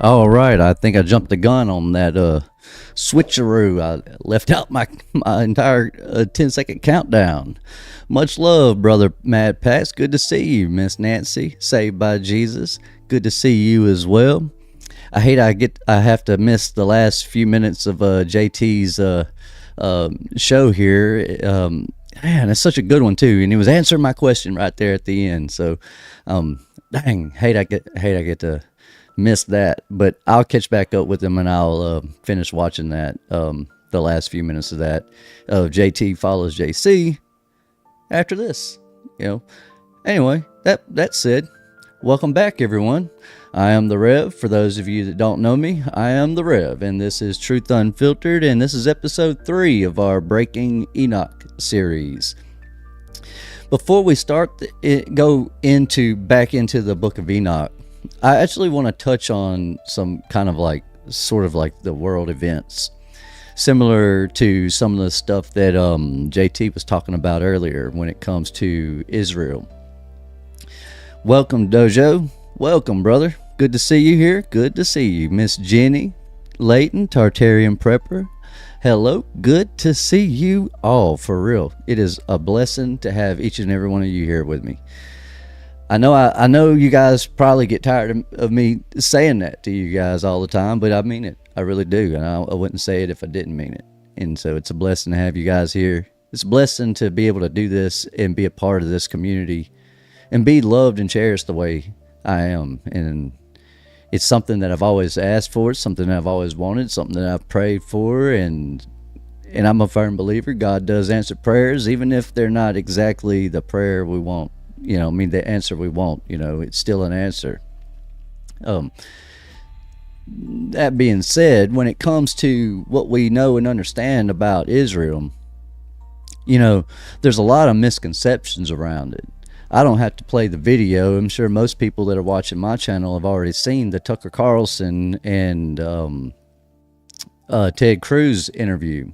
All right, I think I jumped the gun on that switcheroo. I left out my entire 10-second countdown. Much love, brother Mad Pass. Good to see you, Miss Nancy, saved by Jesus. Good to see you as well. I have to miss the last few minutes of JT's show here. Man, it's such a good one too, and he was answering my question right there at the end. So, dang, hate I get to miss that, but I'll catch back up with him and I'll finish watching that. The last few minutes of that JT follows JC after this. Anyway, that said, welcome back, everyone. I am the Rev. For those of you that don't know me, I am the Rev, and this is Truth Unfiltered, and this is episode 3 of our Breaking Enoch series. Before we go back into the book of Enoch, I actually want to touch on some kind of sort of like the world events, similar to some of the stuff that JT was talking about earlier when it comes to Israel. Welcome, Dojo. Welcome, brother. Good to see you here. Good to see you. Miss Jenny, Layton, Tartarian Prepper. Hello. Good to see you all, for real. It is a blessing to have each and every one of you here with me. I know you guys probably get tired of me saying that to you guys all the time, but I mean it. I really do, and I wouldn't say it if I didn't mean it. And so it's a blessing to have you guys here. It's a blessing to be able to do this and be a part of this community and be loved and cherished the way I am. And it's something that I've always asked for. It's something that I've always wanted, something that I've prayed for, and I'm a firm believer God does answer prayers, even if they're not exactly the prayer we want. The answer we want, it's still an answer. That being said, when it comes to what we know and understand about Israel, there's a lot of misconceptions around it. I don't have to play the video. I'm sure most people that are watching my channel have already seen the Tucker Carlson and Ted Cruz interview.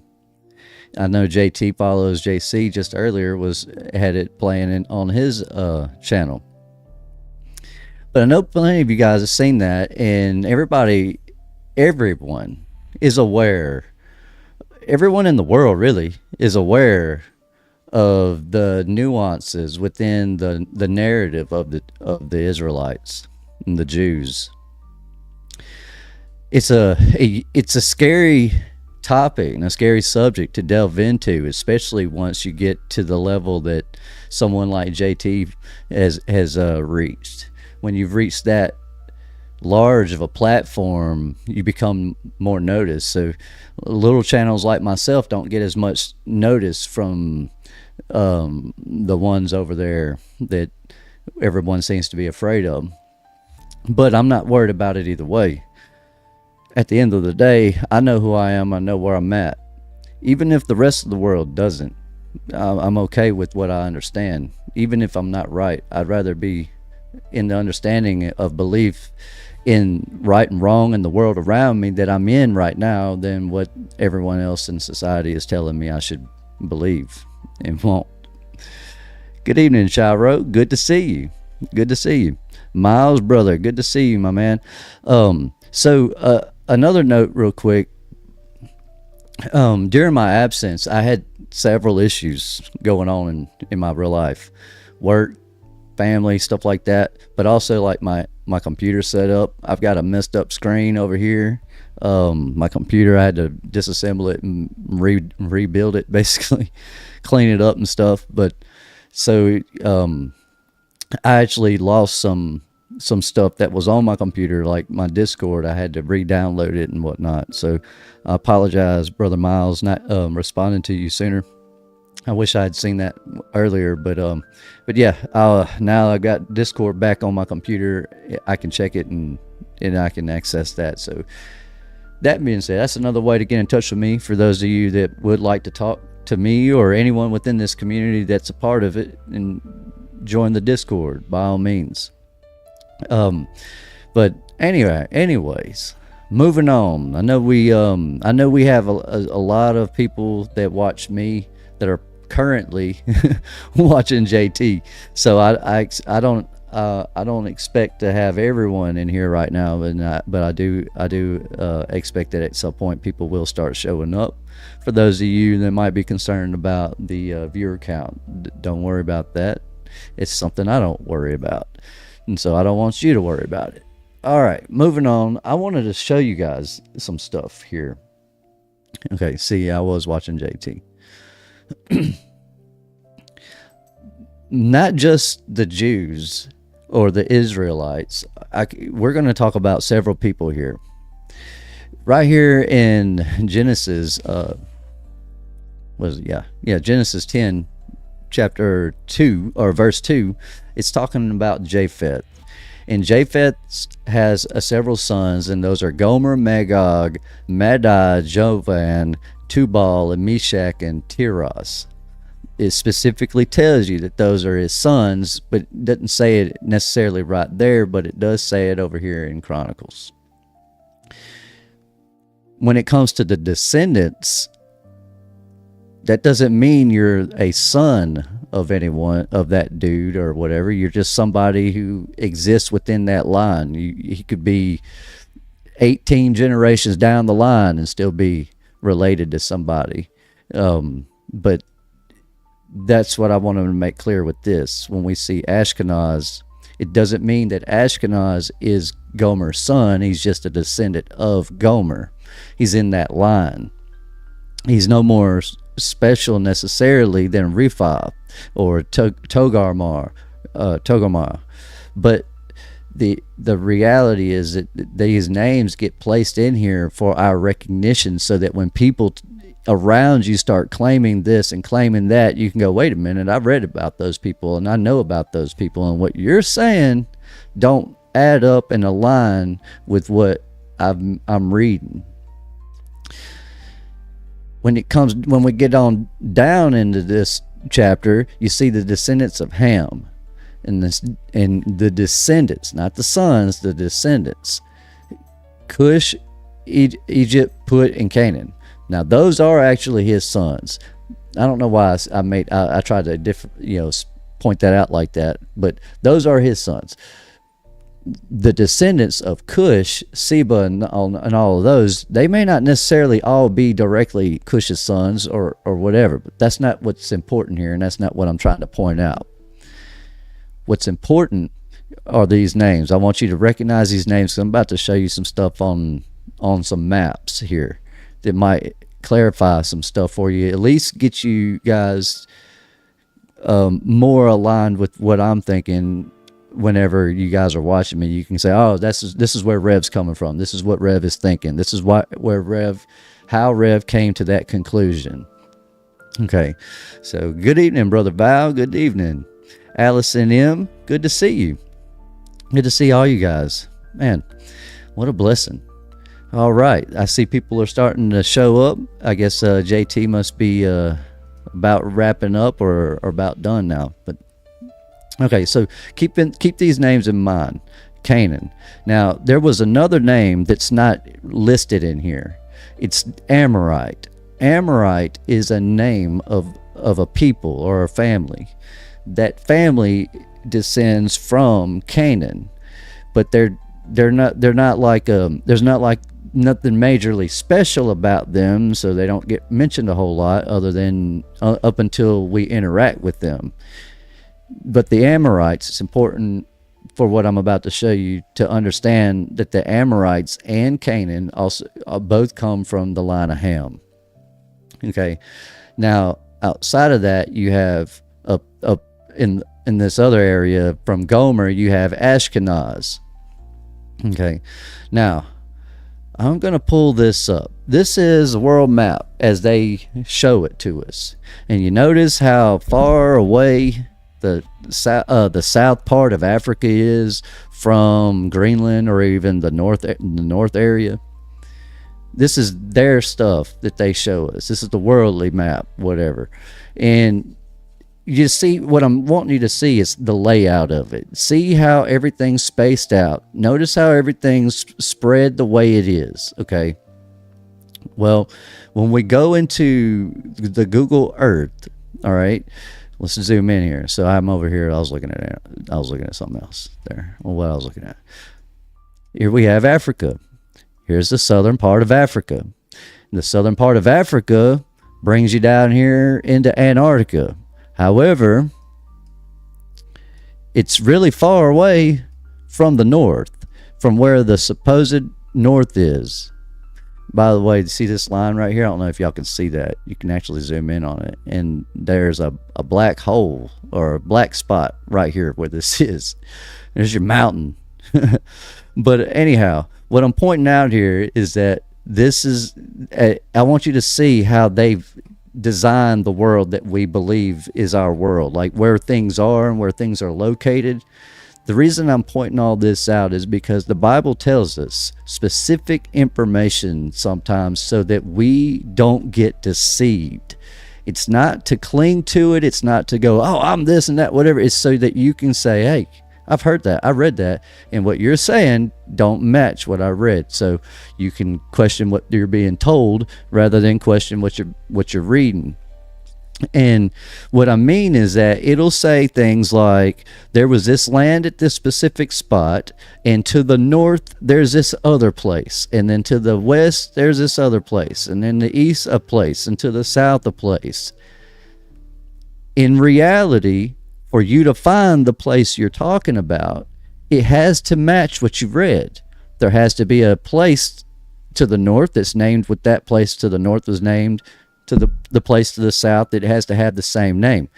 I know JT follows JC just earlier had it playing on his channel. But I know plenty of you guys have seen that, and everyone is aware. Everyone in the world really is aware of the nuances within the narrative of the Israelites and the Jews. It's a scary topic and a scary subject to delve into, especially once you get to the level that someone like JT has reached. When you've reached that large of a platform, you become more noticed. So little channels like myself don't get as much notice from the ones over there that everyone seems to be afraid of. But I'm not worried about it either way. At the end of the day, I know who I am. I know where I'm at. Even if the rest of the world doesn't, I'm okay with what I understand. Even if I'm not right, I'd rather be in the understanding of belief in right and wrong in the world around me that I'm in right now than what everyone else in society is telling me I should believe and won't. Good evening, Shiro. Good to see you. Good to see you. Miles, brother, good to see you, my man. Another note real quick. During my absence, I had several issues going on in my real life. Work, family, stuff like that. But also like my computer setup. I've got a messed up screen over here. My computer, I had to disassemble it and rebuild it, basically. Clean it up and stuff. But so I actually lost some stuff that was on my computer, like my Discord. I had to re-download it and whatnot. So I apologize, Brother Miles, not responding to you sooner. I wish I had seen that earlier, but yeah, now I got Discord back on my computer. I can check it and I can access that. So that being said, that's another way to get in touch with me for those of you that would like to talk to me or anyone within this community that's a part of it, and join the Discord by all means. But anyways, moving on. I know we have a lot of people that watch me that are currently watching JT. So I I don't expect to have everyone in here right now, but I do expect that at some point people will start showing up. For those of you that might be concerned about the viewer count, don't worry about that. It's something I don't worry about, and so I don't want you to worry about it. All right, moving on. I wanted to show you guys some stuff here. Okay, see, I was watching JT. Not just the Jews or the Israelites. We're going to talk about several people here. Right here in Genesis, Genesis 10, chapter 2, or verse 2, it's talking about Japheth. And Japheth has several sons, and those are Gomer, Magog, Madai, Jovan, Tubal, and Meshach, and Tiras. It specifically tells you that those are his sons, but it doesn't say it necessarily right there, but it does say it over here in Chronicles. When it comes to the descendants, that doesn't mean you're a son of anyone, of that dude or whatever. You're just somebody who exists within that line. He could be 18 generations down the line and still be related to somebody. But that's what I wanted to make clear with this. When we see Ashkenaz, it doesn't mean that Ashkenaz is Gomer's son. He's just a descendant of Gomer. He's in that line. He's no more special necessarily than Rephath or Togarmah. But the reality is that these names get placed in here for our recognition, so that when people around you start claiming this and claiming that, you can go, wait a minute, I've read about those people and I know about those people, and what you're saying don't add up and align with what I'm reading. When we get on down into this chapter, you see the descendants of Ham, and the descendants, not the sons, the descendants: Cush, Egypt, Put, and Canaan. Now those are actually his sons. I don't know why I tried to point that out like that, but those are his sons. The descendants of Cush, Seba, and all of those, they may not necessarily all be directly Cush's sons or whatever, but that's not what's important here, and that's not what I'm trying to point out. What's important are these names. I want you to recognize these names, because I'm about to show you some stuff on some maps here that might clarify some stuff for you, at least get you guys more aligned with what I'm thinking. Whenever you guys are watching me, you can say, oh, this is where Rev's coming from. This is what Rev is thinking. This is how Rev came to that conclusion. Okay, so good evening, Brother Val. Good evening. Allison M., good to see you. Good to see all you guys. Man, what a blessing. All right, I see people are starting to show up. I guess JT must be about wrapping up or about done now, but okay, so keep these names in mind. Canaan. Now, there was another name that's not listed in here. It's Amorite. Amorite is a name of a people or a family. That family descends from Canaan, but they're not like there's not like nothing majorly special about them, so they don't get mentioned a whole lot other than up until we interact with them. But the Amorites, it's important for what I'm about to show you to understand that the Amorites and Canaan also both come from the line of Ham. Okay, now outside of that, you have up in this other area from Gomer, you have Ashkenaz. Okay, now I'm going to pull this up. This is a world map as they show it to us, and you notice how far away the south part of Africa is from Greenland, or even the north area. This is their stuff that they show us. This is the worldly map, whatever. And you see, what I'm wanting you to see is the layout of it. See how everything's spaced out. Notice how everything's spread the way it is, okay? Well, when we go into the Google Earth, all right, Let's zoom in here. So I'm over here. I was looking at something else there. Well, what I was looking at. Here we have Africa. Here's the southern part of Africa. The southern part of Africa brings you down here into Antarctica. However, it's really far away from the north, from where the supposed north is. By the way, see this line right here? I don't know if y'all can see that. You can actually zoom in on it. And there's a black hole or a black spot right here where this is. There's your mountain. But anyhow, what I'm pointing out here is that this is, I want you to see how they've designed the world that we believe is our world, like where things are and where things are located. The reason I'm pointing all this out is because the Bible tells us specific information sometimes so that we don't get deceived. It's not to cling to it. It's not to go, oh, I'm this and that, whatever. It's so that you can say, hey, I've heard that, I read that, and what you're saying don't match what I read. So you can question what you're being told rather than question what you're reading. And what I mean is that it'll say things like, there was this land at this specific spot, and to the north there's this other place, and then to the west there's this other place, and then the east a place, and to the south a place. In reality, for you to find the place you're talking about, it has to match what you've read. There has to be a place to the north that's named what that place to the north was named, to the place to the south. It has to have the same name.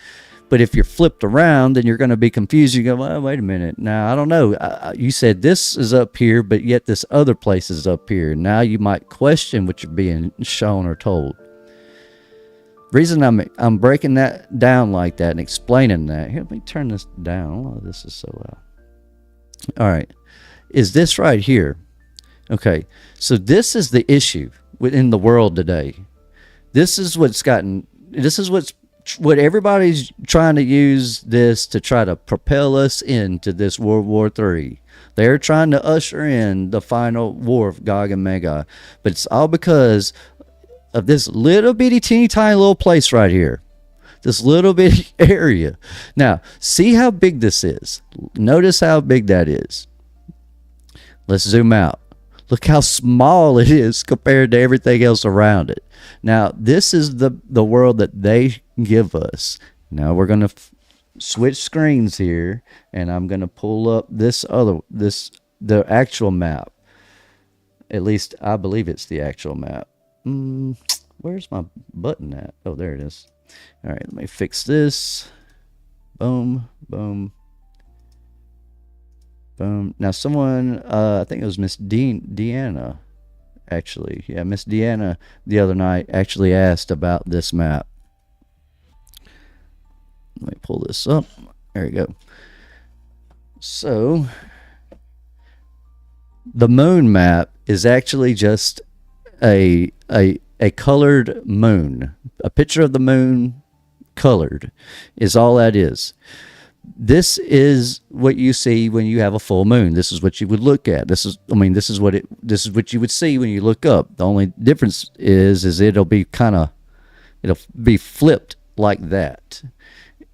But if you're flipped around, then you're going to be confused. You go, well, wait a minute. Now, I don't know. You said this is up here, but yet this other place is up here. Now you might question what you're being shown or told. Reason I'm breaking that down like that and explaining that. Here, let me turn this down. Oh, this is so loud. All right. Is this right here? Okay. So this is the issue within the world today. This is what everybody's trying to use this to try to propel us into this World War III. They're trying to usher in the final war of Gog and Magog. But it's all because of this little bitty teeny tiny little place right here. This little bitty area. Now, see how big this is. Notice how big that is. Let's zoom out. Look how small it is compared to everything else around it. Now, this is the world that they give us. Now, we're going to switch screens here, and I'm going to pull up the actual map. At least, I believe it's the actual map. Where's my button at? Oh, there it is. All right, let me fix this. Boom, boom, boom. Now, someone, I think it was Miss Deanna, actually. Yeah, Miss Deanna the other night actually asked about this map. Let me pull this up. There we go. So, the moon map is actually just a colored moon. A picture of the moon colored is all that is. This is what you see when you have a full moon. This is what you would look at. This is what you would see when you look up. The only difference is it'll be flipped like that.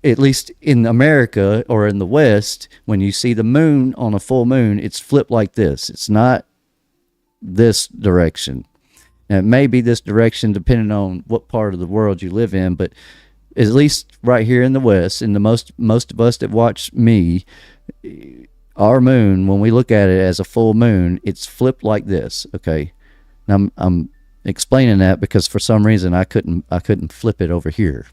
At least in America or in the West, when you see the moon on a full moon, it's flipped like this. It's not this direction. Now, it may be this direction depending on what part of the world you live in, but at least right here in the West, and the most of us that watch me, our moon, when we look at it as a full moon, it's flipped like this. Okay, now I'm explaining that because for some reason I couldn't flip it over here.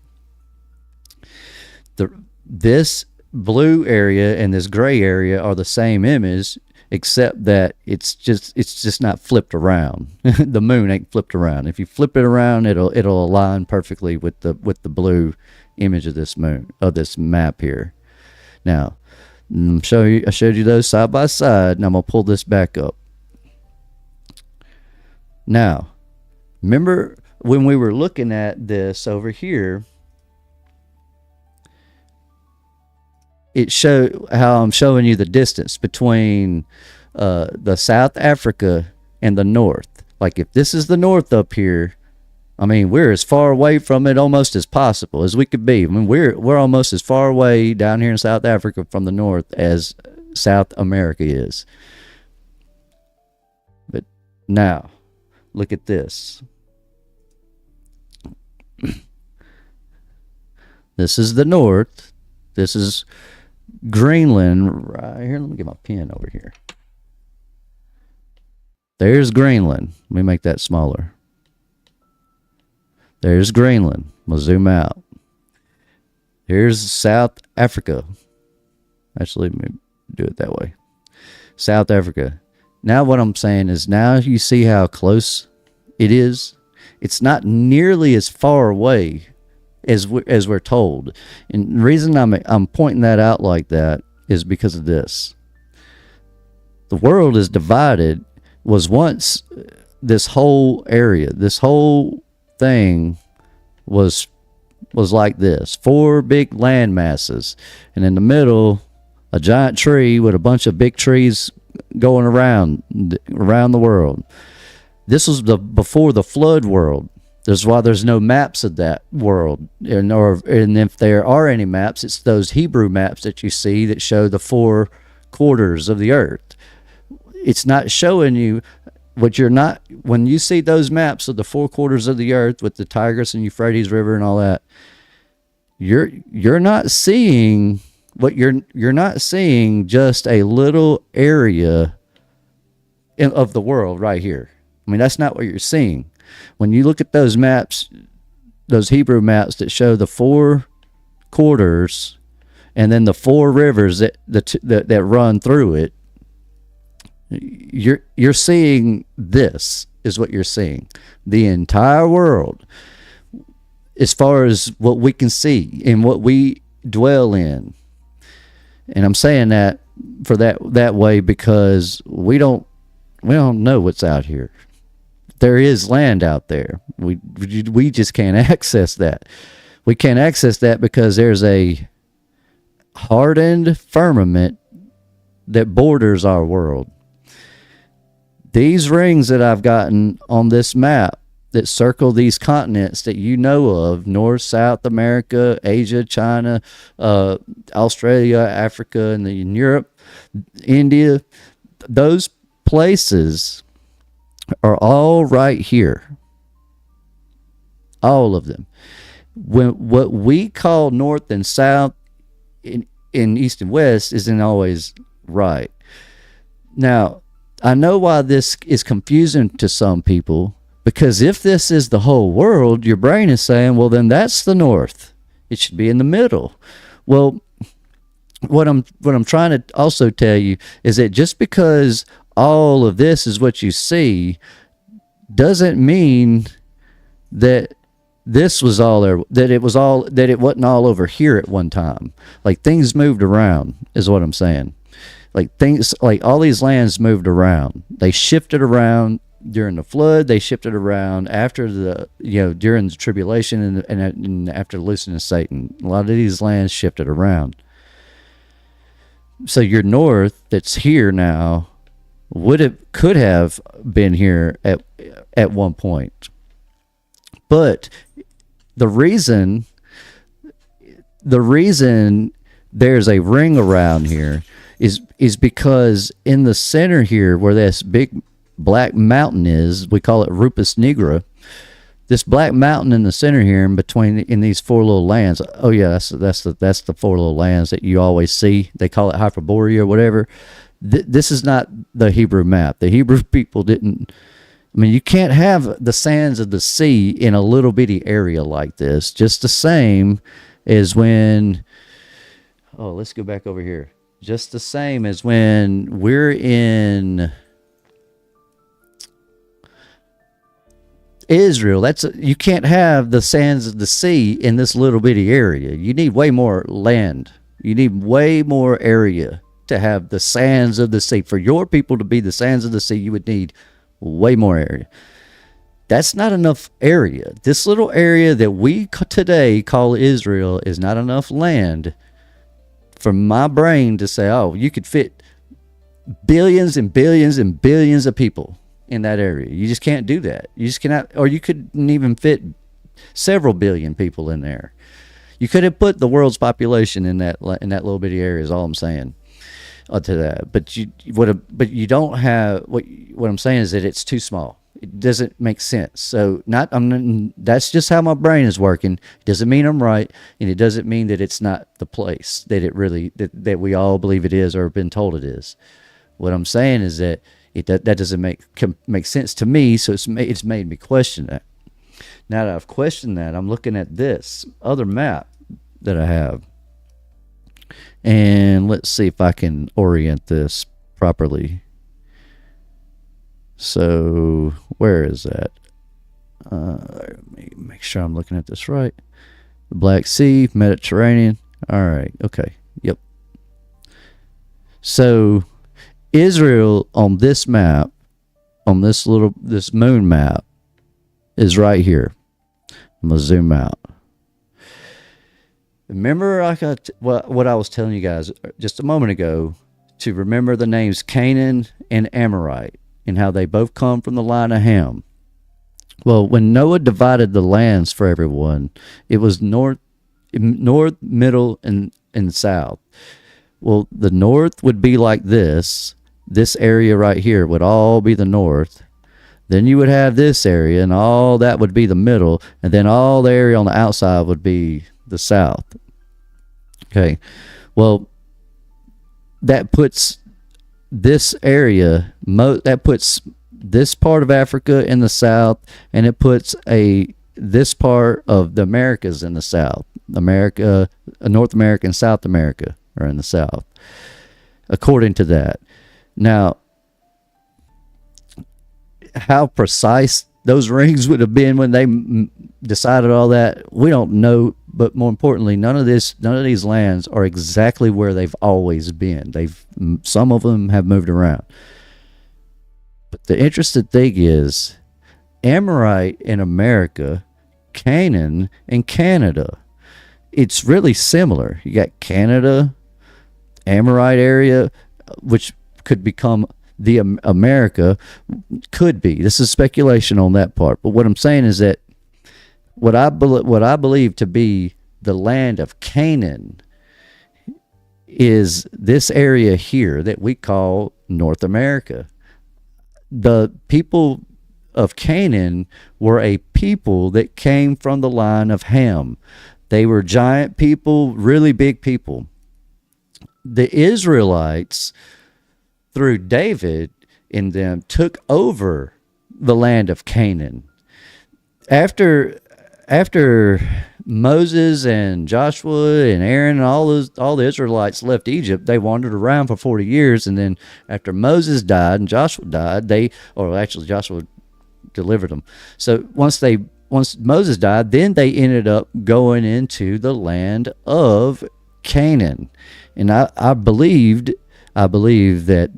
This blue area and this gray area are the same image, except that it's just not flipped around. The moon ain't flipped around. If you flip it around, it'll align perfectly with the blue image of this moon, of this map here. Now, I showed you those side by side, and I'm gonna pull this back up. Now, remember when we were looking at this over here, it showed how I'm showing you the distance between the South Africa and the north. Like if this is the north up here, I mean, we're as far away from it almost as possible as we could be. I mean, we're almost as far away down here in South Africa from the north as South America is. But now, look at this. This is the north. This is Greenland right here. Let me get my pen over here. There's Greenland. Let me make that smaller. There's Greenland. We'll zoom out. Here's South Africa. Actually, let me do it that way. South Africa. Now what I'm saying is, now you see how close it is. It's not nearly as far away as we're told. And the reason I'm pointing that out like that is because of this. The world is divided. Was once this whole area, this whole thing was like this. 4 big land masses, and in the middle a giant tree with a bunch of big trees going around the world. This was before the flood world. That's why there's no maps of that world, and if there are any maps, it's those Hebrew maps that you see that show the 4 quarters of the earth. It's not showing you what you're not, when you see those maps of the 4 quarters of the earth with the Tigris and Euphrates River and all that, you're not seeing what you're not seeing just a little area of the world right here. I mean, that's not what you're seeing. When you look at those maps, those Hebrew maps that show the 4 quarters and then the 4 rivers that run through it, you're seeing, this is what you're seeing. The entire world, as far as what we can see and what we dwell in. And I'm saying that for that way because we don't know what's out here. There is land out there. We just can't access that. We can't access that because there's a hardened firmament that borders our world. These rings that I've gotten on this map that circle these continents that you know of, North, South America, Asia, China, Australia, Africa, and in Europe, India, those places are all right here. All of them. What we call North and South in East and West isn't always right. Now, I know why this is confusing to some people, because if this is the whole world, your brain is saying, well, then that's the north. It should be in the middle. Well, what I'm trying to also tell you is that just because all of this is what you see doesn't mean that this was all there, that it wasn't all over here at one time. Like, things moved around is what I'm saying. Like, things, like all these lands moved around. They shifted around during the flood. They shifted around after during the tribulation and after the loosening of Satan. A lot of these lands shifted around. So your north that's here now could have been here at one point. But the reason there's a ring around here is because in the center here, where this big black mountain is, we call it Rupus Nigra. This black mountain in the center here, in these 4 little lands. Oh yeah, that's the 4 little lands that you always see. They call it Hyperborea or whatever. This is not the Hebrew map. The Hebrew people didn't. I mean, you can't have the sands of the sea in a little bitty area like this. Just the same as when. Oh, let's go back over here. Just the same as when we're in Israel. You can't have the sands of the sea in this little bitty area. You need way more land. You need way more area to have the sands of the sea. For your people to be the sands of the sea, you would need way more area. That's not enough area. This little area that we today call Israel is not enough land for my brain to say, oh, you could fit billions and billions and billions of people in that area. You just can't do that. You just cannot, or you couldn't even fit several billion people in there. You could have put the world's population in that little bitty area. Is all I'm saying to that. But you don't have what I'm saying is that it's too small. It doesn't make sense. So that's just how my brain is working. It doesn't mean I'm right, and it doesn't mean that it's not the place that it really that we all believe it is or have been told it is. What I'm saying is that that doesn't make sense to me. So it's made me question that. Now that I've questioned that, I'm looking at this other map that I have, and let's see if I can orient this properly. So where is that? Let me make sure I'm looking at this right. The Black Sea, Mediterranean. All right. Okay. Yep. So Israel on this map, on this moon map, is right here. I'm gonna zoom out. Remember, what I was telling you guys just a moment ago, to remember the names Canaan and Amorite, and how they both come from the line of Ham. Well, when Noah divided the lands for everyone, it was north, middle, and south. Well, the north would be like this. This area right here would all be the north. Then you would have this area, and all that would be the middle, and then all the area on the outside would be the south. Okay. Well, that puts this area, that puts this part of Africa in the south, and it puts this part of the Americas in the south. North America and South America are in the south, according to that. Now, how precise those rings would have been when they decided all that, we don't know. But more importantly, none of these lands are exactly where they've always been. Some of them have moved around. But the interesting thing is, Amorite in America, Canaan in Canada. It's really similar. You got Canada, Amorite area, which could become the America. Could be. This is speculation on that part. But what I'm saying is that what I believe to be the land of Canaan is this area here that we call North America. The people of Canaan were a people that came from the line of Ham. They were giant people, really big people. The Israelites, through David in them, took over the land of Canaan. After Moses and Joshua and Aaron and all the Israelites left Egypt, they wandered around for 40 years, and then after Moses died and Joshua died, Joshua delivered them. So once Moses died, then they ended up going into the land of Canaan. And I believe that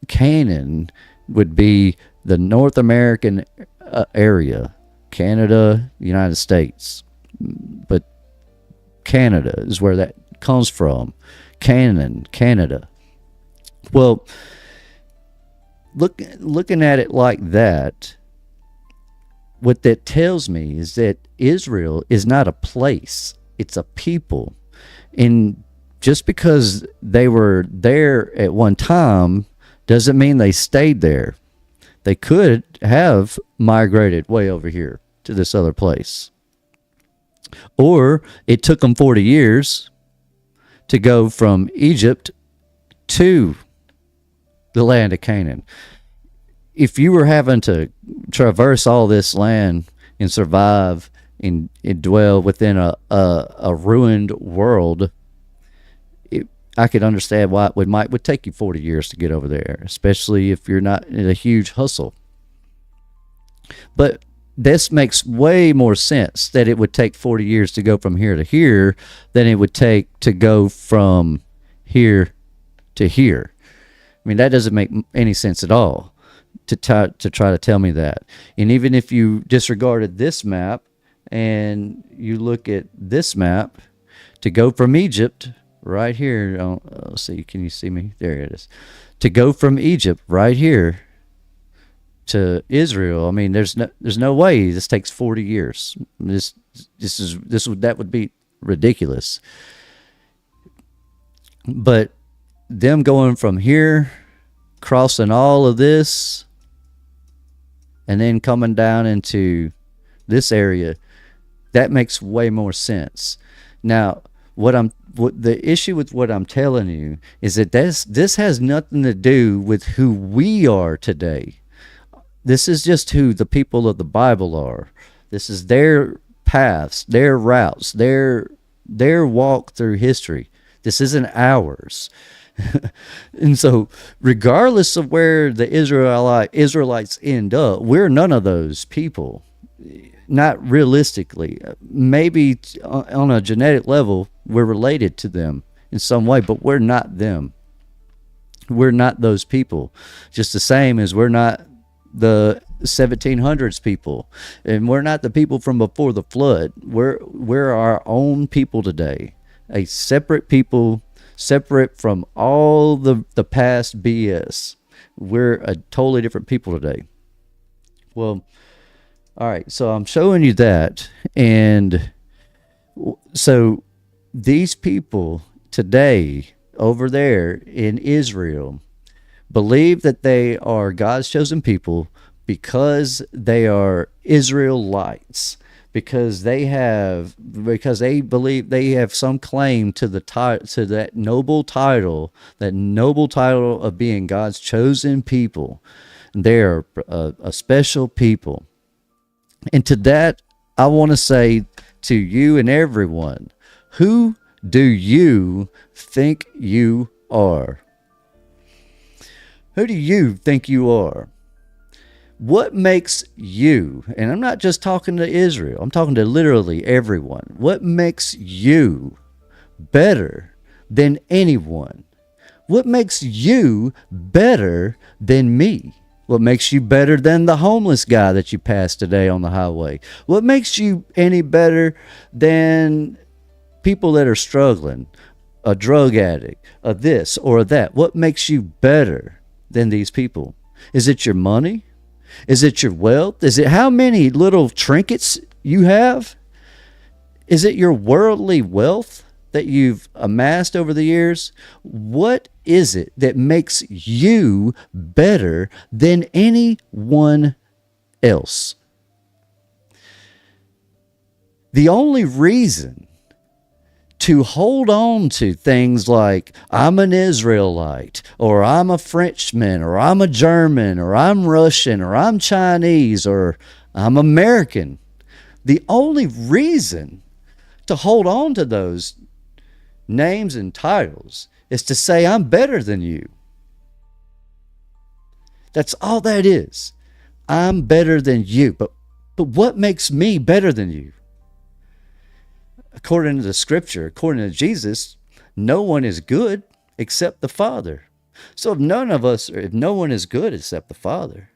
Canaan would be the North American area. Canada, United States, but Canada is where that comes from. Canaan, Canada. Well, looking at it like that, what that tells me is that Israel is not a place, it's a people. And just because they were there at one time doesn't mean they stayed there. They could have migrated way over here to this other place. Or it took them 40 years to go from Egypt to the land of Canaan. If you were having to traverse all this land and survive and dwell within a ruined world, I could understand why it would take you 40 years to get over there, especially if you're not in a huge hustle. But this makes way more sense that it would take 40 years to go from here to here than it would take to go from here to here. I mean, that doesn't make any sense at all to try to tell me that. And even if you disregarded this map and you look at this map, to go from Egypt right here, let's see, can you see me? There it is. To go from Egypt right here to Israel. I mean, there's no way this takes 40 years. That would be ridiculous. But them going from here, crossing all of this, and then coming down into this area, that makes way more sense. Now, what the issue with what I'm telling you is that this has nothing to do with who we are today. This is just who the people of the Bible are. This is their paths, their routes, their walk through history. This isn't ours. And so, regardless of where the Israelites end up, we're none of those people. Not realistically. Maybe on a genetic level, we're related to them in some way, but we're not them. We're not those people. Just the same as we're not the 1700s people, and we're not the people from before the flood. We're our own people today, a separate people, separate from all the past BS. We're a totally different people today. Well, all right, so I'm showing you that, and so these people today over there in Israel believe that they are God's chosen people because they are Israelites, because they believe they have some claim to that noble title of being God's chosen people. They are a special people. And to that, I want to say to you and everyone, who do you think you are? Who do you think you are? What makes you, and I'm not just talking to Israel, I'm talking to literally everyone. What makes you better than anyone? What makes you better than me? What makes you better than the homeless guy that you passed today on the highway? What makes you any better than people that are struggling, a drug addict, a this or a that? What makes you better than these people? Is it your money? Is it your wealth? Is it how many little trinkets you have? Is it your worldly wealth that you've amassed over the years? What is it that makes you better than anyone else? The only reason to hold on to things like I'm an Israelite, or I'm a Frenchman, or I'm a German, or I'm Russian, or I'm Chinese, or I'm American, the only reason to hold on to those names and titles is to say I'm better than you. That's all that is. I'm better than you. But what makes me better than you? According to the scripture, according to Jesus, no one is good except the Father. So if no one is good except the Father,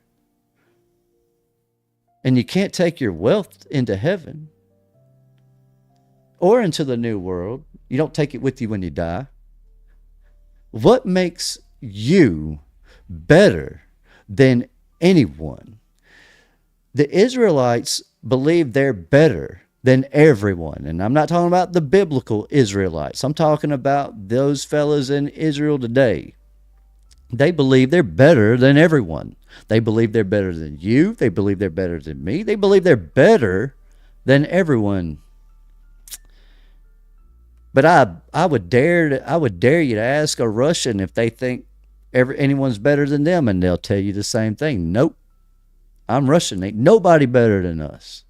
and you can't take your wealth into heaven or into the new world, you don't take it with you when you die. What makes you better than anyone? The Israelites believe they're better than everyone. And I'm not talking about the biblical Israelites. I'm talking about those fellas in Israel today. They believe they're better than everyone. They believe they're better than you. They believe they're better than me. They believe they're better than everyone. But I would dare you to ask a Russian if they think anyone's better than them, and they'll tell you the same thing. Nope. I'm Russian. Ain't nobody better than us.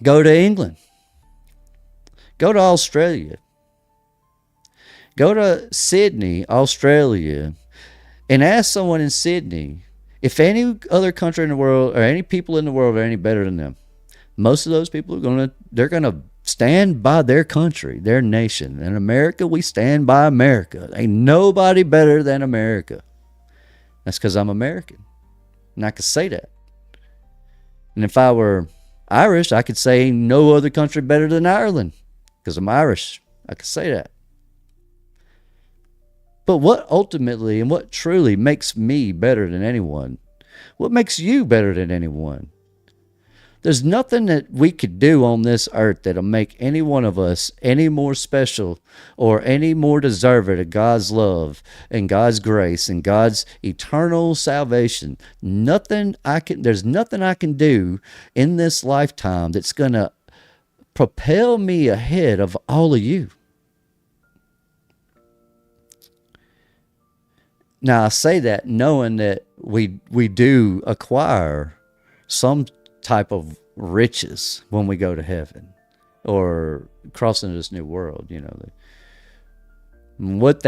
Go to England. Go to Australia. Go to Sydney, Australia, and ask someone in Sydney if any other country in the world or any people in the world are any better than them. Most of those people they're gonna stand by their country, their nation. In America, we stand by America. Ain't nobody better than America. That's because I'm American, and I can say that. And if I were Irish, I could say ain't no other country better than Ireland because I'm Irish. I could say that. But what ultimately and what truly makes me better than anyone? What makes you better than anyone? There's nothing that we could do on this earth that'll make any one of us any more special or any more deserving of God's love and God's grace and God's eternal salvation. There's nothing I can do in this lifetime that's going to propel me ahead of all of you. Now, I say that knowing that we do acquire some type of riches when we go to heaven or cross into this new world. What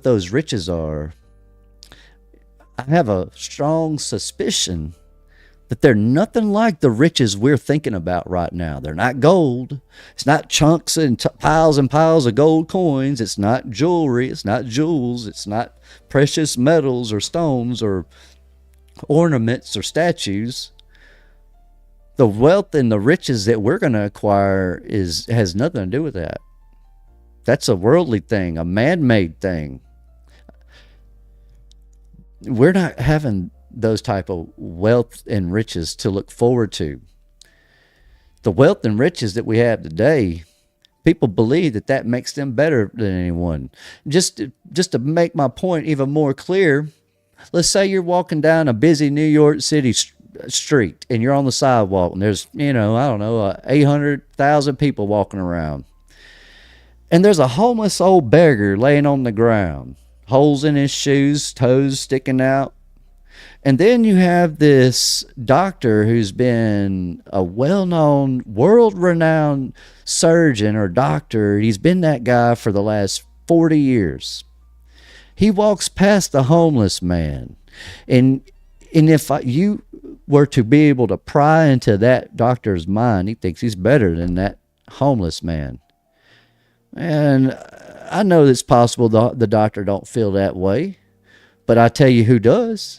those riches are, I have a strong suspicion that they're nothing like the riches we're thinking about right now. They're not gold. It's not chunks and piles of gold coins. It's not jewelry. It's not jewels. It's not precious metals or stones or ornaments or statues. The wealth and the riches that we're going to acquire has nothing to do with that. That's a worldly thing, a man-made thing. We're not having those type of wealth and riches to look forward to. The wealth and riches that we have today, people believe that makes them better than anyone. Just to make my point even more clear, let's say you're walking down a busy New York City street and you're on the sidewalk and there's, 800,000 people walking around. And there's a homeless old beggar laying on the ground, holes in his shoes, toes sticking out. And then you have this doctor who's been a well-known, world-renowned surgeon or doctor. He's been that guy for the last 40 years. He walks past the homeless man. And if you were to be able to pry into that doctor's mind, he thinks he's better than that homeless man. And I know it's possible the doctor don't feel that way, but I tell you who does.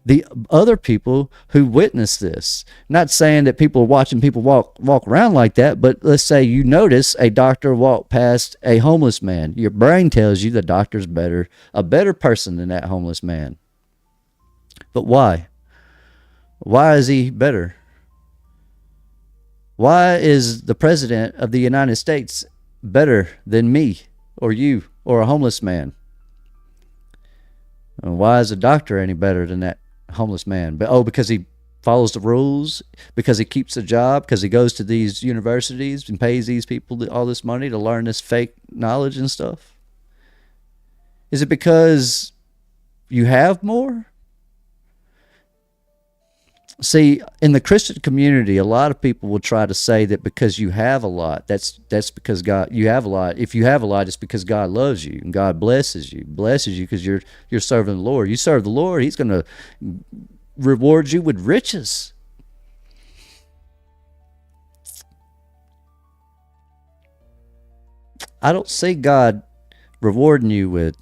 The other people who witness this. Not saying that people are watching people walk around like that, but let's say you notice a doctor walk past a homeless man. Your brain tells you the doctor's a better person than that homeless man. But why? Why is he better? Why is the president of the United States better than me or you or a homeless man? And why is a doctor any better than that homeless man? Because he follows the rules, because he keeps a job, because he goes to these universities and pays these people all this money to learn this fake knowledge and stuff? Is it because you have more? See, in the Christian community, a lot of people will try to say that because you have a lot, that's because you have a lot. If you have a lot, it's because God loves you and God blesses you because you're serving the Lord. You serve the Lord, He's going to reward you with riches. I don't see God rewarding you with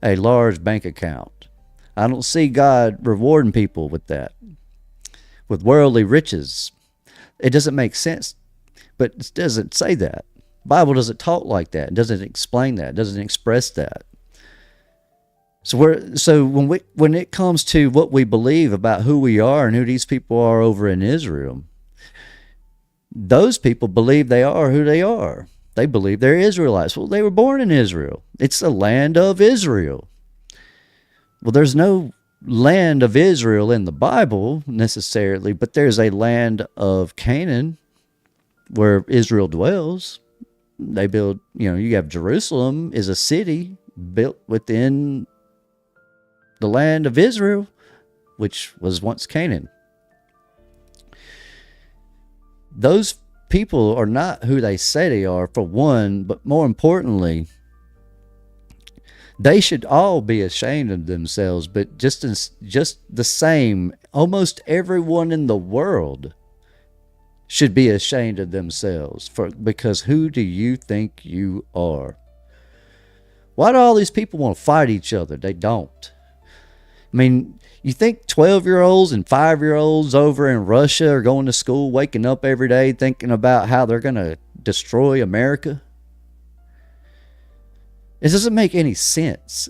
a large bank account. I don't see God rewarding people with that, with worldly riches. It doesn't make sense, but it doesn't say that. The Bible doesn't talk like that. It doesn't explain that. It doesn't express that. So when it comes to what we believe about who we are and who these people are over in Israel, those people believe they are who they are. They believe they're Israelites. Well, they were born in Israel. It's the land of Israel. Well, there's no land of Israel in the Bible necessarily, but there's a land of Canaan where Israel dwells. They build, you have Jerusalem is a city built within the land of Israel, which was once Canaan. Those people are not who they say they are, for one, but more importantly, they should all be ashamed of themselves. But just the same, almost everyone in the world should be ashamed of themselves, because who do you think you are? Why do all these people want to fight each other? They don't. I mean, you think 12-year-olds and 5-year-olds over in Russia are going to school, waking up every day thinking about how they're going to destroy America? It doesn't make any sense.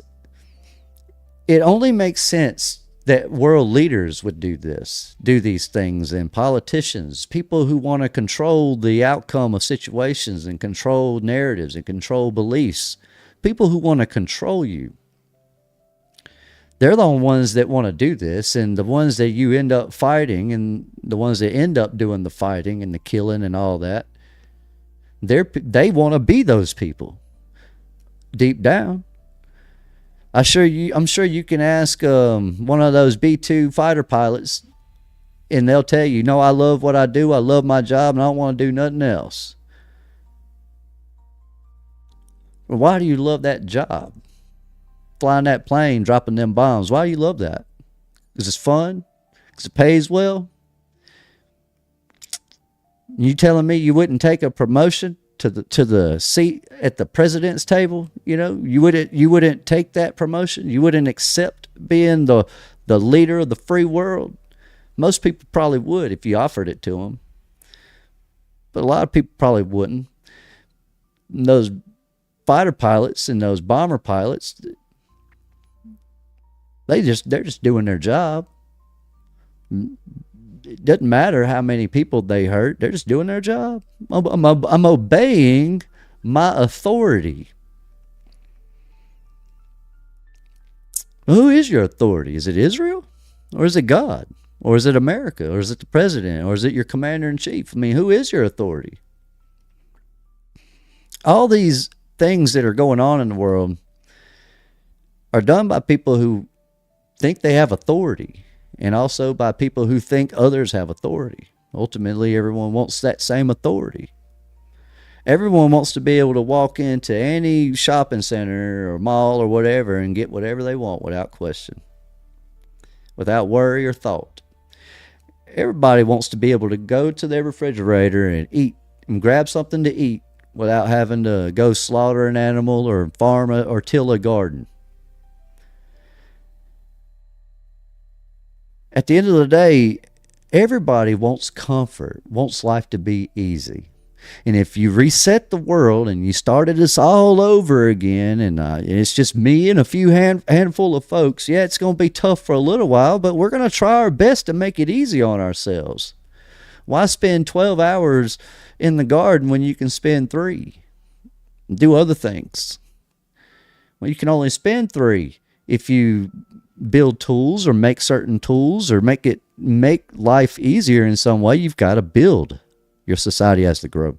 It only makes sense that world leaders would do these things, and politicians, people who want to control the outcome of situations and control narratives and control beliefs, people who want to control you. They're the ones that want to do this, and the ones that you end up fighting, and the ones that end up doing the fighting and the killing and all that, they want to be those people deep down. I'm sure you can ask one of those B-2 fighter pilots, and they'll tell you, no, I love what I do. I love my job, and I don't want to do nothing else. Well, why do you love that job? Flying that plane, dropping them bombs. Why do you love that? Because it's fun? Because it pays well? You telling me you wouldn't take a promotion to the seat at the president's table? You know, you wouldn't take that promotion. You wouldn't accept being the leader of the free world. Most people probably would if you offered it to them, but a lot of people probably wouldn't. And those fighter pilots and those bomber pilots, they're just doing their job. It doesn't matter how many people they hurt. They're just doing their job. I'm obeying my authority. Who is your authority? Is it Israel? Or is it God? Or is it America? Or is it the president? Or is it your commander-in-chief? I mean, who is your authority? All these things that are going on in the world are done by people who think they have authority, and also by people who think others have authority. Ultimately, everyone wants that same authority. Everyone wants to be able to walk into any shopping center or mall or whatever and get whatever they want without question, without worry or thought. Everybody wants to be able to go to their refrigerator and eat and grab something to eat without having to go slaughter an animal or farm or till a garden. At the end of the day, everybody wants comfort, wants life to be easy. And if you reset the world and you started this all over again, and it's just me and a few handful of folks, yeah, it's going to be tough for a little while, but we're going to try our best to make it easy on ourselves. Why spend 12 hours in the garden when you can spend 3 and do other things? Well, you can only spend 3 if you build tools or make certain tools or make life easier in some way. You've got to build. Your society has to grow.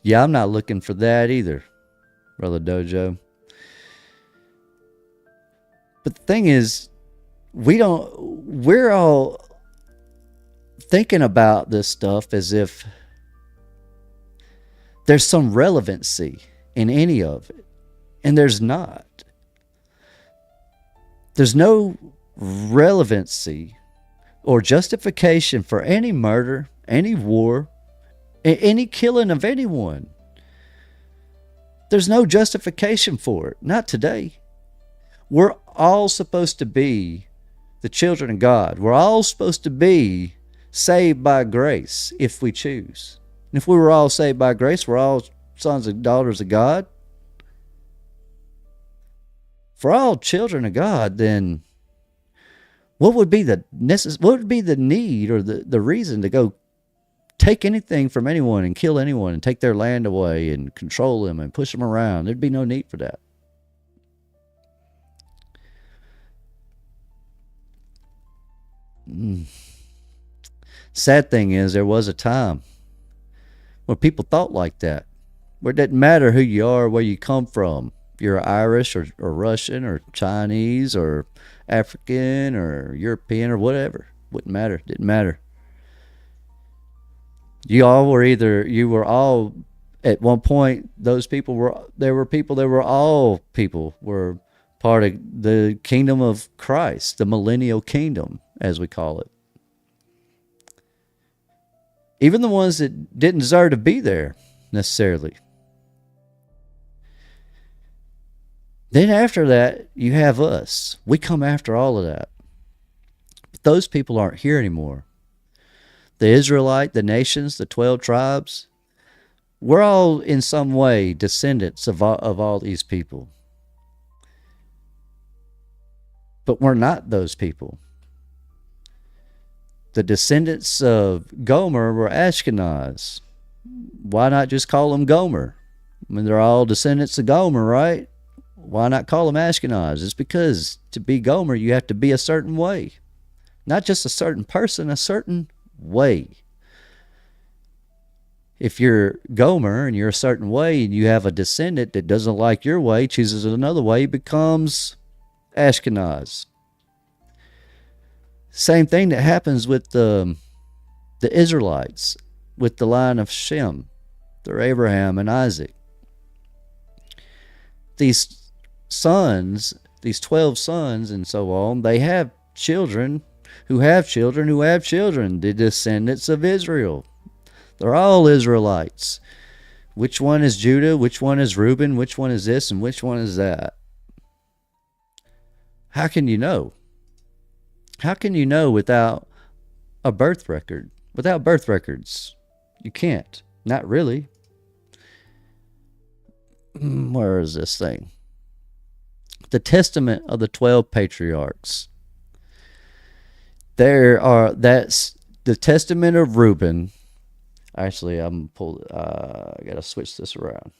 Yeah, I'm not looking for that either, Brother Dojo. But the thing is, we're all thinking about this stuff as if there's some relevancy in any of it. And there's not. There's no relevancy or justification for any murder, any war, any killing of anyone. There's no justification for it. Not today. We're all supposed to be the children of God. We're all supposed to be saved by grace if we choose. And if we were all saved by grace, we're all sons and daughters of God. If we're all children of God, then what would be the need or the reason to go take anything from anyone and kill anyone and take their land away and control them and push them around? There'd be no need for that. Sad thing is, there was a time where people thought like that, where it didn't matter who you are, where you come from. If you're Irish or Russian or Chinese or African or European or whatever, wouldn't matter. Didn't matter. You were all at one point, people were part of the kingdom of Christ, the millennial kingdom, as we call it. Even the ones that didn't deserve to be there necessarily. Then after that, you have us. We come after all of that. But those people aren't here anymore. The Israelite, the nations, the 12 tribes, We're all in some way descendants of all these people. But we're not those people. The descendants of Gomer were Ashkenaz. Why not just call them Gomer? I mean, they're all descendants of Gomer, right? Why not call them Ashkenaz? It's because to be Gomer, you have to be a certain way. Not just a certain person, a certain way. If you're Gomer and you're a certain way and you have a descendant that doesn't like your way, chooses another way, becomes Ashkenaz. Same thing that happens with the Israelites, with the line of Shem, they're Abraham and Isaac. These sons, these 12 sons and so on, they have children who have children who have children, the descendants of Israel. They're all Israelites. Which one is Judah? Which one is Reuben? Which one is this and which one is that? How can you know? How can you know without a birth record? Without birth records, you can't. Not really. Where is this thing? The Testament of the 12 Patriarchs. That's the Testament of Reuben. Actually, I gotta switch this around.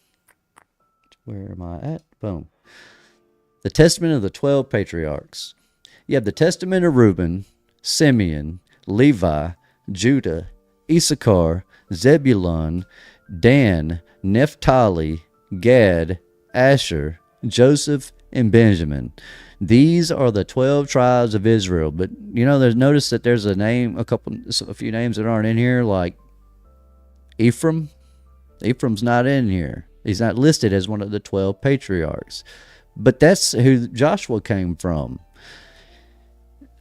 Where am I at? Boom. The Testament of the 12 Patriarchs. You have the Testament of Reuben, Simeon, Levi, Judah, Issachar, Zebulun, Dan, Naphtali, Gad, Asher, Joseph, and Benjamin. These are the 12 tribes of Israel. But notice that there's a few names that aren't in here, like Ephraim. Ephraim's not in here. He's not listed as one of the 12 patriarchs. But that's who Joshua came from.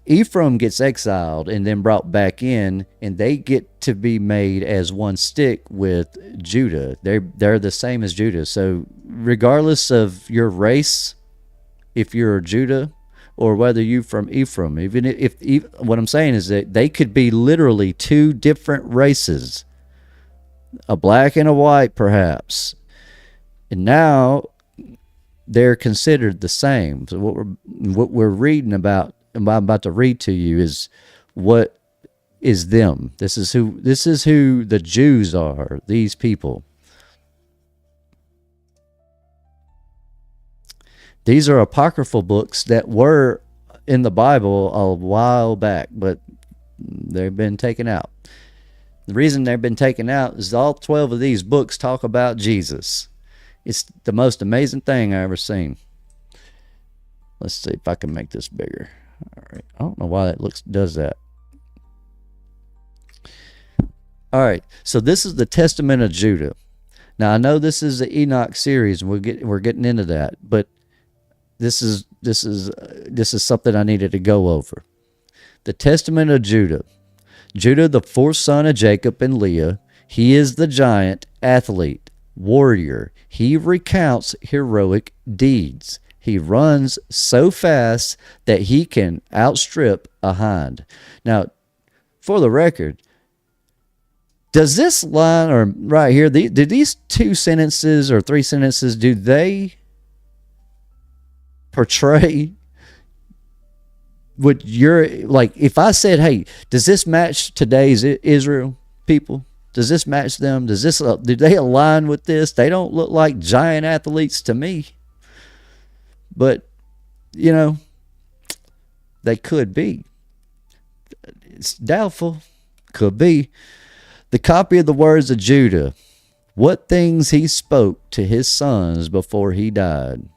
Ephraim gets exiled and then brought back in, and they get to be made as one stick with Judah. They're the same as Judah. So regardless of your race, if you're Judah or whether you're from Ephraim, even if what I'm saying is that they could be literally two different races, a black and a white perhaps, and now they're considered the same. So what we're reading about, and what I'm about to read to you, is what is them. This is who the Jews are, these people. These are apocryphal books that were in the Bible a while back, but they've been taken out. The reason they've been taken out is all 12 of these books talk about Jesus. It's the most amazing thing I ever seen. Let's see if I can make this bigger. All right. I don't know why that does that. All right. So this is the Testament of Judah. Now I know this is the Enoch series, and we're getting into that, but this is something I needed to go over. The Testament of Judah. Judah, the fourth son of Jacob and Leah. He is the giant, athlete, warrior. He recounts heroic deeds. He runs so fast that he can outstrip a hind. Now, for the record, does this line, or right here, do these two sentences or three sentences, do they portray what you're like? If I said, hey, does this match today's Israel people? Does this match them? Do they align with this? They don't look like giant athletes to me. But, they could be. It's doubtful. Could be. The copy of the words of Judah. What things he spoke to his sons before he died.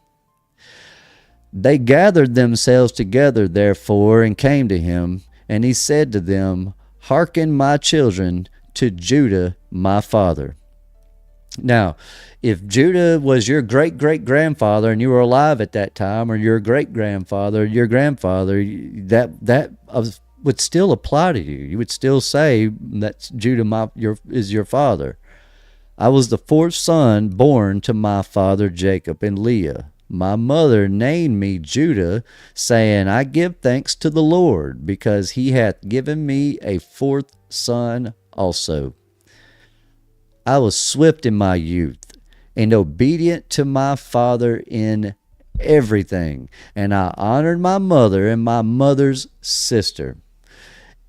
They gathered themselves together, therefore, and came to him. And he said to them, hearken, my children, to Judah, my father. Now, if Judah was your great-great-grandfather and you were alive at that time, or your great-grandfather, your grandfather, that would still apply to you. You would still say that Judah is your father. I was the fourth son born to my father Jacob and Leah. My mother named me Judah, saying, I give thanks to the Lord, because he hath given me a fourth son also. I was swift in my youth and obedient to my father in everything. And I honored my mother and my mother's sister.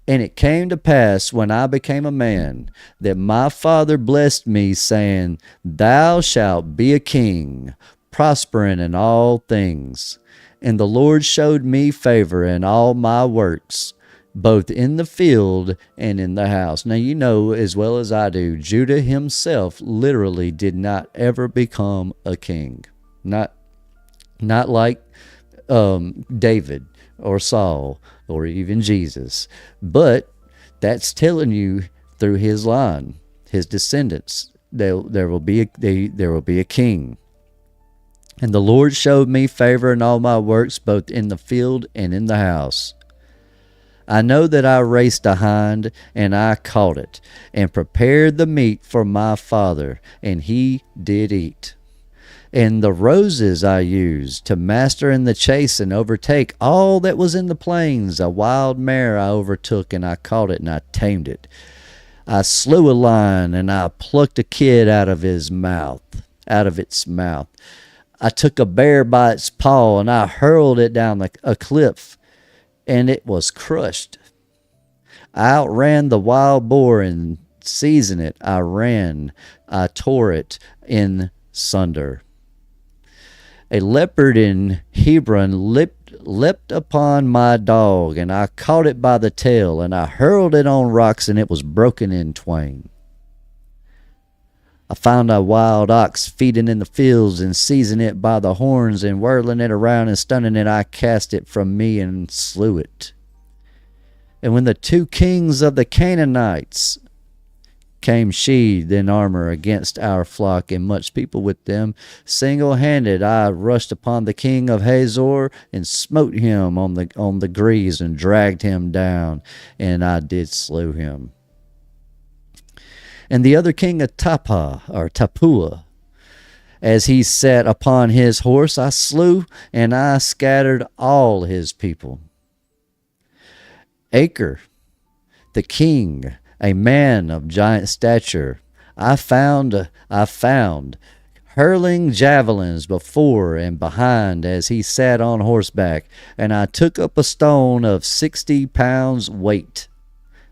And it came to pass when I became a man that my father blessed me, saying, Thou shalt be a king, prospering in all things. And the Lord showed me favor in all my works, both in the field and in the house. Now, you know as well as I do, Judah himself literally did not ever become a king. Not like David or Saul or even Jesus. But that's telling you through his line, his descendants, there will be a king. And the Lord showed me favor in all my works, both in the field and in the house. I know that I raced a hind, and I caught it, and prepared the meat for my father, and he did eat. And the roses I used to master in the chase and overtake all that was in the plains. A wild mare I overtook, and I caught it, and I tamed it. I slew a lion, and I plucked a kid out of its mouth. I took a bear by its paw, and I hurled it down a cliff, and it was crushed. I outran the wild boar, and seizing it, I tore it in sunder. A leopard in Hebron leapt upon my dog, and I caught it by the tail, and I hurled it on rocks, and it was broken in twain. I found a wild ox feeding in the fields, and seizing it by the horns, and whirling it around and stunning it, I cast it from me and slew it. And when the 2 kings of the Canaanites came sheathed in armor against our flock, and much people with them, single-handed I rushed upon the king of Hazor, and smote him on the greaves, and dragged him down, and I did slew him. And the other king of Tapua, as he sat upon his horse, I slew, and I scattered all his people. Acre, the king, a man of giant stature, I found hurling javelins before and behind as he sat on horseback, and I took up a stone of 60 pounds weight,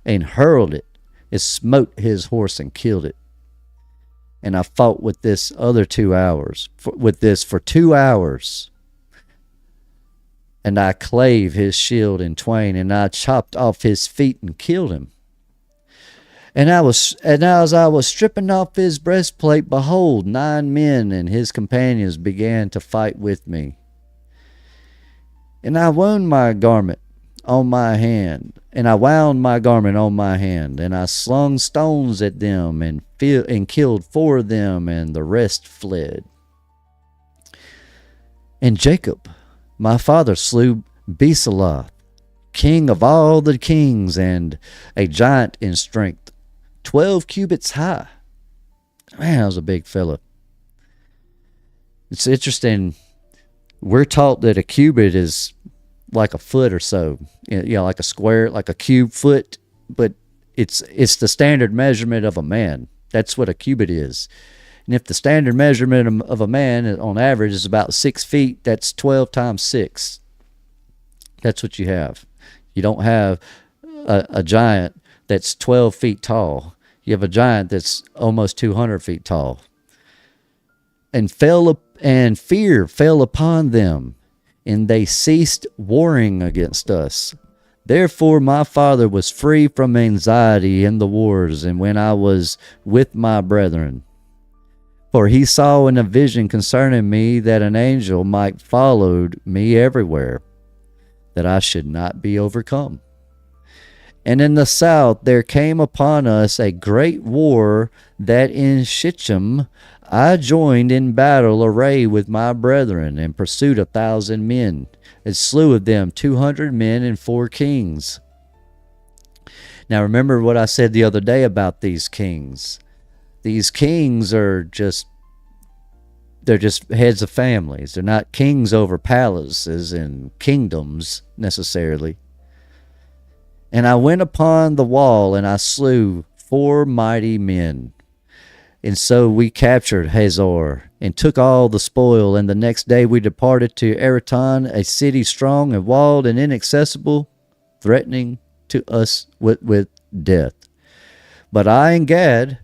and hurled it. It smote his horse and killed it. And I fought with this for 2 hours. And I clave his shield in twain, and I chopped off his feet and killed him. And as I was stripping off his breastplate, behold, 9 men and his companions began to fight with me. And I wound my garment on my hand, and I slung stones at them, and killed 4 of them, and the rest fled. And Jacob, my father, slew Besaloth, king of all the kings, and a giant in strength, 12 cubits high. Man, that was a big fella. It's interesting. We're taught that a cubit is like a foot or so, like a square, like a cube foot, but it's the standard measurement of a man. That's what a cubit is. And if the standard measurement of a man on average is about 6 feet, that's 12 times 6. That's what you have. You don't have a giant that's 12 feet tall. You have a giant that's almost 200 feet tall. And fear fell upon them, and they ceased warring against us. Therefore my father was free from anxiety in the wars, and when I was with my brethren. For he saw in a vision concerning me that an angel might follow me everywhere, that I should not be overcome. And in the south there came upon us a great war, that in Shittim I joined in battle array with my brethren, and pursued 1,000 men, and slew of them 200 men and 4 kings. Now remember what I said the other day about these kings. These kings they're just heads of families. They're not kings over palaces and kingdoms necessarily. And I went upon the wall, and I slew 4 mighty men. And so we captured Hazor and took all the spoil, and the next day we departed to Ereton, a city strong and walled and inaccessible, threatening to us with death. But I and Gad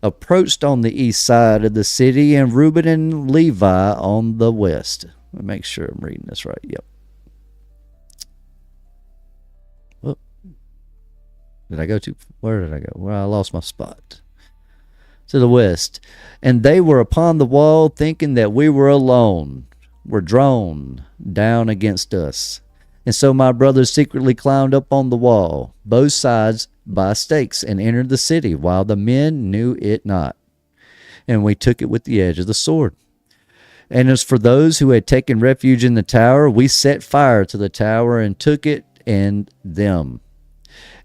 approached on the east side of the city, and Reuben and Levi on the west. Let me make sure I'm reading this right. Yep. Oh. Did I go to? Where did I go? Well, I lost my spot. To the west. And they were upon the wall, thinking that we were alone, were drawn down against us. And so my brothers secretly climbed up on the wall, both sides by stakes, and entered the city, while the men knew it not. And we took it with the edge of the sword. And as for those who had taken refuge in the tower, we set fire to the tower and took it and them.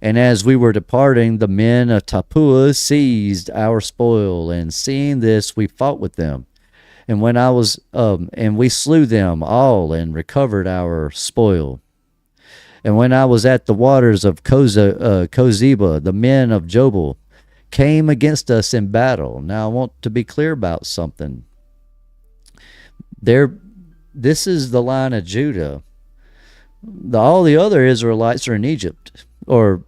And as we were departing, the men of Tapua seized our spoil, and seeing this, we fought with them. And when and we slew them all and recovered our spoil. And when I was at the waters of Kozeba, the men of Jobel came against us in battle. Now I want to be clear about something. This is the line of Judah. All the other Israelites are in Egypt, or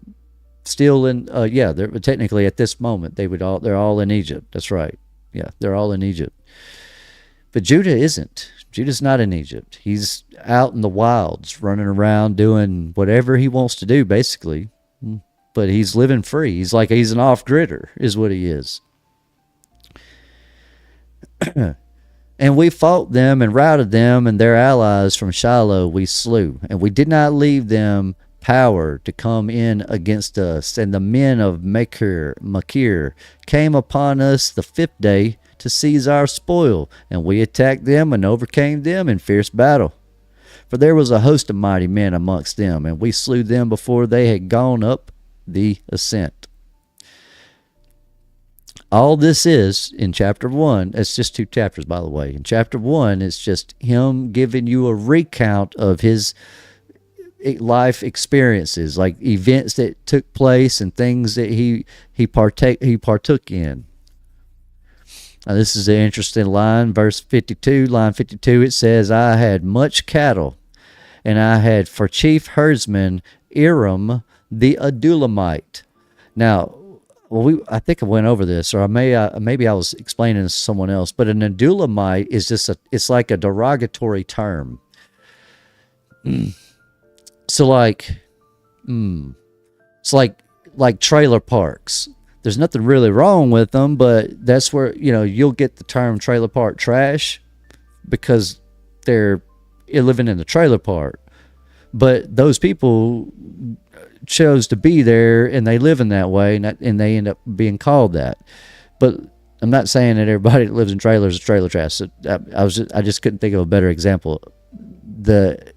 still in. They're technically at this moment they're all in Egypt. That's right. Yeah, they're all in Egypt. But Judah isn't. Judah's not in Egypt. He's out in the wilds, running around doing whatever he wants to do, basically. But he's living free. He's an off-gridder, is what he is. And we fought them and routed them, and their allies from Shiloh we slew. And we did not leave them power to come in against us. And the men of Machir came upon us the 5th day to seize our spoil, and we attacked them and overcame them in fierce battle. For there was a host of mighty men amongst them, and we slew them before they had gone up the ascent. All this is in chapter 1. It's just 2 chapters, by the way. In chapter 1, it's just him giving you a recount of his life experiences, like events that took place and things that he partook in. Now, this is an interesting line. Verse 52, line 52, it says, I had much cattle, and I had for chief herdsman Iram the Adullamite. Now, I think I went over this, or maybe I was explaining this to someone else, but an Adullamite is it's like a derogatory term. So it's like trailer parks. There's nothing really wrong with them, but that's where, you'll get the term trailer park trash because they're living in the trailer park. But those people chose to be there, and they live in that way, and they end up being called that. But I'm not saying that everybody that lives in trailers is trailer trash. I just couldn't think of a better example. The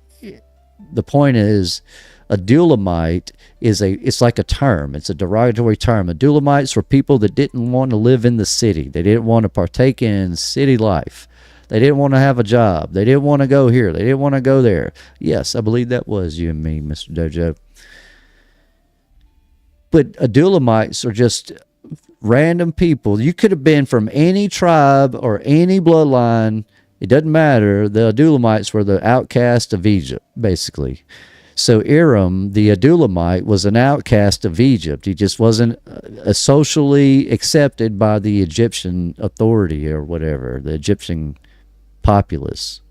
point is, a Adullamite it's like a term. It's a derogatory term. Adulamites were people that didn't want to live in the city. They didn't want to partake in city life. They didn't want to have a job. They didn't want to go here. They didn't want to go there. Yes, I believe that was you and me, Mr. Dojo. But Adulamites are just random people. You could have been from any tribe or any bloodline. It doesn't matter. The Adulamites were the outcast of Egypt, basically. So Iram, the Adullamite, was an outcast of Egypt. He just wasn't socially accepted by the Egyptian authority or whatever, the Egyptian populace.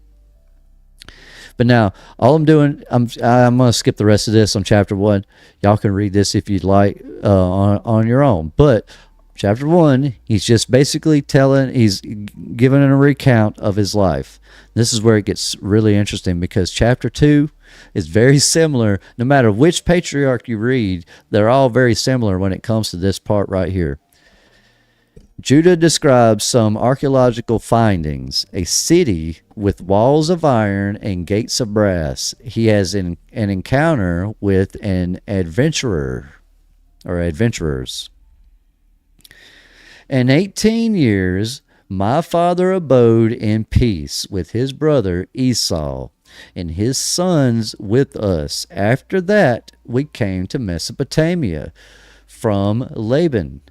But now, all I'm doing, I'm going to skip the rest of this on chapter 1. Y'all can read this if you'd like on your own. But chapter 1, he's just basically he's giving a recount of his life. This is where it gets really interesting, because chapter 2 is very similar. No matter which patriarch you read, they're all very similar when it comes to this part right here. Judah describes some archaeological findings, a city with walls of iron and gates of brass. He has an encounter with an adventurer or adventurers. And 18 years my father abode in peace with his brother Esau, and his sons with us. After that we came to Mesopotamia from Laban.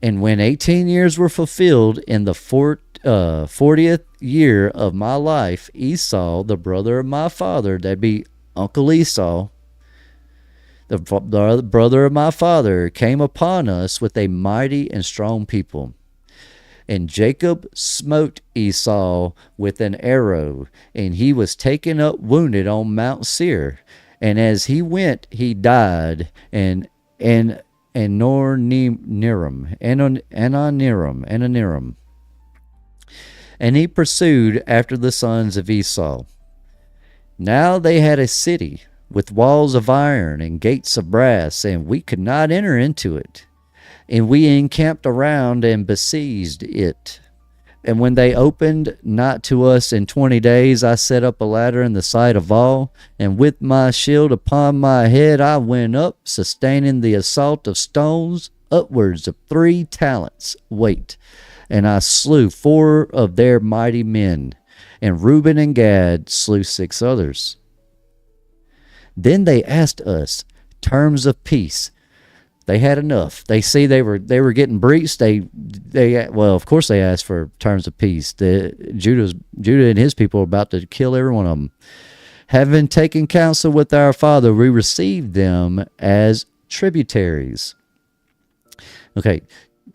And when 18 years were fulfilled in the 40th year of my life, Esau, the brother of my father, that'd be Uncle Esau, the brother of my father, came upon us with a mighty and strong people. And Jacob smote Esau with an arrow, and he was taken up wounded on Mount Seir. And as he went, he died, and Ananiram. And he pursued after the sons of Esau. Now they had a city with walls of iron and gates of brass, and we could not enter into it. And we encamped around and besieged it. And when they opened not to us in 20 days, I set up a ladder in the sight of all, and with my shield upon my head I went up, sustaining the assault of stones upwards of 3 talents weight. And I slew 4 of their mighty men, and Reuben and Gad slew 6 others. Then they asked us terms of peace. They had enough. They see they were getting breached. Well, of course they asked for terms of peace. Judah and his people were about to kill every one of them. Having taken counsel with our father, we received them as tributaries. Okay,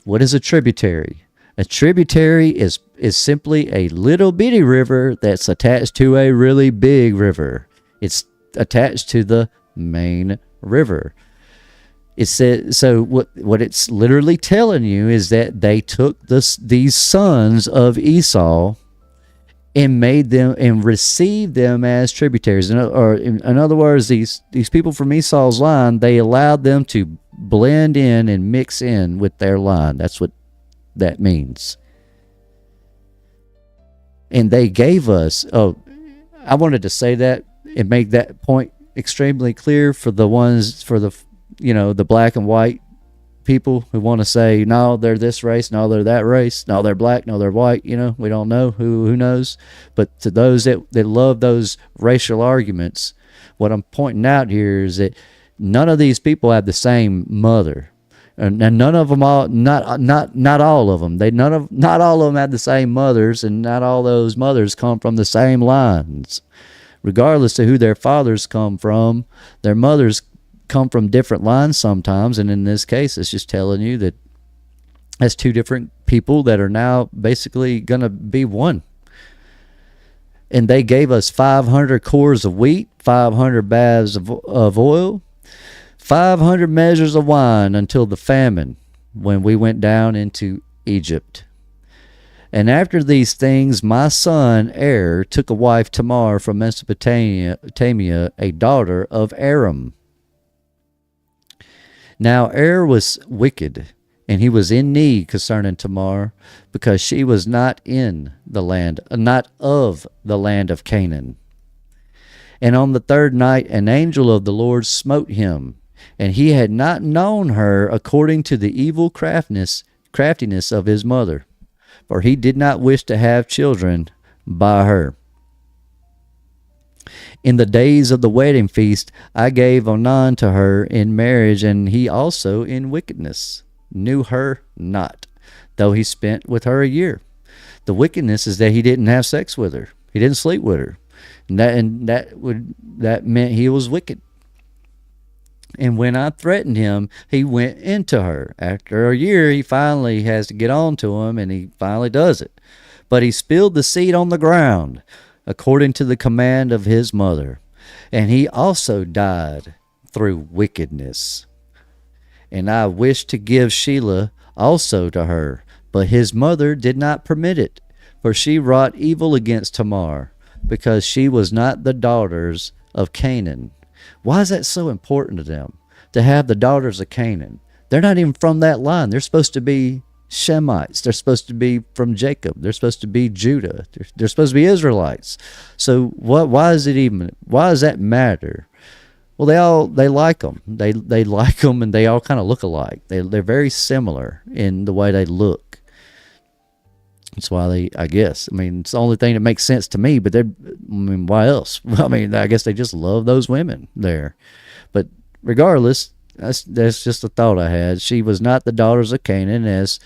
what is a tributary? A tributary is simply a little bitty river that's attached to a really big river. It's attached to the main river. It said, so what it's literally telling you is that they took these sons of Esau and made them and received them as tributaries. In other words, these people from Esau's line, they allowed them to blend in and mix in with their line. That's what that means. And they gave us, I wanted to say that and make that point extremely clear for the black and white people who want to say, no, they're this race, no, they're that race, no, they're black, no, they're white, we don't know, who knows. But to those that love those racial arguments, what I'm pointing out here is that none of these people have the same mother. And none of them not all of them. Not all of them have the same mothers, and not all those mothers come from the same lines. Regardless of who their fathers come from, their mothers come from different lines sometimes, and in this case it's just telling you that that's 2 different people that are now basically going to be one. And they gave us 500 cores of wheat, 500 baths of oil, 500 measures of wine until the famine when we went down into Egypt. And after these things, my son Er took a wife Tamar from Mesopotamia, a daughter of Aram. Now Er was wicked, and he was in need concerning Tamar, because she was not of the land of Canaan. And on the 3rd night an angel of the Lord smote him, and he had not known her according to the evil craftiness of his mother, for he did not wish to have children by her. In the days of the wedding feast, I gave Onan to her in marriage, and he also in wickedness knew her not, though he spent with her a year. The wickedness is that he didn't have sex with her. He didn't sleep with her. And that meant he was wicked. And when I threatened him, he went into her. After a year, he finally has to get on to him, and he finally does it. But he spilled the seed on the ground, according to the command of his mother. And he also died through wickedness. And I wished to give Shelah also to her, but his mother did not permit it, for she wrought evil against Tamar, because she was not the daughters of Canaan. Why is that so important to them, to have the daughters of Canaan? They're not even from that line. They're supposed to be Shemites. They're supposed to be from Jacob. They're supposed to be Judah. They're supposed to be Israelites. So why does that matter? Well, they like them. They like them, and they all kind of look alike. They're very similar in the way they look. That's why it's the only thing that makes sense to me, but why else? I guess they just love those women there. But regardless, That's just a thought I had. She was not the daughters of Canaan, as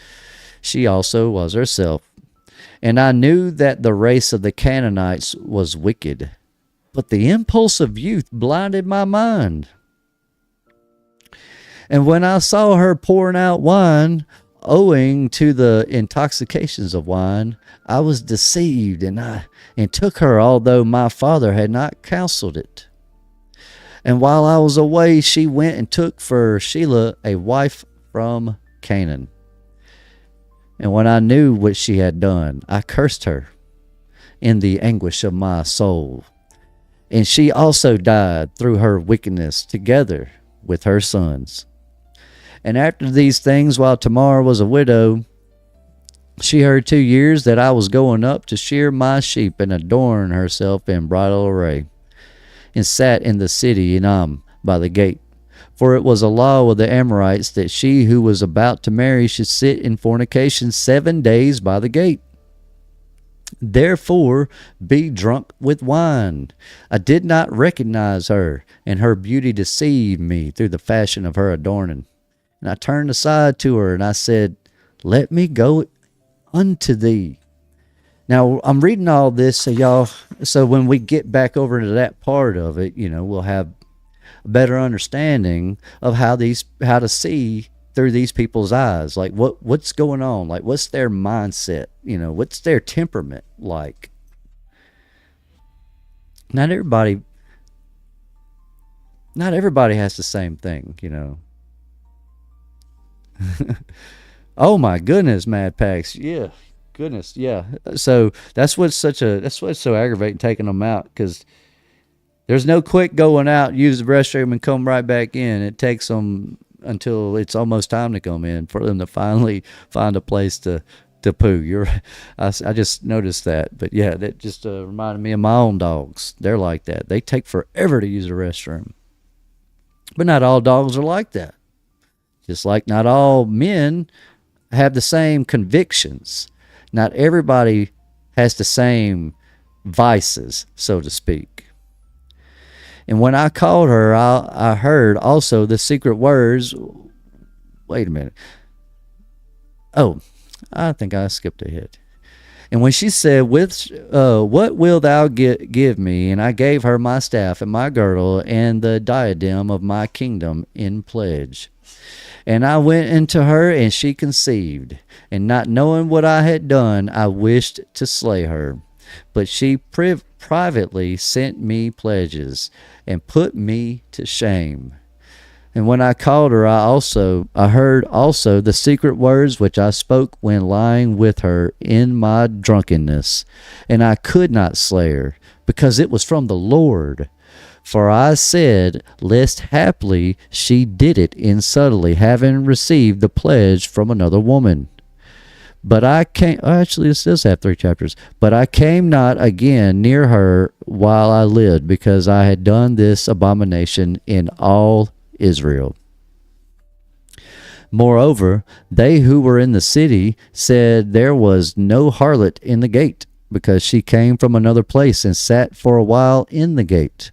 she also was herself. And I knew that the race of the Canaanites was wicked, but the impulse of youth blinded my mind. And when I saw her pouring out wine, owing to the intoxications of wine, I was deceived, and took her, although my father had not counseled it. And while I was away, she went and took for Sheol a wife from Canaan. And when I knew what she had done, I cursed her in the anguish of my soul. And she also died through her wickedness, together with her sons. And after these things, while Tamar was a widow, she heard 2 years that I was going up to shear my sheep, and adorn herself in bridal array, and sat in the city Enam by the gate. For it was a law of the Amorites that she who was about to marry should sit in fornication 7 days by the gate. Therefore be drunk with wine. I did not recognize her, and her beauty deceived me through the fashion of her adorning. And I turned aside to her, and I said, let me go unto thee. Now, I'm reading all this, so when we get back over into that part of it, we'll have a better understanding of how to see through these people's eyes. Like, what's going on? Like, what's their mindset? What's their temperament like? Not everybody has the same thing, Oh my goodness, Mad Packs. Yeah. Goodness, yeah. So that's what's so aggravating, taking them out, because there's no quick going out, use the restroom, and come right back in. It takes them until it's almost time to come in for them to finally find a place to poo. I just noticed that, but yeah, that just reminded me of my own dogs. They're like that. They take forever to use the restroom, but not all dogs are like that. Just like not all men have the same convictions. Not everybody has the same vices, so to speak. And when I called her, I heard also the secret words. Wait a minute. Oh, I think I skipped ahead. And when she said, what wilt thou give me? And I gave her my staff and my girdle and the diadem of my kingdom in pledge. And I went into her, and she conceived. And not knowing what I had done, I wished to slay her. But she privately sent me pledges, and put me to shame. And when I called her, I heard also the secret words which I spoke when lying with her in my drunkenness. And I could not slay her, because it was from the Lord. For I said, lest haply she did it in subtlety, having received the pledge from another woman. But I came, actually this does have 3 chapters. But I came not again near her while I lived, because I had done this abomination in all Israel. Moreover, they who were in the city said there was no harlot in the gate, because she came from another place and sat for a while in the gate.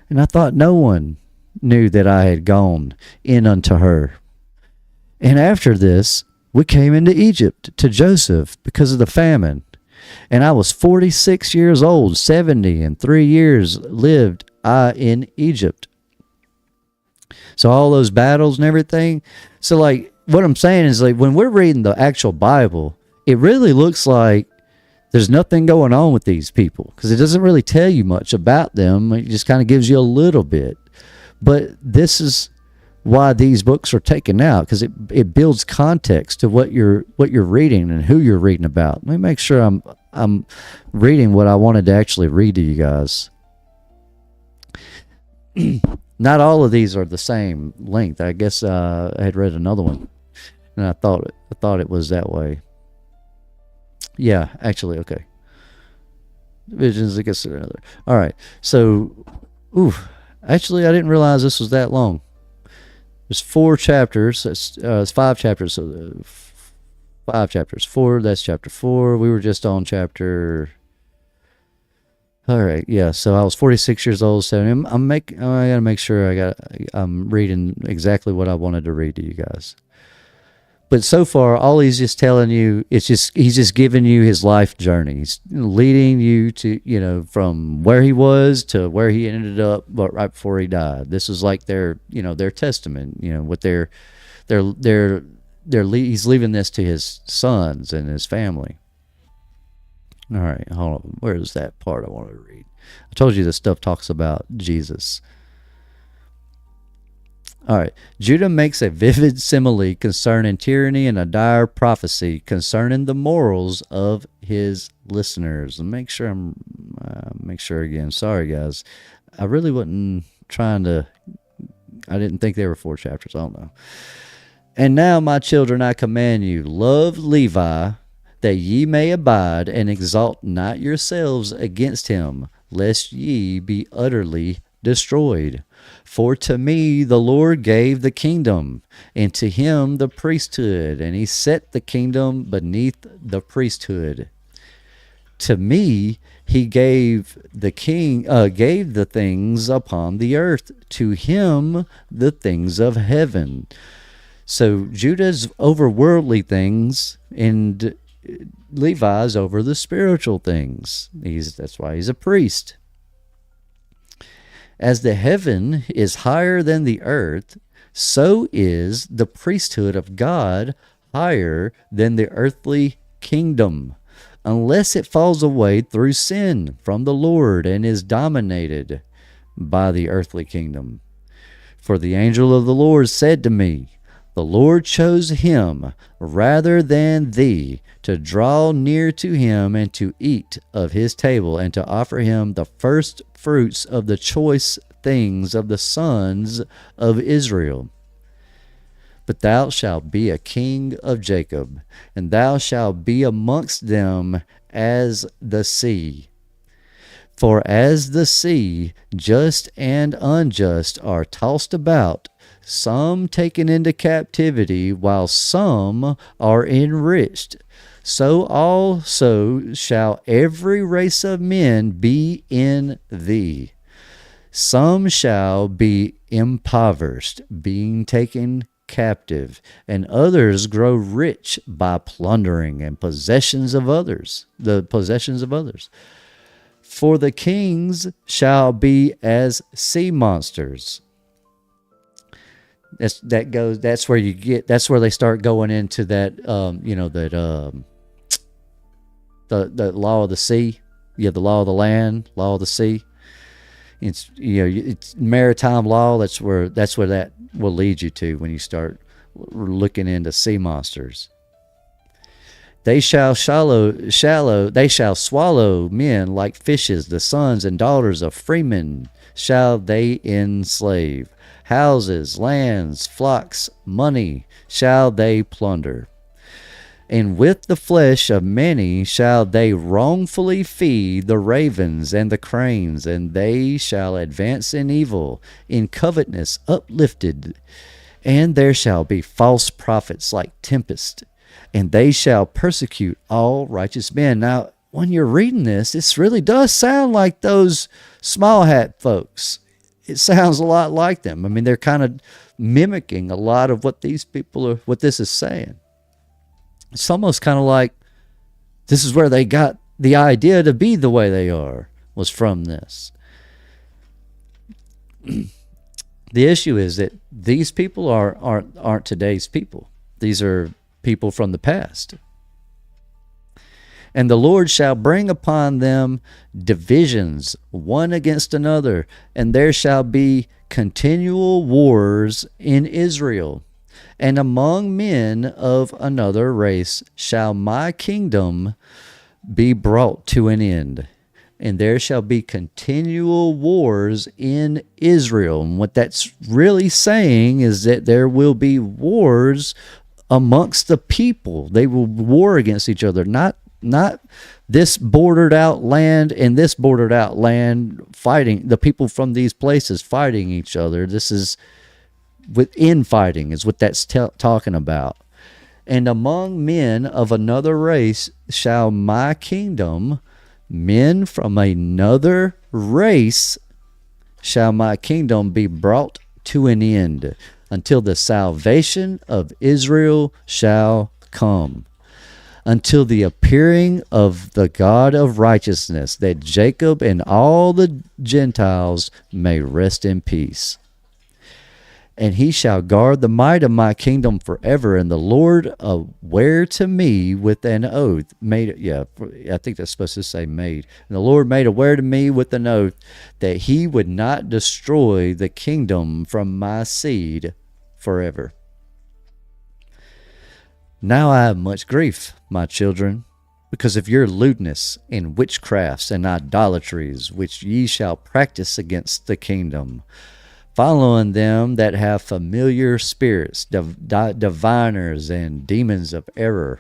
And I thought no one knew that I had gone in unto her. And after this, we came into Egypt to Joseph because of the famine. And I was 46 years old, 73 years lived I in Egypt. So all those battles and everything. So like what I'm saying is, like, when we're reading the actual Bible, it really looks like there's nothing going on with these people, because it doesn't really tell you much about them. It just kind of gives you a little bit. But this is why these books are taken out, because it builds context to what you're reading and who you're reading about. Let me make sure I'm reading what I wanted to actually read to you guys. Not all of these are the same length. I guess I had read another one, and I thought it was that way. Yeah, actually, okay. Visions, I guess another. All right, so, actually, I didn't realize this was that long. There's 4 chapters. It's 5 chapters. So 5 chapters. 4. That's chapter 4. We were just on chapter. All right, yeah. So I was 46 years old. So I gotta make sure I'm reading exactly what I wanted to read to you guys. But so far, all he's just telling you, he's just giving you his life journey. He's leading you to, from where he was to where he ended up, but right before he died. This is like their testament, what he's leaving this to his sons and his family. All right, hold on. Where is that part I wanted to read? I told you this stuff talks about Jesus. All right. Judah makes a vivid simile concerning tyranny and a dire prophecy concerning the morals of his listeners. And make sure again. Sorry, guys. I really wasn't trying to. I didn't think there were 4 chapters. I don't know. And now, my children, I command you, love Levi, that ye may abide, and exalt not yourselves against him, lest ye be utterly destroyed. For to me the Lord gave the kingdom, and to him the priesthood, and he set the kingdom beneath the priesthood. To me he gave the things upon the earth, to him the things of heaven. So Judah's over worldly things, and Levi's over the spiritual things. That's why he's a priest. As the heaven is higher than the earth, so is the priesthood of God higher than the earthly kingdom, unless it falls away through sin from the Lord and is dominated by the earthly kingdom. For the angel of the Lord said to me, the Lord chose him rather than thee to draw near to him and to eat of his table and to offer him the first fruits of the choice things of the sons of Israel. But thou shalt be a king of Jacob, and thou shalt be amongst them as the sea. For as the sea, just and unjust are tossed about, some taken into captivity, while some are enriched, so also shall every race of men be in thee. Some shall be impoverished, being taken captive, and others grow rich by plundering and the possessions of others. For the kings shall be as sea monsters. That's where they start going into that the law of the sea. You have the law of the land, law of the sea. It's maritime law. That's where that will lead you to when you start looking into sea monsters. They shall swallow men like fishes. The sons and daughters of freemen shall they enslave. Houses, lands, flocks, money shall they plunder. And with the flesh of many shall they wrongfully feed the ravens and the cranes, and they shall advance in evil, in covetousness uplifted. And there shall be false prophets like tempest, and they shall persecute all righteous men. Now, when you're reading this, this really does sound like those small hat folks. It sounds a lot like them. I mean, they're kind of mimicking a lot of what these people are, what this is saying. It's almost kind of like this is where they got the idea to be the way they are, was from this. The issue is that these people aren't today's people. These are people from the past. And the Lord shall bring upon them divisions, one against another, and there shall be continual wars in Israel. And among men of another race shall my kingdom be brought to an end. And there shall be continual wars in Israel. And what that's really saying is that there will be wars amongst the people. They will war against each other, not this bordered out land and this bordered out land fighting, the people from these places fighting each other. This is within fighting is what that's talking about. And among men of another race shall my kingdom Men from another race shall my kingdom be brought to an end, until the salvation of Israel shall come, until the appearing of the God of righteousness, that Jacob and all the Gentiles may rest in peace. And he shall guard the might of my kingdom forever, and the Lord aware to me with an oath made. Yeah, I think that's supposed to say made. And the Lord made aware to me with an oath that he would not destroy the kingdom from my seed forever. Now I have much grief, my children, because of your lewdness and witchcrafts and idolatries, which ye shall practice against the kingdom, following them that have familiar spirits, diviners and demons of error.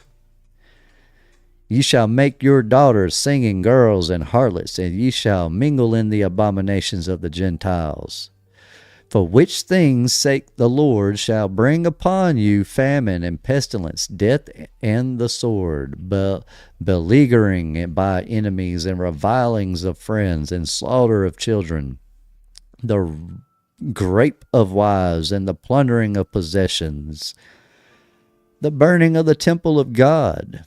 Ye shall make your daughters singing girls and harlots, and ye shall mingle in the abominations of the Gentiles. For which things sake the Lord shall bring upon you famine and pestilence, death and the sword, beleaguering by enemies, and revilings of friends, and slaughter of children, the rape of wives, and the plundering of possessions, the burning of the temple of God,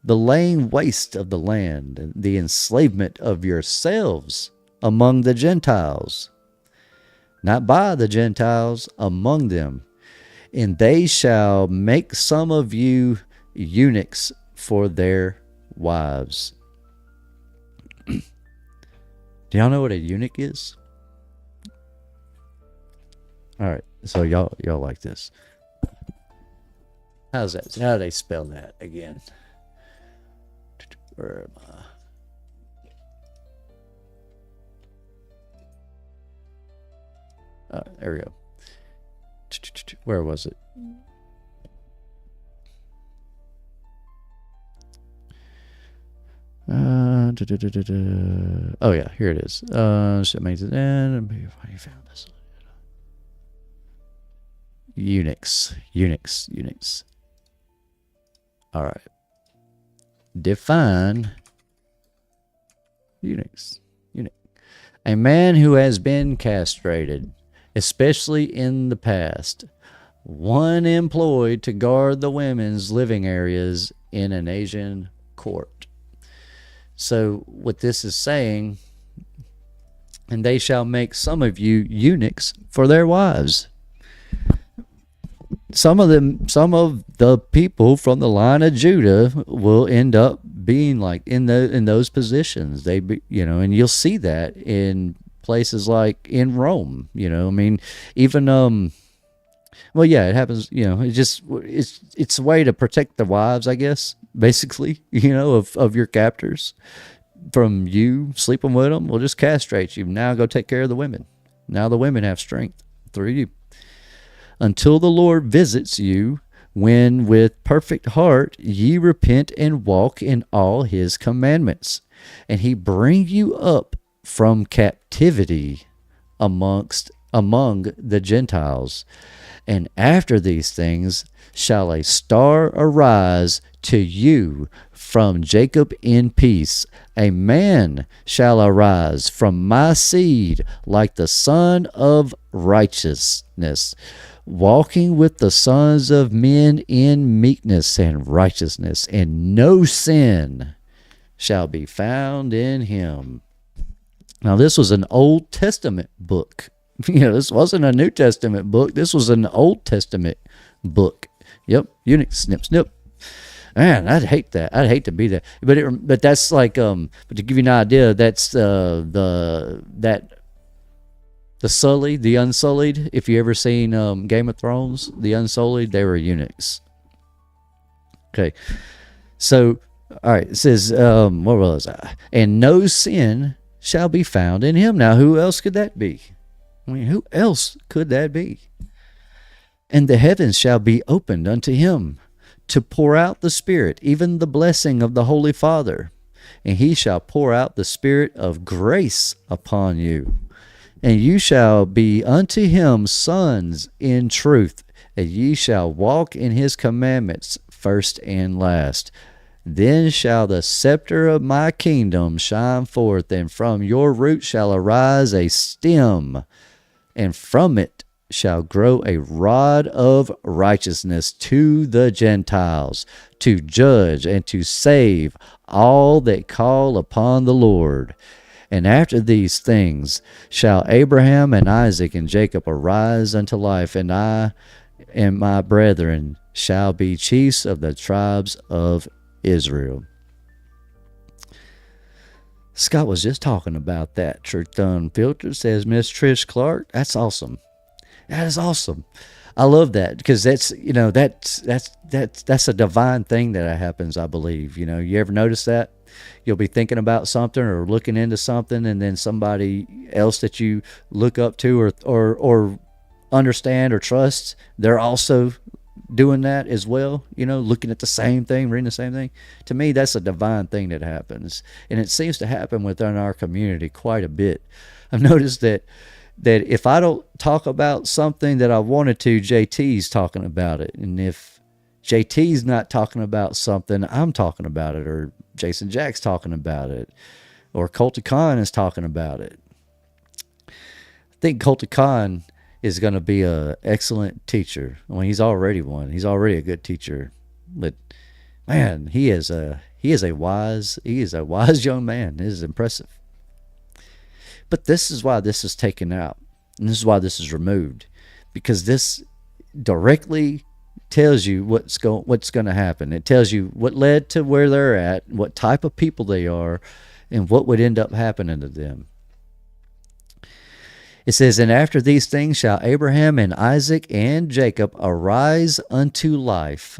the laying waste of the land, and the enslavement of yourselves among the Gentiles, not by the Gentiles, among them. And they shall make some of you eunuchs for their wives. Do y'all know what a eunuch is? All right, so y'all like this. How's that? How do they spell that again? Where am I? There we go. Where was it? Oh yeah, here it is. So it makes it end. You found this. Eunuchs. All right. Define eunuchs. Eunuch. A man who has been castrated, especially in the past. One employed to guard the women's living areas in an Asian court. So what this is saying, and they shall make some of you eunuchs for their wives. Some of the people from the line of Judah will end up being like in those positions. And you'll see that in places like in Rome. I mean, even well, yeah, it happens. It's a way to protect the wives, I guess. Basically, of your captors from you sleeping with them. We'll just castrate you. Now go take care of the women. Now the women have strength through you. Until the Lord visits you, when with perfect heart ye repent and walk in all his commandments, and he bring you up from captivity among the Gentiles. And after these things shall a star arise to you from Jacob in peace. A man shall arise from my seed like the Son of righteousness, walking with the sons of men in meekness and righteousness, and no sin shall be found in him. Now, this was an Old Testament book. This wasn't a New Testament book. This was an Old Testament book. Yep, eunuch, snip, snip. Man, I'd hate that. I'd hate to be that. But that's like, but to give you an idea, that's the Sullied, the Unsullied. If you ever seen Game of Thrones, the Unsullied, they were eunuchs. Okay, so all right, it says, where was I? And no sin shall be found in him. Now, who else could that be? I mean, who else could that be? And the heavens shall be opened unto him to pour out the Spirit, even the blessing of the Holy Father. And he shall pour out the Spirit of grace upon you. And you shall be unto him sons in truth, and ye shall walk in his commandments first and last. Then shall the scepter of my kingdom shine forth, and from your root shall arise a stem, and from it shall grow a rod of righteousness to the Gentiles, to judge and to save all that call upon the Lord. And after these things shall Abraham and Isaac and Jacob arise unto life, and I and my brethren shall be chiefs of the tribes of Israel. Scott was just talking about that. Truth Unfiltered says Miss Trish Clark. That's awesome. That is awesome. I love that, because that's a divine thing that happens, I believe. You ever notice that? You'll be thinking about something or looking into something, and then somebody else that you look up to or understand or trust, they're also doing that as well, looking at the same thing, reading the same thing. To me, that's a divine thing that happens, and it seems to happen within our community quite a bit. I've noticed that if I don't talk about something that I wanted to, JT's talking about it, and if JT's not talking about something, I'm talking about it, or Jason Jack's talking about it, or Colty Khan is talking about it. I think Colty Khan is going to be an excellent teacher. Well, he's already one. He's already a good teacher. But man, he is a wise young man. It is impressive. But this is why this is taken out, and this is why this is removed, because this directly tells you what's going to happen. It tells you what led to where they're at, what type of people they are, and what would end up happening to them. It says, and after these things shall Abraham and Isaac and Jacob arise unto life,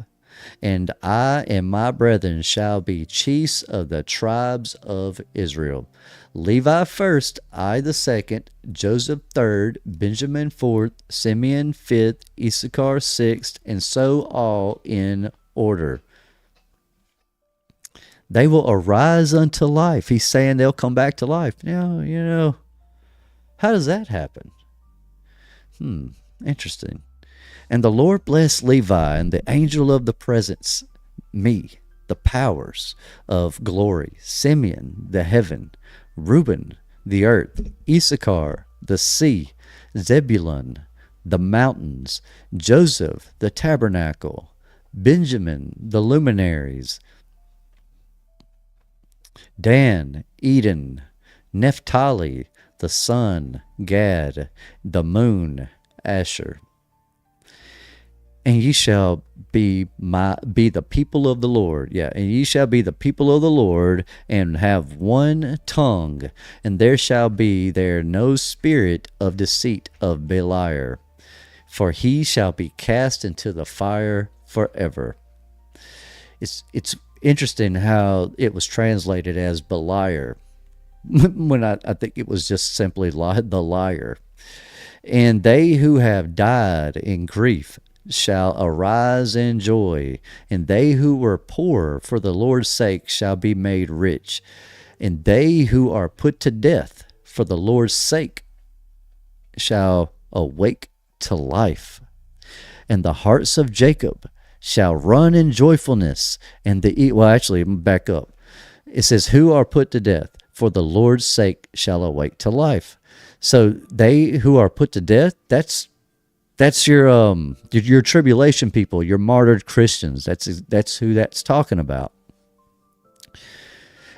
and I and my brethren shall be chiefs of the tribes of Israel. Levi first, I the second, Joseph third, Benjamin fourth, Simeon fifth, Issachar sixth, and so all in order. They will arise unto life. He's saying they'll come back to life. Now, how does that happen? Interesting. And the Lord blessed Levi and the angel of the presence, me, the powers of glory, Simeon, the heaven, Reuben, the earth, Issachar, the sea, Zebulun, the mountains, Joseph, the tabernacle, Benjamin, the luminaries, Dan, Eden, Naphtali, the sun, Gad, the moon, Asher. And ye shall be the people of the Lord. Yeah, and ye shall be the people of the Lord, and have one tongue, and there shall be there no spirit of deceit of Beliar, for he shall be cast into the fire forever. It's interesting how it was translated as Beliar, when I think it was just simply the liar. And they who have died in grief shall arise in joy, and they who were poor for the Lord's sake shall be made rich, and they who are put to death for the Lord's sake shall awake to life. And the hearts of Jacob shall run in joyfulness, and back up. It says, who are put to death for the Lord's sake shall awake to life. So they who are put to death, that's your tribulation people, your martyred Christians. That's who that's talking about.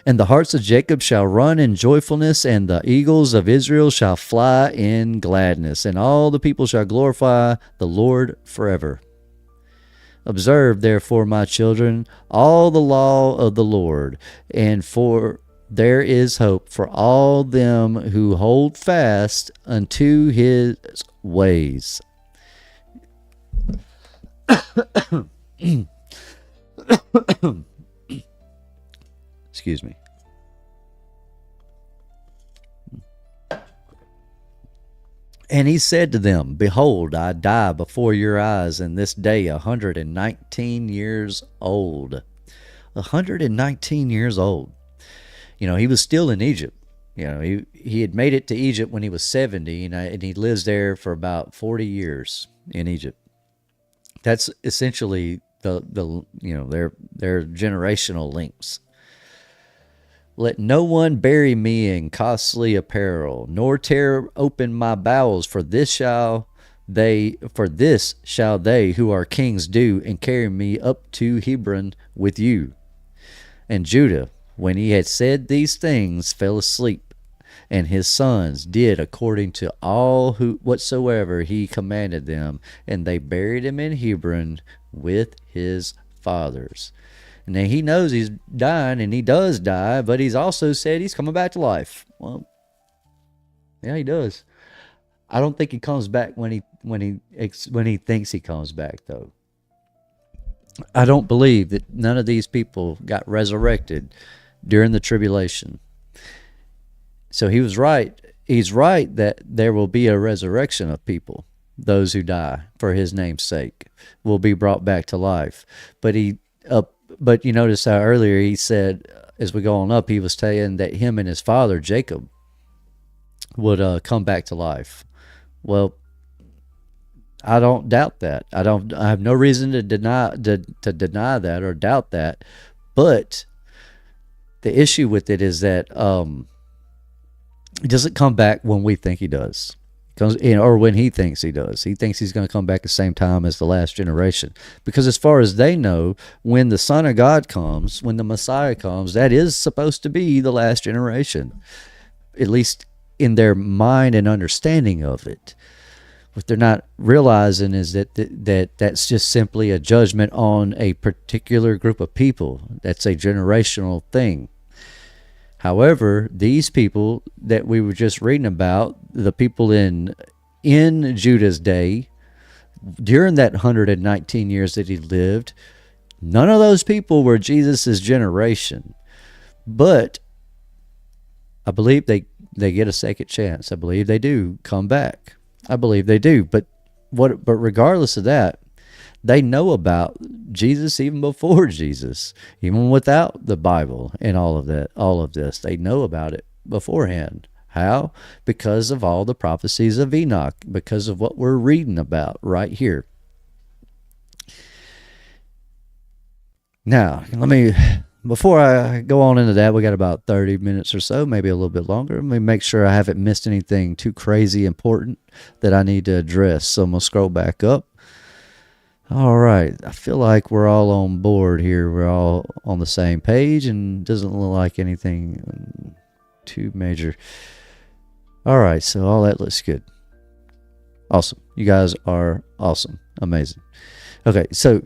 And the hearts of Jacob shall run in joyfulness, and the eagles of Israel shall fly in gladness, and all the people shall glorify the Lord forever. Observe, therefore, my children, all the law of the Lord, and for there is hope for all them who hold fast unto his ways. Excuse me. And he said to them, behold, I die before your eyes, and this day 119 years old. 119 years old. He was still in Egypt. He had made it to Egypt when he was 70, and he lives there for about 40 years in Egypt. That's essentially their generational links. Let no one bury me in costly apparel, nor tear open my bowels, for this shall they who are kings do, and carry me up to Hebron with you. And Judah, when he had said these things, fell asleep, and his sons did according to all whatsoever he commanded them, and they buried him in Hebron with his fathers. And then he knows he's dying, and he does die, but he's also said he's coming back to life. Well, yeah, he does. I don't think he comes back when he thinks he comes back, though. I don't believe that none of these people got resurrected during the tribulation. So he was right. He's right that there will be a resurrection of people. Those who die for his name's sake will be brought back to life. But you notice how earlier he said, as we go on up, he was saying that him and his father, Jacob, would come back to life. Well, I don't doubt that. I have no reason to deny that or doubt that. But the issue with it is that he doesn't come back when we think he does. Or when he thinks he does. He thinks he's going to come back at the same time as the last generation. Because as far as they know, when the Son of God comes, when the Messiah comes, that is supposed to be the last generation. At least in their mind and understanding of it. What they're not realizing is that's just simply a judgment on a particular group of people. That's a generational thing. However, these people that we were just reading about, the people in Judah's day, during that 119 years that he lived, none of those people were Jesus' generation. But I believe they get a second chance. I believe they do come back. I believe they do. But regardless of that, they know about Jesus even before Jesus, even without the Bible and all of this. They know about it beforehand. How? Because of all the prophecies of Enoch, because of what we're reading about right here. Now, before I go on into that, we got about 30 minutes or so, maybe a little bit longer. Let me make sure I haven't missed anything too crazy important that I need to address. So I'm going to scroll back up. All right. I feel like we're all on board here. We're all on the same page, and doesn't look like anything too major. All right. So all that looks good. Awesome. You guys are awesome. Amazing. Okay. So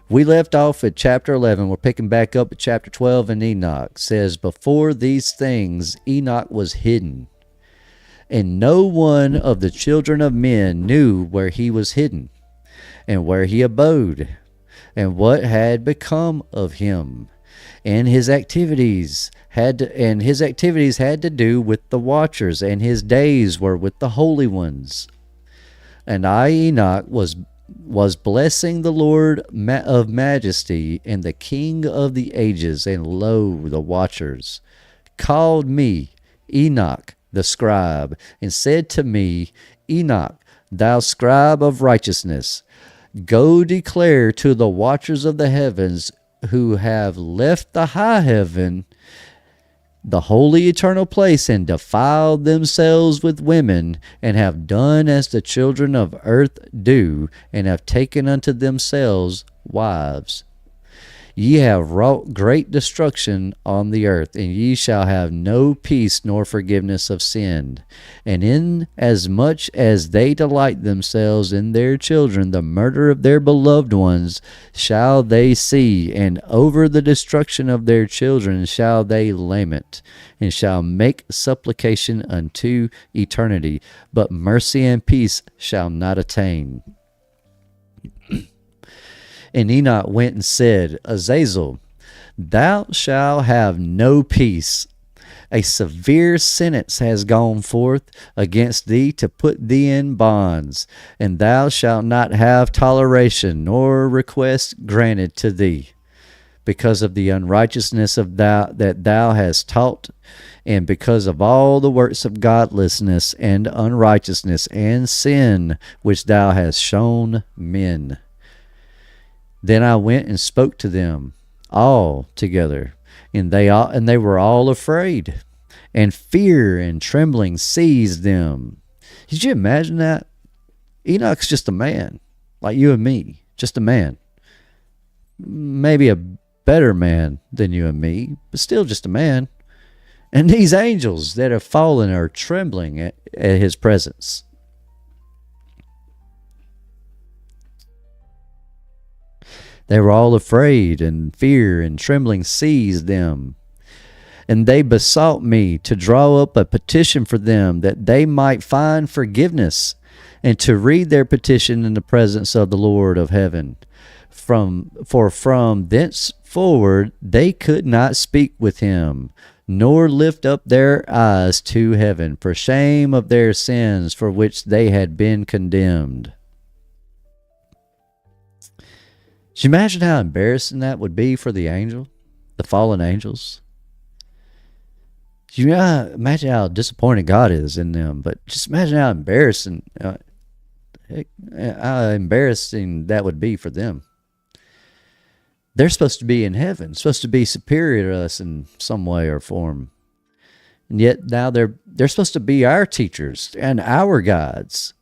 we left off at chapter 11. We're picking back up at chapter 12, and Enoch says, before these things, Enoch was hidden, and no one of the children of men knew where he was hidden, and where he abode, and what had become of him. And his activities had to do with the watchers, and his days were with the holy ones. And I, Enoch, was blessing the Lord of majesty and the King of the ages, and lo, the watchers called me, Enoch the scribe, and said to me, Enoch, thou scribe of righteousness, go declare to the watchers of the heavens who have left the high heaven, the holy eternal place, and defiled themselves with women, and have done as the children of earth do, and have taken unto themselves wives. Ye have wrought great destruction on the earth, and ye shall have no peace nor forgiveness of sin. And in as much as they delight themselves in their children, the murder of their beloved ones shall they see, and over the destruction of their children shall they lament, and shall make supplication unto eternity. But mercy and peace shall not attain. And Enoch went and said, Azazel, thou shalt have no peace. A severe sentence has gone forth against thee to put thee in bonds, and thou shalt not have toleration nor request granted to thee, because of the unrighteousness of that thou hast taught, and because of all the works of godlessness and unrighteousness and sin which thou hast shown men. Then I went and spoke to them all together, and they were all afraid, and fear and trembling seized them. Did you imagine that? Enoch's just a man, like you and me, just a man. Maybe a better man than you and me, but still just a man. And these angels that have fallen are trembling at his presence. They were all afraid, and fear and trembling seized them. And they besought me to draw up a petition for them, that they might find forgiveness, and to read their petition in the presence of the Lord of heaven. For from thenceforward they could not speak with him, nor lift up their eyes to heaven, for shame of their sins for which they had been condemned. Can you imagine how embarrassing that would be for the fallen angels? You imagine how disappointed God is in them, but just imagine how embarrassing that would be for them. They're supposed to be in heaven, supposed to be superior to us in some way or form. And yet now they're supposed to be our teachers and our guides.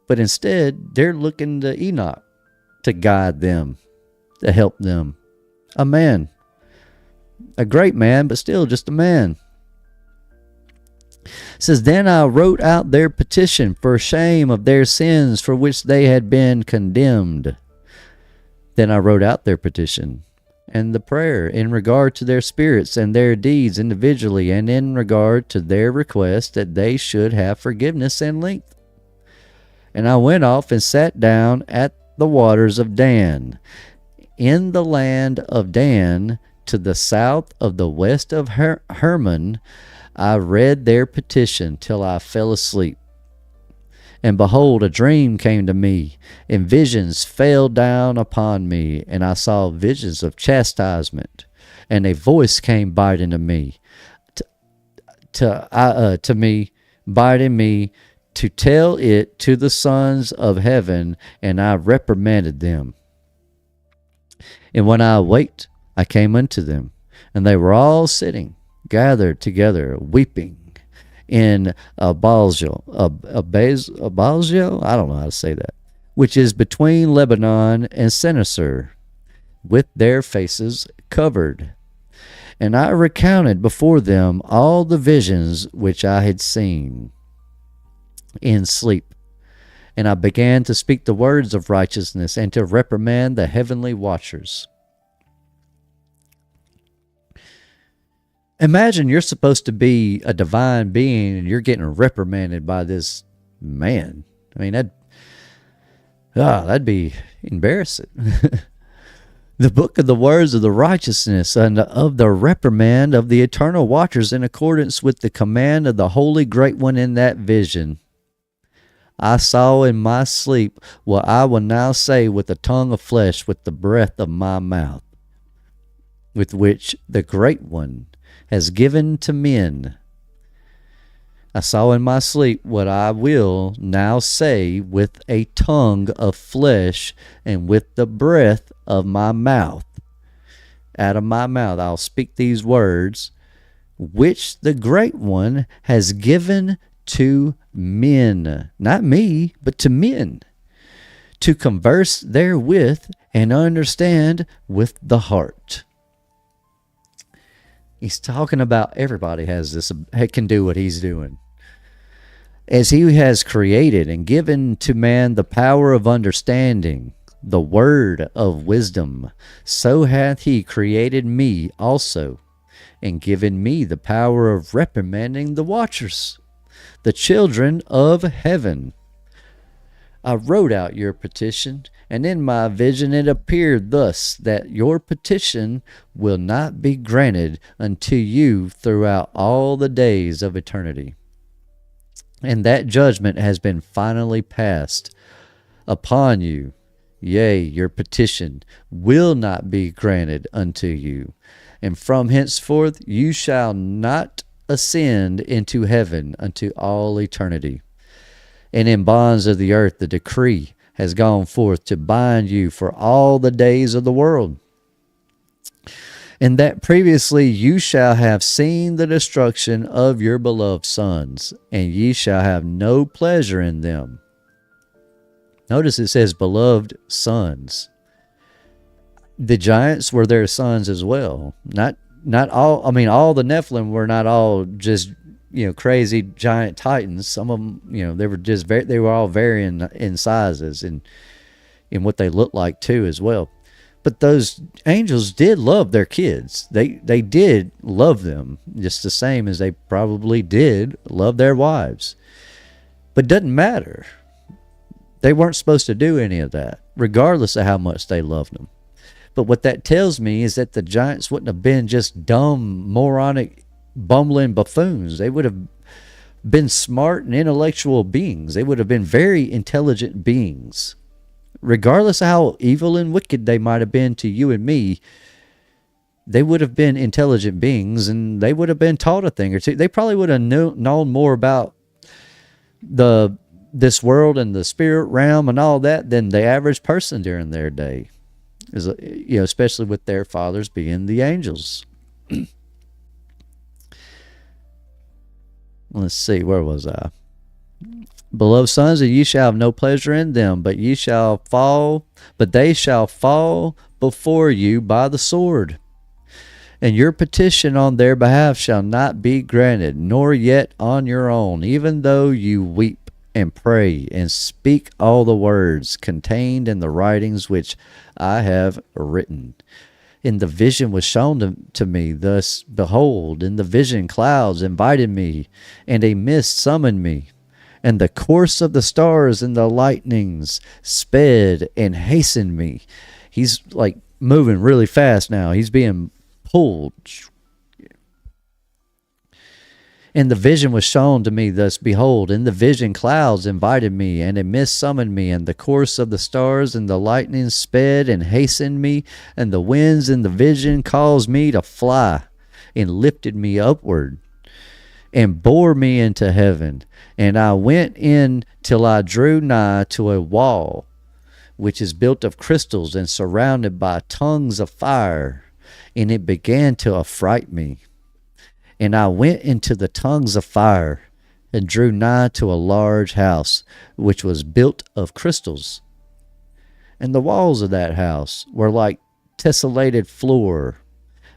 But instead, they're looking to Enoch to guide them, to help them. A man. A great man, but still just a man. It says, Then I wrote out their petition for shame of their sins for which they had been condemned. Then I wrote out their petition and the prayer in regard to their spirits and their deeds individually, and in regard to their request that they should have forgiveness and length. And I went off and sat down at the waters of Dan, in the land of Dan, to the south of the west of Hermon. I read their petition till I fell asleep. And behold, a dream came to me, and visions fell down upon me, and I saw visions of chastisement. And a voice came biting to me, biting me, to tell it to the sons of heaven, and I reprimanded them. And when I awaked, I came unto them, and they were all sitting, gathered together, weeping, in Abalzio, I don't know how to say that, which is between Lebanon and Sennacer, with their faces covered. And I recounted before them all the visions which I had seen in sleep. And I began to speak the words of righteousness, and to reprimand the heavenly watchers. Imagine you're supposed to be a divine being, and you're getting reprimanded by this man. I mean, that'd be embarrassing. The book of the words of the righteousness, and of the reprimand of the eternal watchers, in accordance with the command of the Holy Great One in that vision. I saw in my sleep what I will now say with the tongue of flesh, with the breath of my mouth, with which the Great One has given to men. I saw in my sleep what I will now say with a tongue of flesh, and with the breath of my mouth. Out of my mouth I'll speak these words, which the Great One has given to men. Not me, but to men, to converse therewith, and understand with the heart. He's talking about everybody can do what he's doing. As he has created and given to man the power of understanding, the word of wisdom, so hath he created me also, and given me the power of reprimanding the watchers, the children of heaven. I wrote out your petition, and in my vision it appeared thus, that your petition will not be granted unto you throughout all the days of eternity. And that judgment has been finally passed upon you. Yea, your petition will not be granted unto you. And from henceforth you shall not ascend into heaven unto all eternity. And in bonds of the earth the decree has gone forth to bind you for all the days of the world. And that previously you shall have seen the destruction of your beloved sons, and ye shall have no pleasure in them. Notice it says beloved sons. The giants were their sons as well. Not all. I mean, all the Nephilim were not all just crazy giant titans. Some of them, they were just they were all varying in sizes and in what they looked like too as well. But those angels did love their kids. They did love them just the same as they probably did love their wives. But it doesn't matter. They weren't supposed to do any of that, regardless of how much they loved them. But what that tells me is that the giants wouldn't have been just dumb, moronic, bumbling buffoons. They would have been smart and intellectual beings. They would have been very intelligent beings. Regardless of how evil and wicked they might have been to you and me, they would have been intelligent beings, and they would have been taught a thing or two. They probably would have known more about this world and the spirit realm and all that than the average person during their day. Especially with their fathers being the angels. Let's see, where was I? Beloved sons, and ye shall have no pleasure in them, but they shall fall before you by the sword. And your petition on their behalf shall not be granted, nor yet on your own, even though you weep and pray and speak all the words contained in the writings which I have written. And the vision was shown to me, thus, behold, in the vision clouds invited me, and a mist summoned me. And the course of the stars and the lightnings sped and hastened me. He's like moving really fast now. He's being pulled. And the vision was shown to me, thus, behold, in the vision clouds invited me, and a mist summoned me, and the course of the stars and the lightnings sped and hastened me, and the winds in the vision caused me to fly, and lifted me upward, and bore me into heaven. And I went in till I drew nigh to a wall, which is built of crystals and surrounded by tongues of fire, and it began to affright me. And I went into the tongues of fire, and drew nigh to a large house, which was built of crystals. And the walls of that house were like tessellated floor,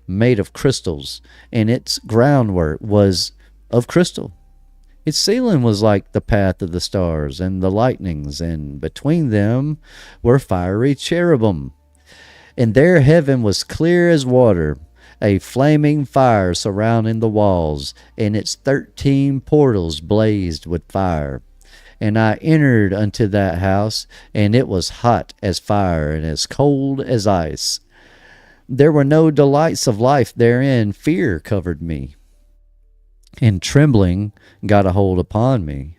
made of crystals, and its groundwork was of crystal. Its ceiling was like the path of the stars and the lightnings, and between them were fiery cherubim. And their heaven was clear as water, a flaming fire surrounding the walls, and its 13 portals blazed with fire. And I entered unto that house, and it was hot as fire and as cold as ice. There were no delights of life therein. Fear covered me, and trembling got a hold upon me.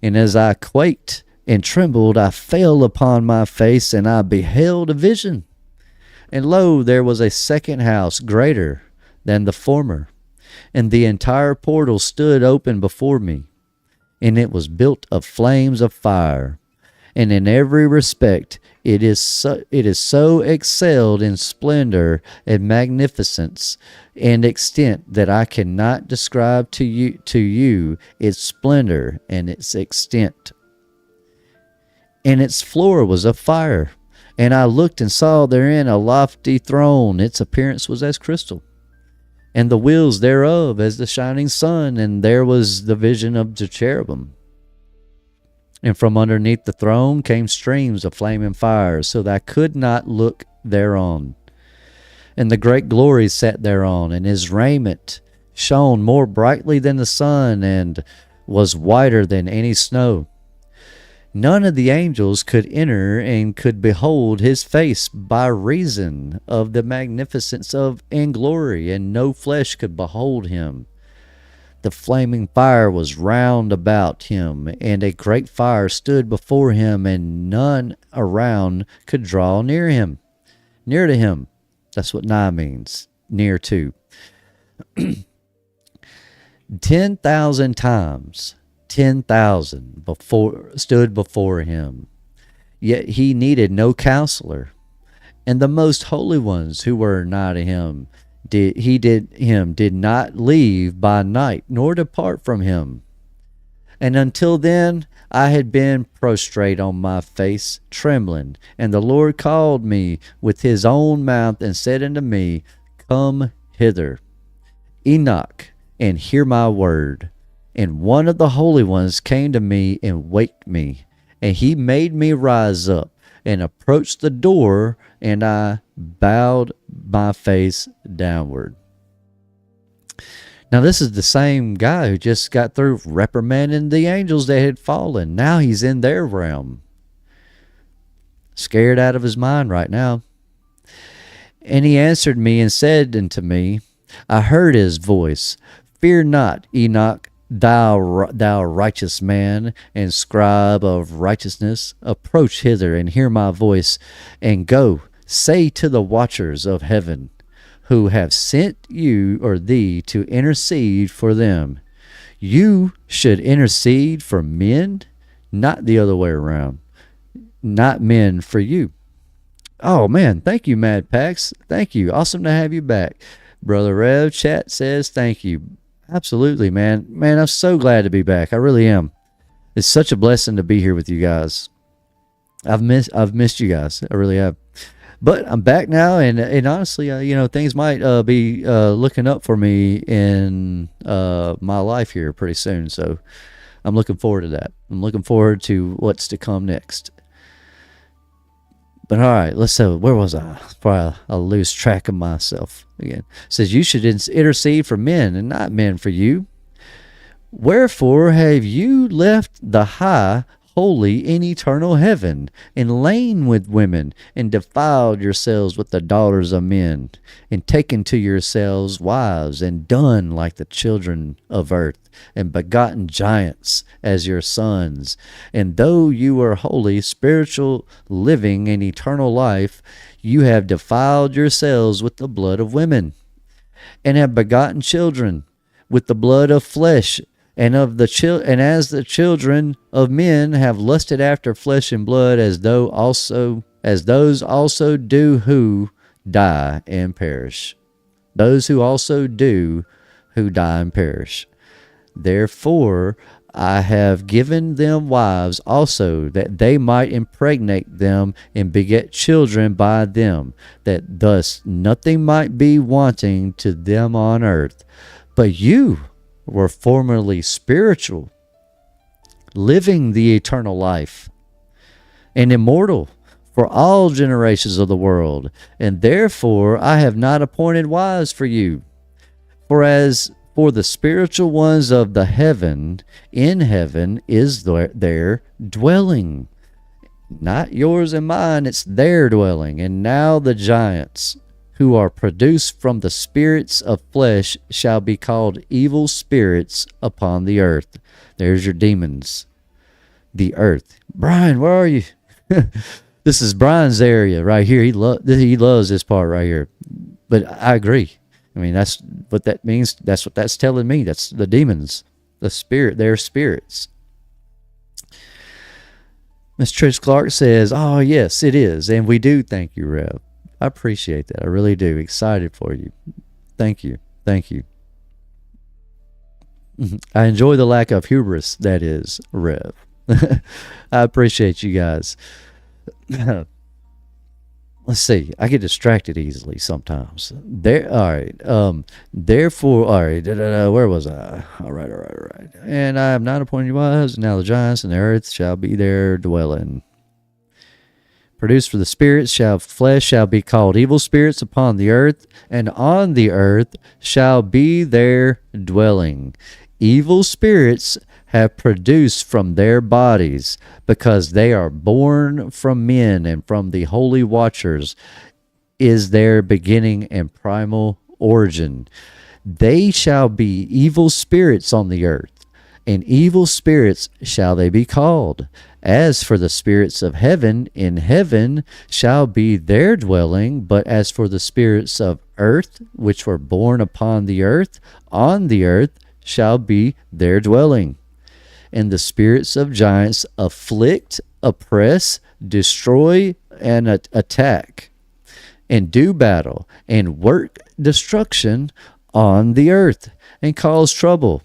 And as I quaked and trembled, I fell upon my face, and I beheld a vision. And lo, there was a second house greater than the former, and the entire portal stood open before me, and it was built of flames of fire, and in every respect it is so excelled in splendor and magnificence and extent that I cannot describe to you its splendor and its extent. And its floor was of fire. And I looked and saw therein a lofty throne. Its appearance was as crystal, and the wheels thereof as the shining sun. And there was the vision of the cherubim. And from underneath the throne came streams of flaming fire, so that I could not look thereon. And the great glory sat thereon, and his raiment shone more brightly than the sun, and was whiter than any snow. None of the angels could enter and could behold his face by reason of the magnificence of and glory, and no flesh could behold him. The flaming fire was round about him, and a great fire stood before him, and none around could draw near to him. That's what nigh means, near to. 10,000 times 10,000 stood before him, yet he needed no counselor. And the most holy ones who were nigh to him did not leave by night, nor depart from him. And until then I had been prostrate on my face, trembling. And the Lord called me with his own mouth, and said unto me, Come hither, Enoch, and hear my word. And one of the holy ones came to me and waked me, and he made me rise up, and approached the door, and I bowed my face downward. Now, this is the same guy who just got through reprimanding the angels that had fallen. Now he's in their realm. Scared out of his mind right now. And he answered me and said unto me, I heard his voice, Fear not, Enoch, thou righteous man and scribe of righteousness. Approach hither and hear my voice, and go, say to the watchers of heaven, who have sent you or thee to intercede for them. You should intercede for men, not the other way around. Not men for you. Oh man, thank you, Mad Pax. Thank you. Awesome to have you back. Brother Rev chat says thank you. Absolutely, man. Man, I'm so glad to be back. I really am. It's such a blessing to be here with you guys. I've missed you guys. I really have. But I'm back now, and honestly, things might be looking up for me in my life here pretty soon. So I'm looking forward to that. I'm looking forward to what's to come next. But all right, let's see. Where was I? Before I lose track of myself again. It says, you should intercede for men and not men for you. Wherefore have you left the high, holy, in eternal heaven, and lain with women, and defiled yourselves with the daughters of men, and taken to yourselves wives, and done like the children of earth, and begotten giants as your sons? And though you are holy, spiritual, living in eternal life, you have defiled yourselves with the blood of women, and have begotten children with the blood of flesh, and as the children of men have lusted after flesh and blood, as those also do who die and perish. Those who also do who die and perish. Therefore I have given them wives also, that they might impregnate them and beget children by them, that thus nothing might be wanting to them on earth. But you were formerly spiritual, living the eternal life, and immortal for all generations of the world. And therefore I have not appointed wives for you. For as for the spiritual ones of the heaven, in heaven is their dwelling. Not yours and mine, it's their dwelling. And now the giants who are produced from the spirits of flesh shall be called evil spirits upon the earth. There's your demons. The earth. Brian, where are you? This is Brian's area right here. He loves this part right here. But I agree. I mean, that's what that means. That's what that's telling me. That's the demons. The spirit. Their spirits. Miss Trish Clark says, oh, yes, it is. And we do thank you, Rev. I appreciate that. I really do. Excited for you. Thank you. Thank you. I enjoy the lack of hubris that is Rev. I appreciate you guys. Let's see. I get distracted easily sometimes. Therefore, all right. Where was I? All right. And I have not appointed wives. Now the giants and the earth shall be their dwelling. Produced for the spirits flesh shall be called evil spirits upon the earth, and on the earth shall be their dwelling. Evil spirits have produced from their bodies, because they are born from men, and from the holy watchers is their beginning and primal origin. They shall be evil spirits on the earth, and evil spirits shall they be called. As for the spirits of heaven, in heaven shall be their dwelling. But as for the spirits of earth, which were born upon the earth, on the earth shall be their dwelling. And the spirits of giants afflict, oppress, destroy and attack, and do battle, and work destruction on the earth, and cause trouble.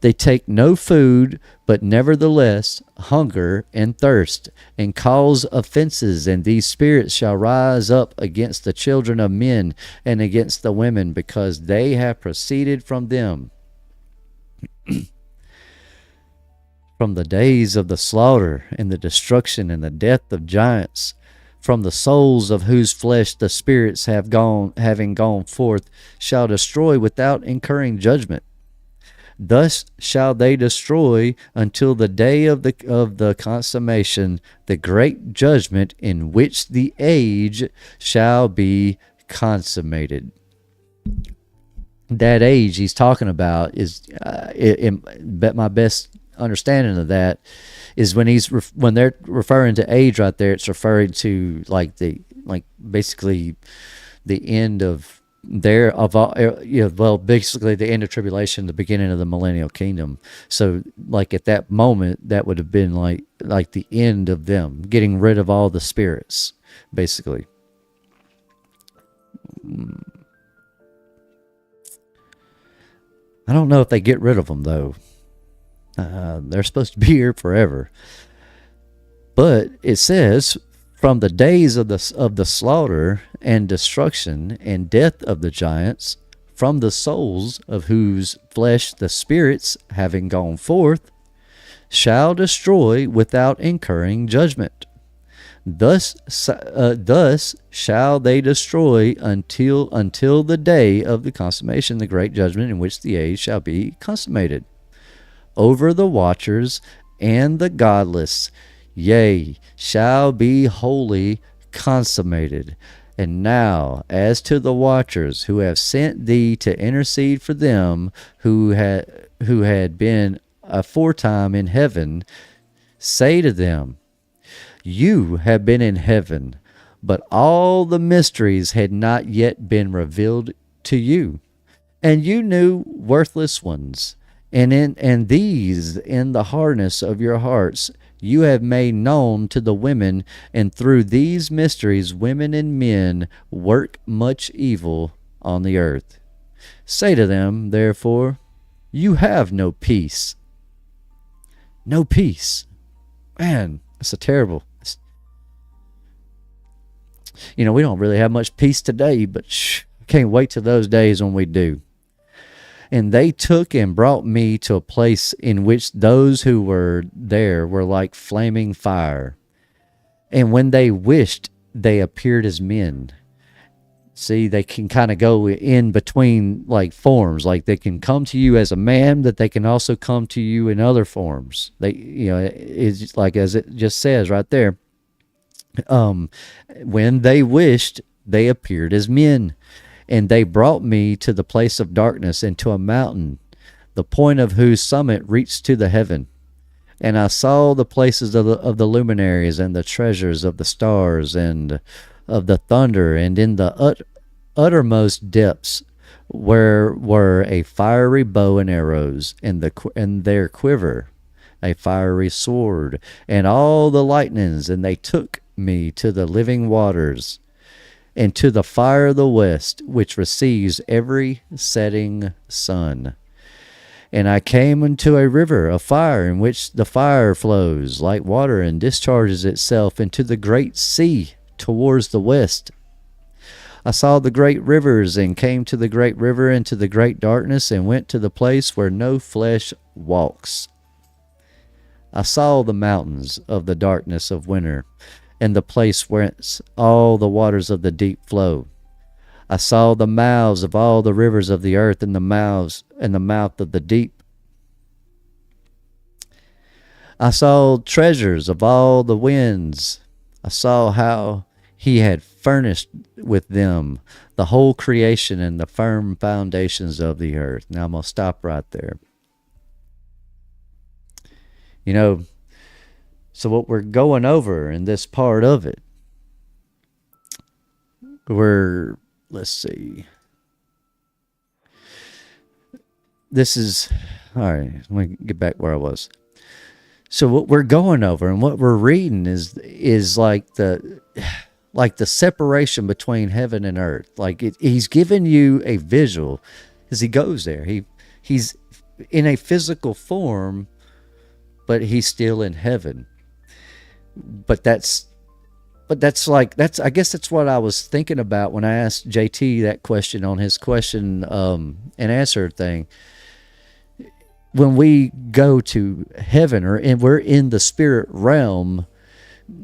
They take no food, but nevertheless hunger and thirst, and cause offenses, and these spirits shall rise up against the children of men and against the women, because they have proceeded from them. From the days of the slaughter and the destruction and the death of giants, from the souls of whose flesh the spirits having gone forth, shall destroy without incurring judgment. Thus shall they destroy until the day of the consummation, the great judgment in which the age shall be consummated. That age he's talking about is, my best understanding of that is when they're referring to age right there, it's referring to basically the end of basically the end of tribulation, the beginning of the millennial kingdom. So like at that moment, that would have been like the end of them getting rid of all the spirits, basically. I don't know if they get rid of them though. They're supposed to be here forever. But it says, from the days of the slaughter and destruction and death of the giants, from the souls of whose flesh the spirits, having gone forth, shall destroy without incurring judgment. Thus shall they destroy until the day of the consummation, the great judgment in which the age shall be consummated. Over the watchers and the godless, yea, shall be wholly consummated. And now, as to the watchers who have sent thee to intercede for them who had been aforetime in heaven, say to them, you have been in heaven, but all the mysteries had not yet been revealed to you, and you knew worthless ones. And these in the hardness of your hearts you have made known to the women, and through these mysteries women and men work much evil on the earth. Say to them, therefore, you have no peace. No peace. Man, that's a terrible. We don't really have much peace today, but can't wait till those days when we do. And they took and brought me to a place in which those who were there were like flaming fire. And when they wished, they appeared as men. See, they can kind of go in between like forms. Like they can come to you as a man, but they can also come to you in other forms. It's like as it just says right there. When they wished, they appeared as men. And they brought me to the place of darkness and to a mountain, the point of whose summit reached to the heaven. And I saw the places of the luminaries and the treasures of the stars and of the thunder, and in the uttermost depths where were a fiery bow and arrows, and their quiver, a fiery sword, and all the lightnings. And they took me to the living waters, and to the fire of the west, which receives every setting sun. And I came unto a river of fire, in which the fire flows like water, and discharges itself into the great sea towards the west. I saw the great rivers, and came to the great river, into the great darkness, and went to the place where no flesh walks. I saw the mountains of the darkness of winter, and the place whence all the waters of the deep flow. I saw the mouths of all the rivers of the earth, and the mouth of the deep. I saw treasures of all the winds. I saw how he had furnished with them the whole creation and the firm foundations of the earth. Now I'm going to stop right there. So what we're going over in this part of it, let's see. This is, all right, let me get back where I was. So what we're going over and what we're reading is like the separation between heaven and earth. Like he's given you a visual as he goes there. He's in a physical form, but he's still in heaven. But that's I guess that's what I was thinking about when I asked JT that question on his question and answer thing. When we go to heaven and we're in the spirit realm,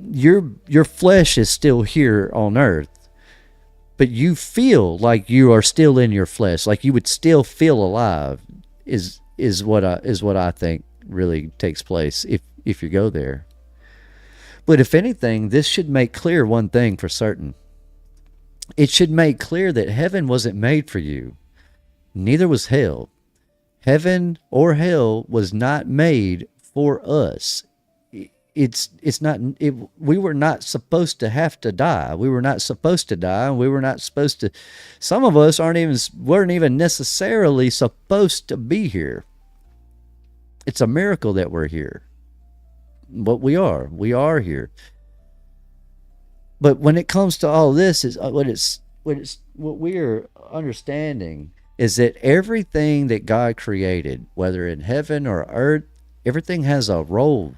your flesh is still here on earth, but you feel like you are still in your flesh, like you would still feel alive. Is what I think really takes place if you go there. But if anything, this should make clear one thing for certain. It should make clear that heaven wasn't made for you. Neither was hell. Heaven or hell was not made for us. It's not. We were not supposed to have to die. We were not supposed to die, and we were not supposed to. Some of us weren't even necessarily supposed to be here. It's a miracle that we're here. But we are here. But when it comes to all this, is what we are understanding is that everything that God created, whether in heaven or earth, everything has a role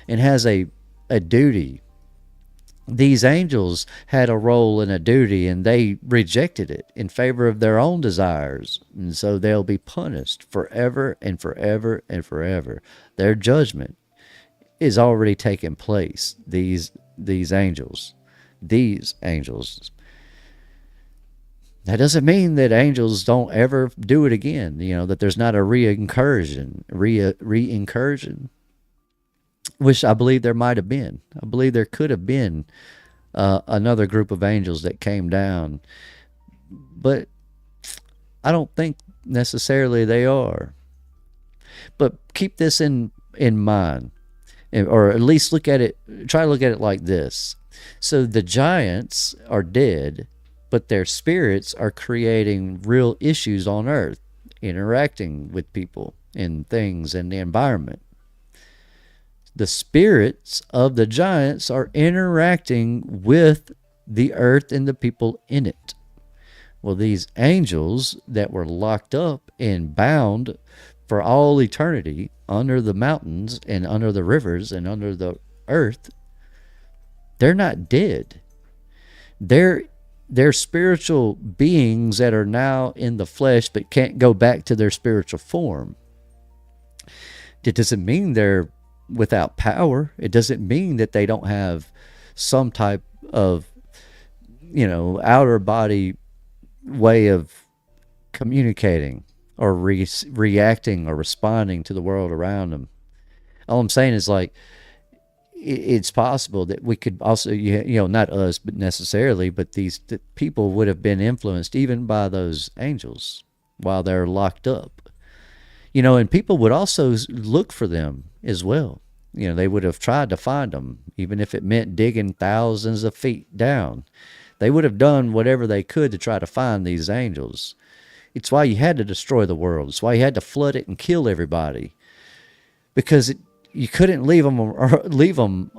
and has a duty. These angels had a role and a duty, and they rejected it in favor of their own desires. And so they'll be punished forever and forever and forever. Their judgment is already taking place. These angels. That doesn't mean that angels don't ever do it again, that there's not a reincursion, which I believe there might have been. I believe there could have been another group of angels that came down, but I don't think necessarily they are. But keep this in mind, or at least try to look at it like this. So the giants are dead, but their spirits are creating real issues on earth, interacting with people and things and the environment. The spirits of the giants are interacting with the earth and the people in it. Well, these angels that were locked up and bound for all eternity under the mountains and under the rivers and under the earth, they're not dead. They're spiritual beings that are now in the flesh but can't go back to their spiritual form. It doesn't mean they're without power. It doesn't mean that they don't have some type of, outer body way of communicating or reacting or responding to the world around them. All I'm saying is, like, it's possible that we could also, not us, but necessarily, but the people would have been influenced even by those angels while they're locked up. And people would also look for them as well. They would have tried to find them, even if it meant digging thousands of feet down. They would have done whatever they could to try to find these angels. It's why you had to destroy the world. It's why you had to flood it and kill everybody, because you couldn't leave them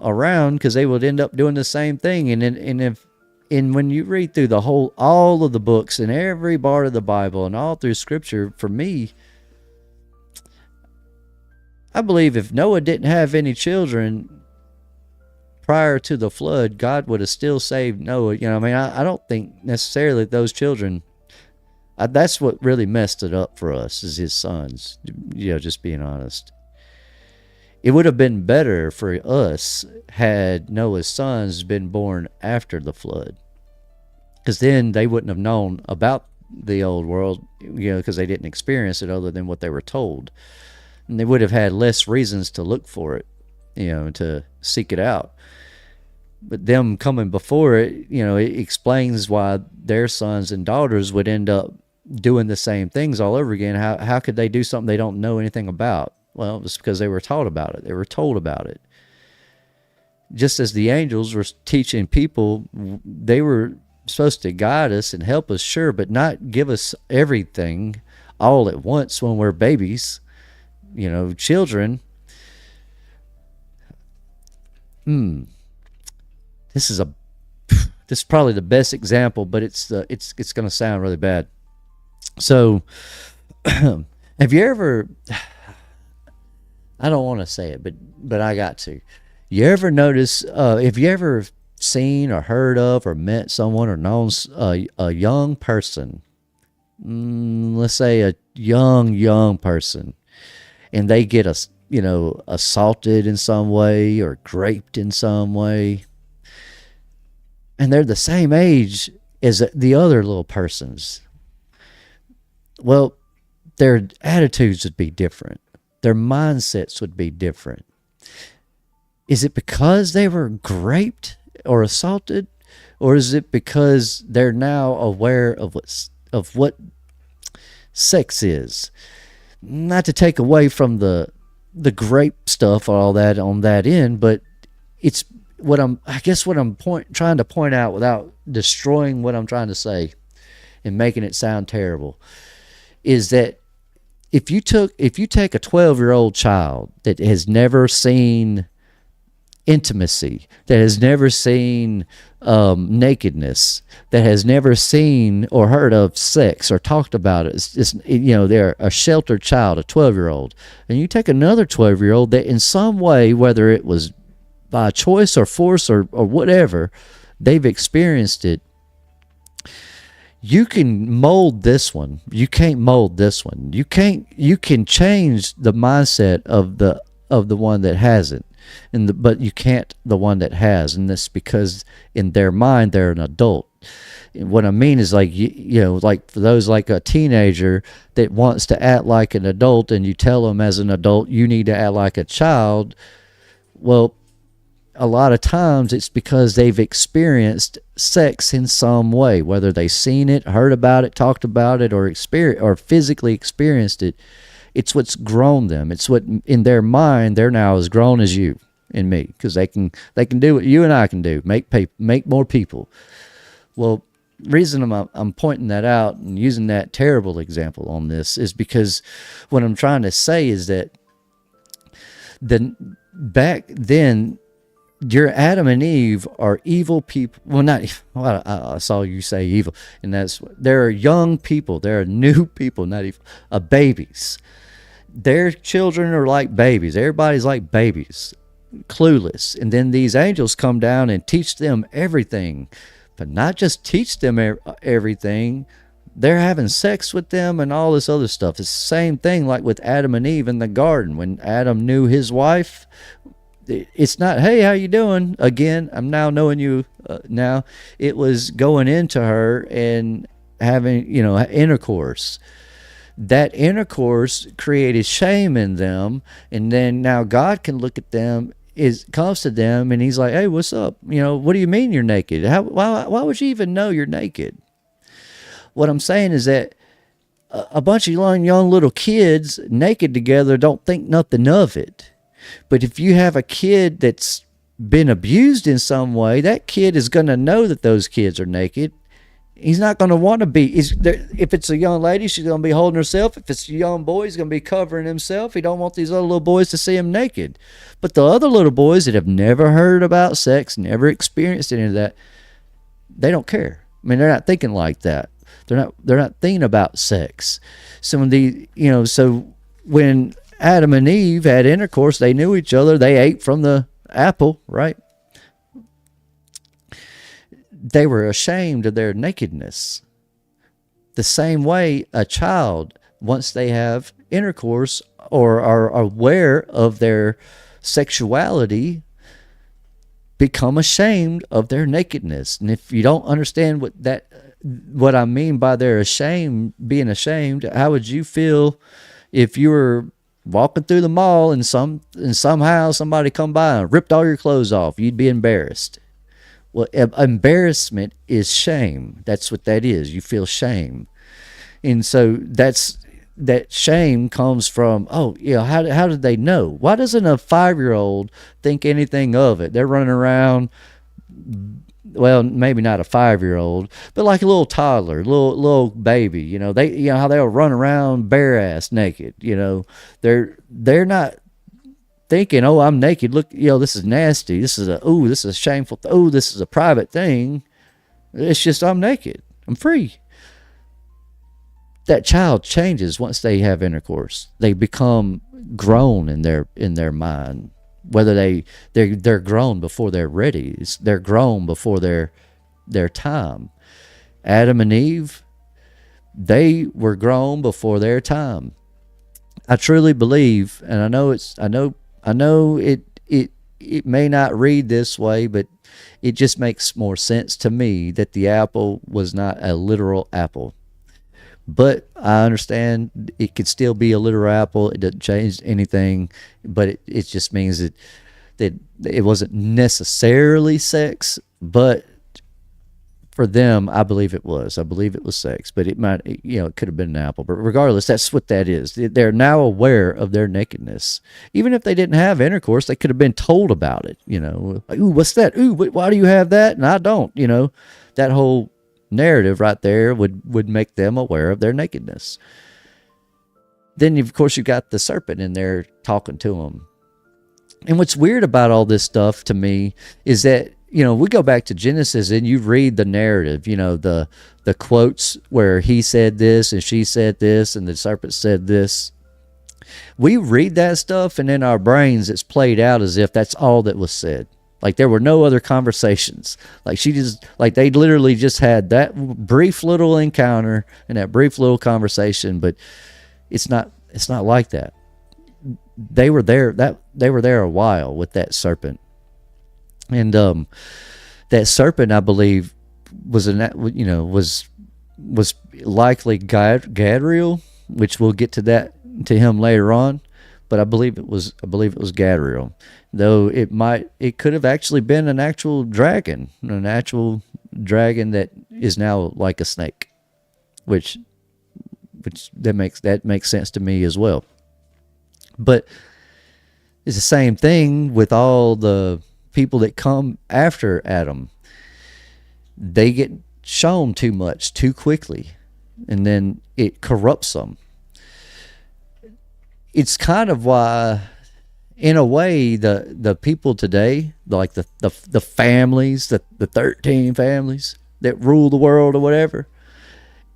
around, because they would end up doing the same thing. And when you read through all of the books and every part of the Bible and all through Scripture, for me, I believe if Noah didn't have any children prior to the flood, God would have still saved Noah. I don't think necessarily those children. That's what really messed it up for us, is his sons. Just being honest. It would have been better for us had Noah's sons been born after the flood, because then they wouldn't have known about the old world, because they didn't experience it other than what they were told. And they would have had less reasons to look for it, to seek it out. But them coming before it, it explains why their sons and daughters would end up doing the same things all over again. How could they do something they don't know anything about? Well, it's because they were taught about it. They were told about it. Just as the angels were teaching people, they were supposed to guide us and help us, sure, but not give us everything all at once when we're babies. Children, this is probably the best example, but it's going to sound really bad. So, have you ever? I don't want to say it, but I got to. You ever notice? Have you ever seen or heard of or met someone or known a young person? Let's say a young person, and they get assaulted in some way or raped in some way, and they're the same age as the other little persons. Well, their attitudes would be different. Their mindsets would be different. Is it because they were raped or assaulted, or is it because they're now aware of what sex is? Not to take away from the grape stuff, all that on that end, but it's what I'm trying to point out without destroying what I'm trying to say and making it sound terrible, is that if you take a 12-year-old child that has never seen intimacy, that has never seen nakedness, that has never seen or heard of sex or talked about it, they're a sheltered child, a 12-year-old, and you take another 12-year-old that in some way, whether it was by choice or force or whatever, they've experienced it. You can mold this one. You can't mold this one. You can change the mindset of the one that hasn't, but you can't the one that has. And that's because in their mind they're an adult. And what I mean is, like, like for those, like a teenager that wants to act like an adult, and you tell them as an adult you need to act like a child. Well, a lot of times it's because they've experienced sex in some way, whether they've seen it, heard about it, talked about it, or physically experienced it. It's what's grown them. It's what in their mind they're now as grown as you and me, because they can do what you and I can do, make more people. Well, reason I'm pointing that out and using that terrible example on this is because what I'm trying to say is that back then, your Adam and Eve are evil people. Well, I saw you say evil, and there are young people. There are new people, not evil, babies. Their children are like babies. Everybody's like babies, clueless. And then these angels come down and teach them everything, but not just teach them everything. They're having sex with them and all this other stuff. It's the same thing like with Adam and Eve in the garden. When Adam knew his wife, it's not, hey, how you doing? Again, I'm now knowing you now. It was going into her and having, intercourse. That intercourse created shame in them, and then now God can look at them, comes to them, and he's like, hey, what's up? What do you mean you're naked? Why would you even know you're naked? What I'm saying is that a bunch of young little kids naked together don't think nothing of it. But if you have a kid that's been abused in some way, that kid is going to know that those kids are naked. He's not going to want to be. If it's a young lady, she's going to be holding herself. If it's a young boy, he's going to be covering himself. He don't want these other little boys to see him naked. But the other little boys that have never heard about sex, never experienced any of that, they don't care. I mean, they're not thinking like that. They're not thinking about sex. So when Adam and Eve had intercourse, they knew each other. They ate from the apple, right? They were ashamed of their nakedness. The same way a child, once they have intercourse or are aware of their sexuality, become ashamed of their nakedness. And if you don't understand what I mean by being ashamed, how would you feel if you were walking through the mall and somehow somebody come by and ripped all your clothes off? You'd be embarrassed. Well, embarrassment is shame. That's what that is. You feel shame. And so that shame comes from, how did they know? Why doesn't a 5-year-old think anything of it? They're running around, well, maybe not a 5-year-old, but like a little toddler, little baby, how they'll run around bare ass naked, they're not thinking, oh, I'm naked. Look, this is nasty. This is a shameful. This is a private thing. It's just I'm naked. I'm free. That child changes once they have intercourse. They become grown in their mind. Whether they're grown before they're ready. They're grown before their time. Adam and Eve, they were grown before their time. I truly believe, and I know it may not read this way, but it just makes more sense to me that the apple was not a literal apple. But I understand it could still be a literal apple. It doesn't change anything, but it just means that it wasn't necessarily sex, but for them, I believe it was. I believe it was sex, but it might, it could have been an apple. But regardless, that's what that is. They're now aware of their nakedness. Even if they didn't have intercourse, they could have been told about it. Like, ooh, what's that? Ooh, why do you have that? And I don't. That whole narrative right there would make them aware of their nakedness. Then, of course, you've got the serpent in there talking to them. And what's weird about all this stuff to me is that, we go back to Genesis and you read the narrative, the quotes where he said this and she said this and the serpent said this. We read that stuff and in our brains it's played out as if that's all that was said. Like there were no other conversations. Like they literally just had that brief little encounter and that brief little conversation, but it's not like that. They were there a while with that serpent. And that serpent, I believe, was likely Gadriel, which we'll get to him later on. But I believe it was Gadriel, though it could have actually been an actual dragon that is now like a snake, which that makes sense to me as well. But it's the same thing with all the people that come after Adam. They get shown too much too quickly, and then it corrupts them. It's kind of why, in a way, the people today, like the families, the 13 families that rule the world or whatever,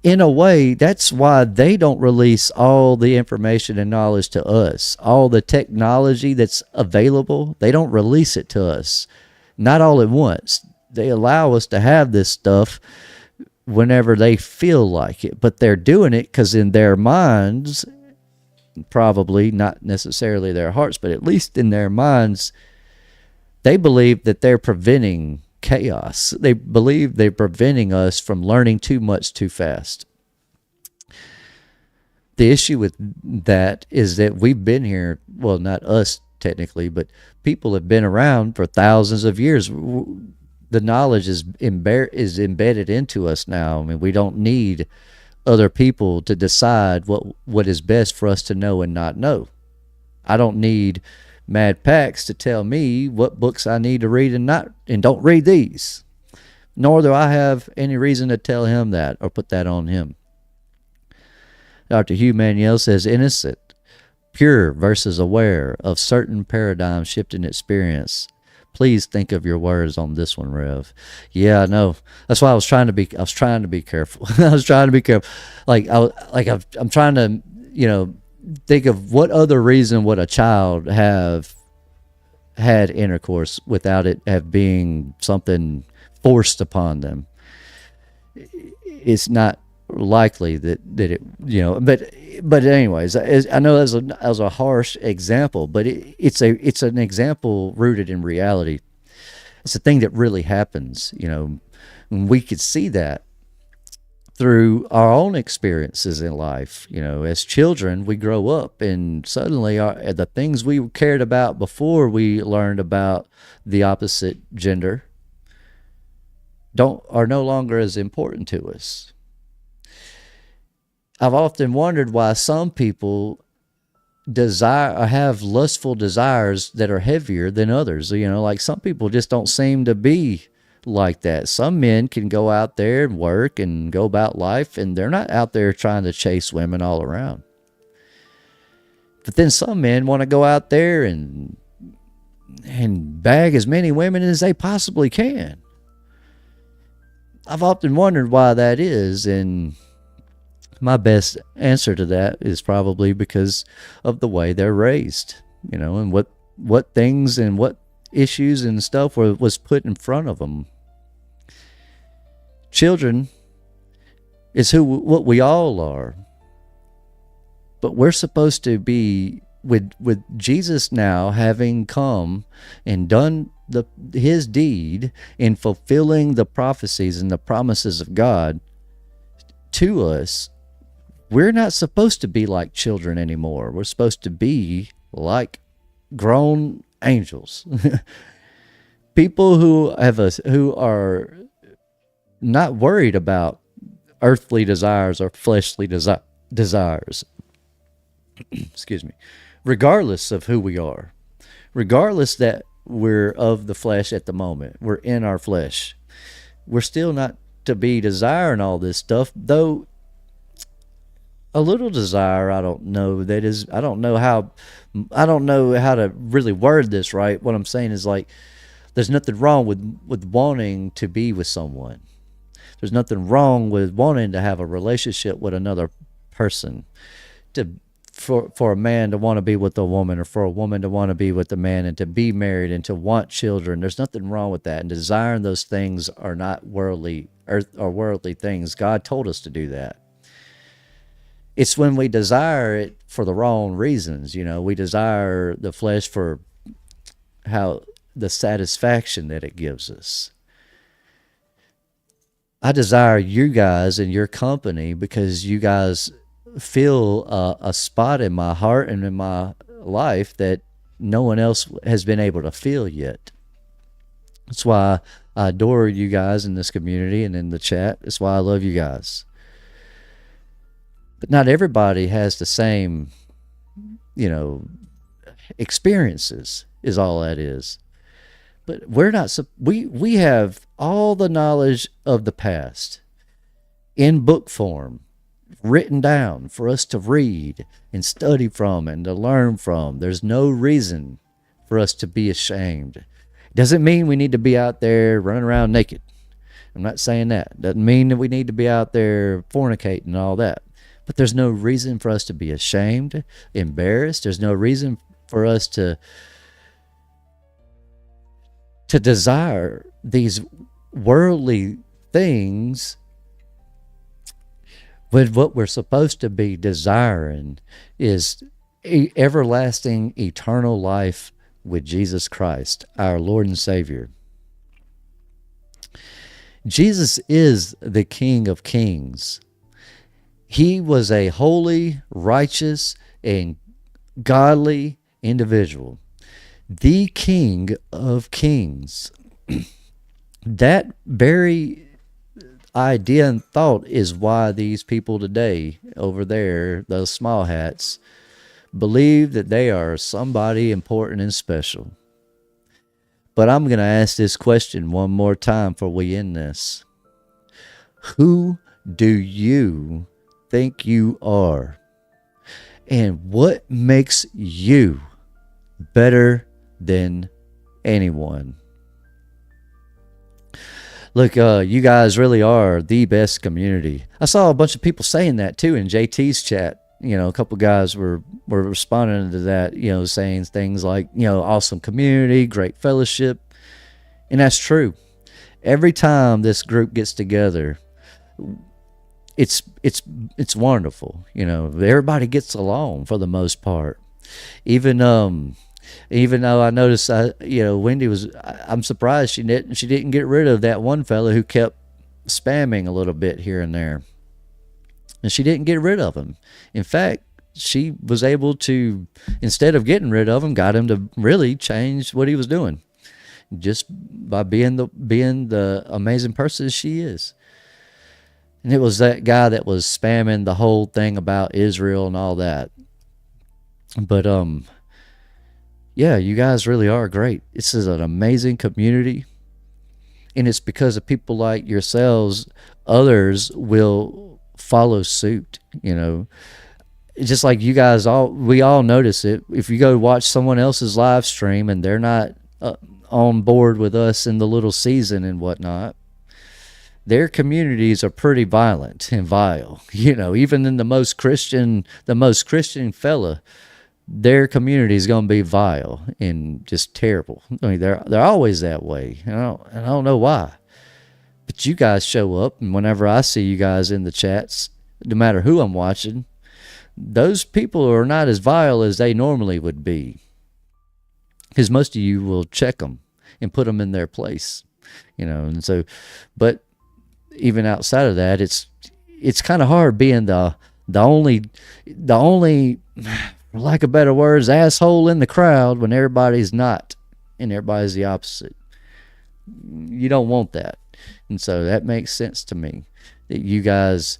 in a way, that's why they don't release all the information and knowledge to us. All the technology that's available, they don't release it to us. Not all at once. They allow us to have this stuff whenever they feel like it. But they're doing it because in their minds, probably not necessarily their hearts, but at least in their minds, they believe that they're preventing chaos. They believe they're preventing us from learning too much too fast. The issue with that is that we've been here, well, not us technically, but people have been around for thousands of years. The knowledge is embedded into us now. I mean, we don't need other people to decide what is best for us to know and not know. I don't need Mad Pax to tell me what books I need to read and don't read these. Nor do I have any reason to tell him that or put that on him. Dr. Hugh Manuel says, innocent, pure versus aware of certain paradigm shifting experience. Please think of your words on this one, Rev. Yeah, I know. That's why I was trying to be careful. I was trying to be careful. I'm trying to, think of what other reason would a child have had intercourse without it have being something forced upon them. It's not likely that it, but anyways, I know that was a harsh example, but it's an example rooted in reality. It's a thing that really happens, and we could see that through our own experiences in life. As children, we grow up and suddenly the things we cared about before we learned about the opposite gender are no longer as important to us. I've often wondered why some people have lustful desires that are heavier than others. Like some people just don't seem to be like that. Some men can go out there and work and go about life, and they're not out there trying to chase women all around. But then some men want to go out there and bag as many women as they possibly can. I've often wondered why that is, and my best answer to that is probably because of the way they're raised, and what things and what issues and stuff was put in front of them. Children is what we all are, but we're supposed to be with Jesus now having come and done his deed in fulfilling the prophecies and the promises of God to us. We're not supposed to be like children anymore. We're supposed to be like grown angels. People who are not worried about earthly desires or fleshly desires. Excuse me. Regardless of who we are. Regardless that we're of the flesh at the moment. We're in our flesh. We're still not to be desiring all this stuff, though a little desire, I don't know how to really word this right. What I'm saying is, like, there's nothing wrong with wanting to be with someone. There's nothing wrong with wanting to have a relationship with another person. For a man to want to be with a woman, or for a woman to want to be with a man, and to be married and to want children, there's nothing wrong with that. And desiring those things are not worldly things. God told us to do that. It's when we desire it for the wrong reasons. We desire the flesh for the satisfaction that it gives us. I desire you guys and your company because you guys fill a spot in my heart and in my life that no one else has been able to fill yet. That's why I adore you guys in this community and in the chat. That's why I love you guys. But not everybody has the same, experiences, is all that is. But we have all the knowledge of the past in book form, written down for us to read and study from and to learn from. There's no reason for us to be ashamed. It doesn't mean we need to be out there running around naked. I'm not saying that. It doesn't mean that we need to be out there fornicating and all that. But there's no reason for us to be ashamed, embarrassed. There's no reason for us to desire these worldly things, when what we're supposed to be desiring is everlasting, eternal life with Jesus Christ, our Lord and Savior. Jesus is the King of Kings. He was a holy, righteous, and godly individual. The King of Kings. That very idea and thought is why these people today over there, those small hats, believe that they are somebody important and special. But I'm going to ask this question one more time before we end this. Who do you think you are? And what makes you better than anyone? Look, you guys really are the best community. I saw a bunch of people saying that too in JT's chat. A couple guys were responding to that, saying things like, awesome community, great fellowship. And that's true. Every time this group gets together, it's wonderful. Everybody gets along for the most part. Even though I noticed, Wendy I'm surprised she didn't get rid of that one fella who kept spamming a little bit here and there. And she didn't get rid of him. In fact, she was able to, instead of getting rid of him, got him to really change what he was doing, just by being the amazing person she is. And it was that guy that was spamming the whole thing about Israel and all that. But yeah, you guys really are great. This is an amazing community. And it's because of people like yourselves, others will follow suit. just like you guys we all notice it. If you go watch someone else's live stream and they're not on board with us in the little season and whatnot, their communities are pretty violent and vile. Even in the most Christian fella, their community is going to be vile and just terrible. I mean, they're always that way. I don't know why. But you guys show up, and whenever I see you guys in the chats, no matter who I'm watching, those people are not as vile as they normally would be. Because most of you will check them and put them in their place, and so, but even outside of that, it's kind of hard being the only, for lack of better words, asshole in the crowd when everybody's not, and everybody's the opposite. You don't want that. And so that makes sense to me, that you guys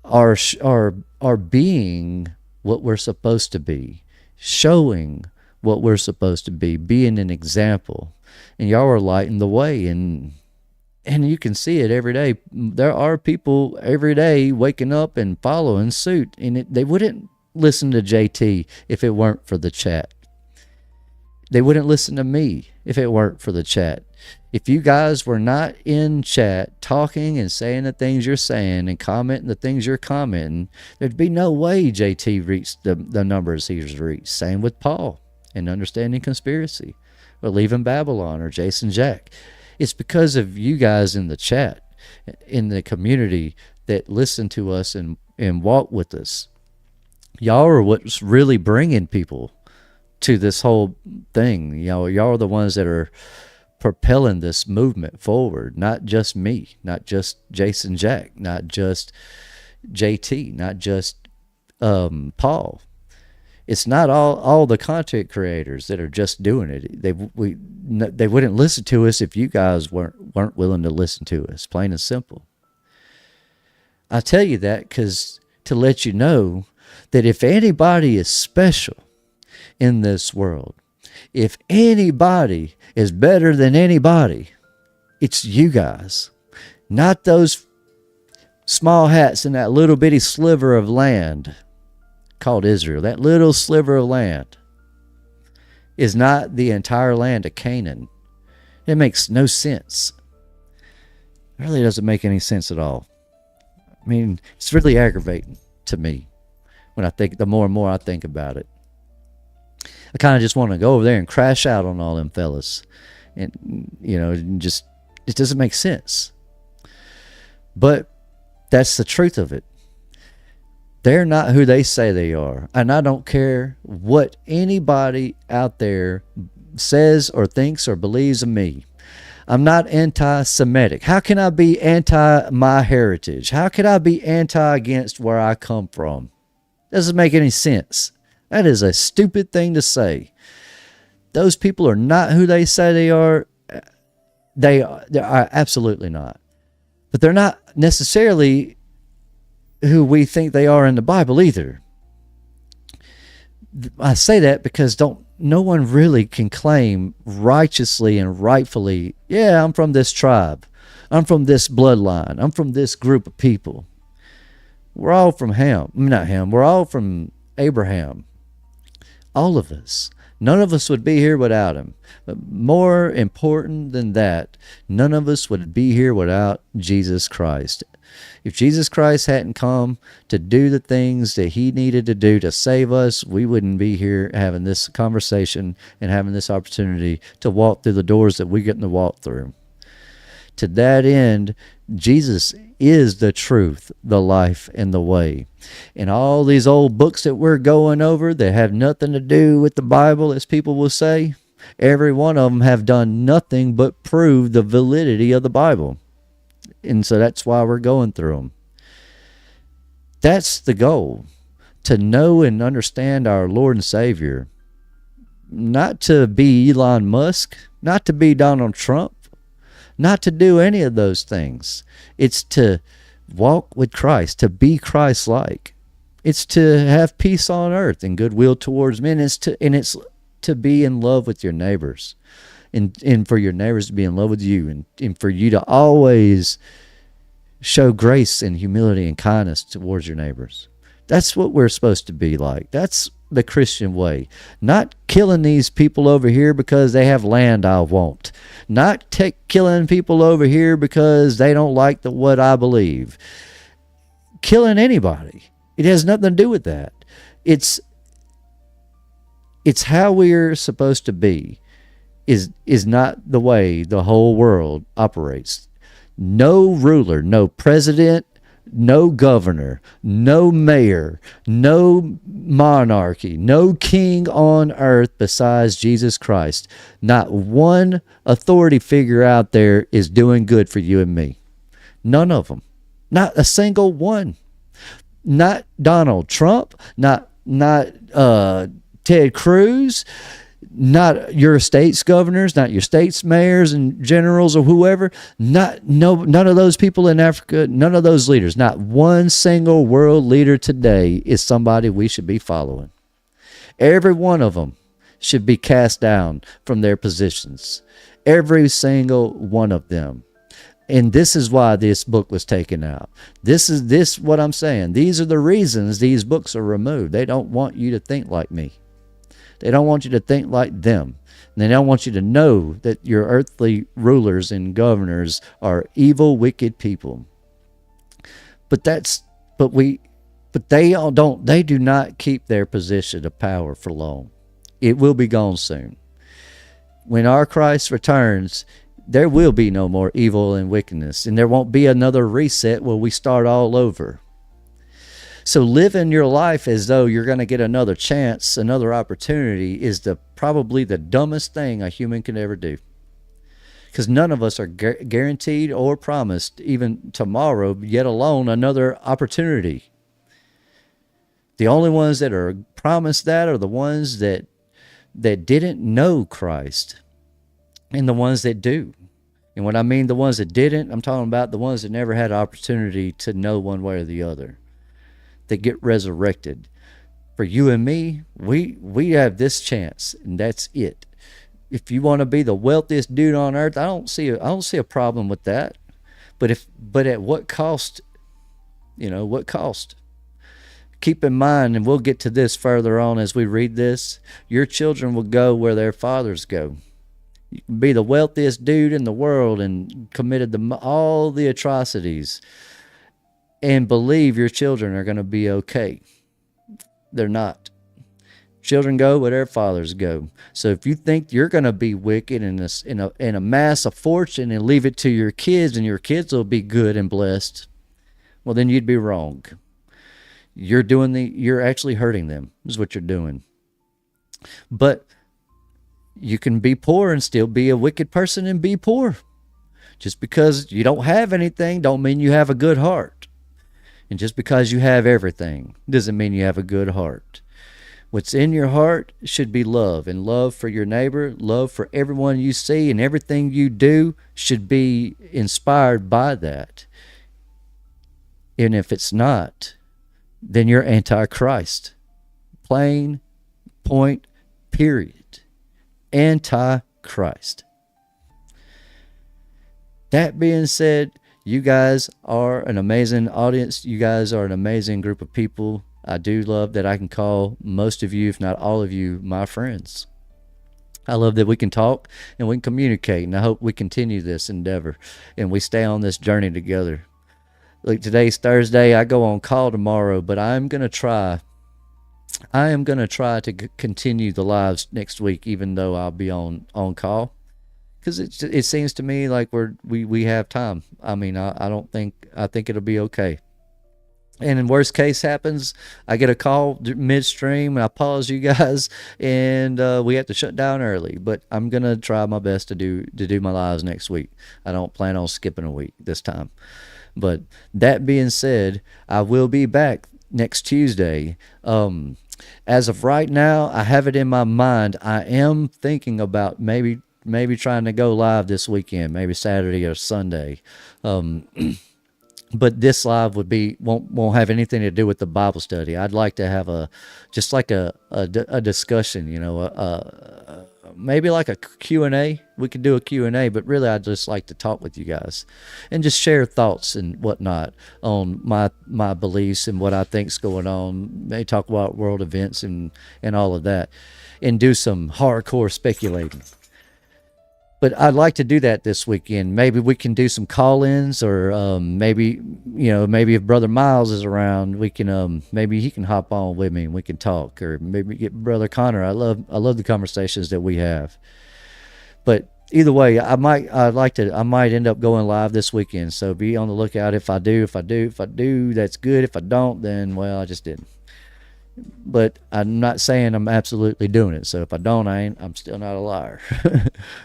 are being what we're supposed to be, showing what we're supposed to be, being an example, and y'all are lighting the way, and you can see it every day. There are people every day waking up and following suit, and they wouldn't listen to JT if it weren't for the chat. They wouldn't listen to me if it weren't for the chat. If you guys were not in chat talking and saying the things you're saying and commenting the things you're commenting, there'd be no way JT reached the numbers he's reached. Same with Paul and Understanding Conspiracy, or Leaving Babylon, or Jason Jack. It's because of you guys in the chat, in the community, that listen to us and walk with us. Y'all are what's really bringing people to this whole thing. Y'all are the ones that are propelling this movement forward, not just me, not just Jason Jack, not just JT, not just Paul. It's not all the content creators that are just doing it. They wouldn't listen to us if you guys weren't willing to listen to us, plain and simple. I tell you that because to let you know that if anybody is special in this world, if anybody is better than anybody, it's you guys. Not those small hats in that little bitty sliver of land called Israel. That little sliver of land is not the entire land of Canaan. It makes no sense. It really doesn't make any sense at all. I mean, it's really aggravating to me when the more and more I think about it. I kind of just want to go over there and crash out on all them fellas. And, it doesn't make sense. But that's the truth of it. They're not who they say they are. And I don't care what anybody out there says or thinks or believes of me. I'm not anti-Semitic. How can I be anti my heritage? How can I be anti against where I come from? Doesn't make any sense. That is a stupid thing to say. Those people are not who they say they are. They are absolutely not. But they're not necessarily who we think they are in the Bible either. I say that because no one really can claim righteously and rightfully, yeah, I'm from this tribe. I'm from this bloodline. I'm from this group of people. We're all from we're all from Abraham. All of us. None of us would be here without him. But more important than that, none of us would be here without Jesus Christ. If Jesus Christ hadn't come to do the things that he needed to do to save us, we wouldn't be here having this conversation and having this opportunity to walk through the doors that we're getting to walk through. To that end, Jesus is the truth, the life, and the way. And all these old books that we're going over that have nothing to do with the Bible, as people will say, every one of them have done nothing but prove the validity of the Bible. And so that's why we're going through them. That's the goal, to know and understand our Lord and Savior. Not to be Elon Musk, not to be Donald Trump, not to do any of those things. It's to walk with Christ, to be Christ-like. It's to have peace on earth and goodwill towards men. It's to be in love with your neighbors, and for your neighbors to be in love with you, and for you to always show grace and humility and kindness towards your neighbors. That's what we're supposed to be like. That's the Christian way. Not killing these people over here because they have land I want. Not killing people over here because they don't like what I believe. Killing anybody. It has nothing to do with that. It's how we're supposed to be. Is not the way the whole world operates. No ruler, no president, no governor, no mayor, no monarchy, no king on earth besides Jesus Christ. Not one authority figure out there is doing good for you and me. None of them. Not a single one. Not Donald Trump, not Ted Cruz, not your state's governors, not your state's mayors and generals or whoever, none of those people in Africa, none of those leaders, not one single world leader today is somebody we should be following. Every one of them should be cast down from their positions. Every single one of them. And this is why this book was taken out. This is what I'm saying. These are the reasons these books are removed. They don't want you to think like me. They don't want you to think like them. And they don't want you to know that your earthly rulers and governors are evil, wicked people. But they do not keep their position of power for long. It will be gone soon. When our Christ returns, there will be no more evil and wickedness, and there won't be another reset where we start all over. So living your life as though you're going to get another chance, another opportunity, is probably the dumbest thing a human can ever do. Because none of us are guaranteed or promised even tomorrow, yet alone another opportunity. The only ones that are promised that are the ones that didn't know Christ, and the ones that do. And when I mean the ones that didn't, I'm talking about the ones that never had an opportunity to know one way or the other. That get resurrected. For you and me, we have this chance, and that's it. If you want to be the wealthiest dude on earth, I don't see a problem with that. But at what cost? What cost? Keep in mind, and we'll get to this further on as we read this, your children will go where their fathers go. You can be the wealthiest dude in the world and committed all the atrocities and believe your children are going to be okay. They're not. Children go where their fathers go. So if you think you're going to be wicked and amass a fortune and leave it to your kids and your kids will be good and blessed, well, then you'd be wrong. You're actually hurting them, is what you're doing. But you can be poor and still be a wicked person and be poor. Just because you don't have anything don't mean you have a good heart. And just because you have everything doesn't mean you have a good heart. What's in your heart should be love, and love for your neighbor, love for everyone you see, and everything you do should be inspired by that. And if it's not, then you're anti-Christ. Plain, point, period. Anti-Christ. That being said, you guys are an amazing audience. You guys are an amazing group of people. I do love that I can call most of you, if not all of you, my friends. I love that we can talk and we can communicate, and I hope we continue this endeavor and we stay on this journey together. Look, today's Thursday. I go on call tomorrow, but I am going to try to continue the lives next week, even though I'll be on call. Because it seems to me like we have time. I mean, I think it'll be okay. And in worst case happens, I get a call midstream, and I pause you guys, and we have to shut down early. But I'm gonna try my best to do my lives next week. I don't plan on skipping a week this time. But that being said, I will be back next Tuesday. As of right now, I have it in my mind. I am thinking about maybe trying to go live this weekend, maybe Saturday or Sunday. But this live won't have anything to do with the Bible study. I'd like to have a discussion, maybe like a Q&A. We could do a Q&A, but really I'd just like to talk with you guys and just share thoughts and whatnot on my beliefs and what I think's going on. Maybe talk about world events and all of that, and do some hardcore speculating. But I'd like to do that this weekend. Maybe we can do some call-ins, or maybe if Brother Miles is around, we can maybe he can hop on with me and we can talk, or maybe get Brother Connor. I love the conversations that we have. But either way, I might end up going live this weekend. So be on the lookout. If I do, that's good. If I don't, then well, I just didn't. But I'm not saying I'm absolutely doing it. So if I don't, I'm still not a liar.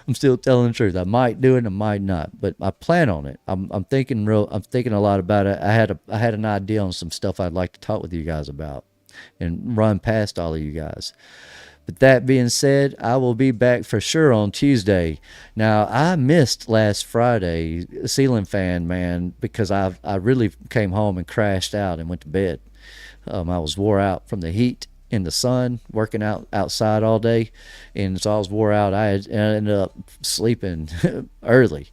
I'm still telling the truth. I might do it, I might not, but I plan on it. I'm thinking a lot about it. I had an idea on some stuff I'd like to talk with you guys about and run past all of you guys. But that being said, I will be back for sure on Tuesday. Now, I missed last Friday, ceiling fan, man, because I really came home and crashed out and went to bed. I was wore out from the heat in the sun, working outside all day, and so I was wore out. I ended up sleeping early.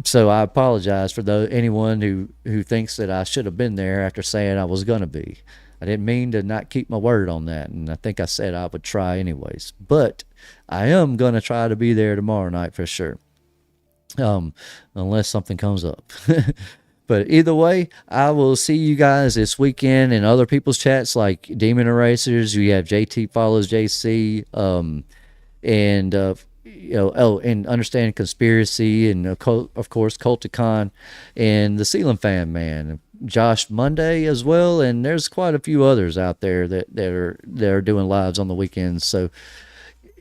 So I apologize for anyone who thinks that I should have been there after saying I was going to be. I didn't mean to not keep my word on that, and I think I said I would try anyways. But I am going to try to be there tomorrow night for sure, unless something comes up. But either way, I will see you guys this weekend in other people's chats like Demon Erasers. You have JT Follows JC, and and Understanding Conspiracy, and of course Culticon, and the Ceiling Fan Man, Josh Monday as well. And there's quite a few others out there that are doing lives on the weekends. So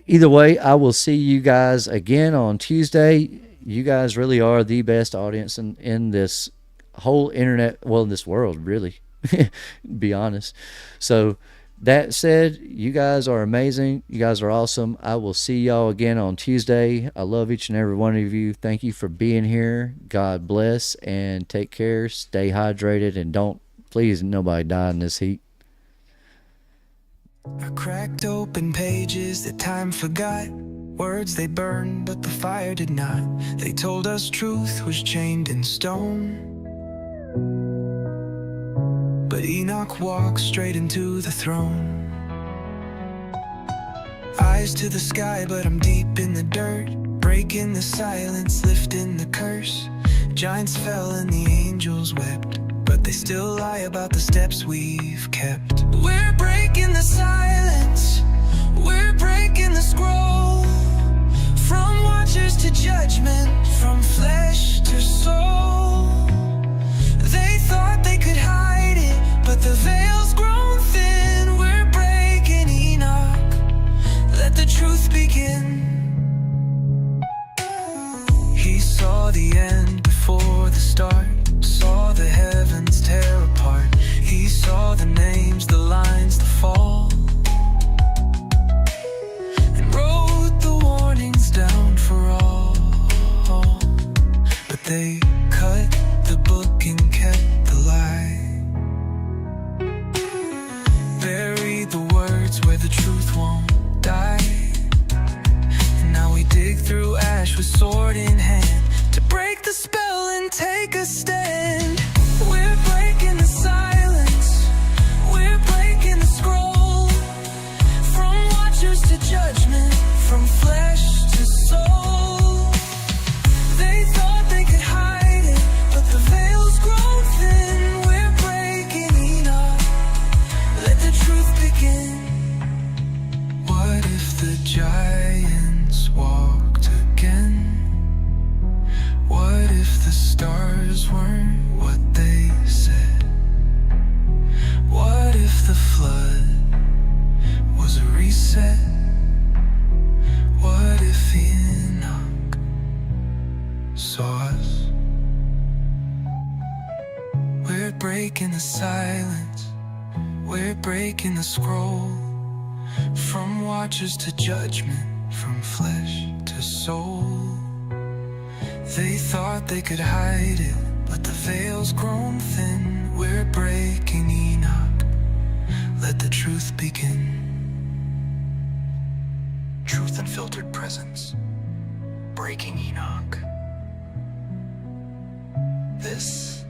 either way, I will see you guys again on Tuesday. You guys really are the best audience in this whole internet, well, in this world, really, be honest. So that said, you guys are amazing. You guys are awesome. I will see y'all again on Tuesday. I love each and every one of you. Thank you for being here. God bless, and take care. Stay hydrated, and please, nobody die in this heat. I cracked open pages that time forgot. Words they burned, but the fire did not. They told us truth was chained in stone. But Enoch walked straight into the throne. Eyes to the sky, but I'm deep in the dirt. Breaking the silence, lifting the curse. Giants fell and the angels wept, but they still lie about the steps we've kept. We're breaking the silence, we're breaking the scroll. From watchers to judgment, from flesh to soul. They thought they could hide it, but the veil's grown thin. We're breaking Enoch, let the truth begin. He saw the end before the start, saw the heavens tear apart. He saw the names, the lines, the fall, and wrote the warnings down for all. But they cut the book and kept the lie. Buried the words where the truth won't die. And now we dig through ash with sword in hand to break the spell and take a stand. We're breaking the silence, we're breaking the scroll. From watchers to judgment, from flesh to soul. They thought they could hide it, but the veil's grown thin. We're breaking Enoch, let the truth begin. What if the giants walked again? What if the stars weren't what they said? What if the flood was a reset? What if Enoch saw us? We're breaking the silence, we're breaking the scroll. From watchers to judgment, from flesh to soul. They thought they could hide it, but the veil's grown thin. We're breaking Enoch, let the truth begin. Truth and unfiltered presence. Breaking Enoch. This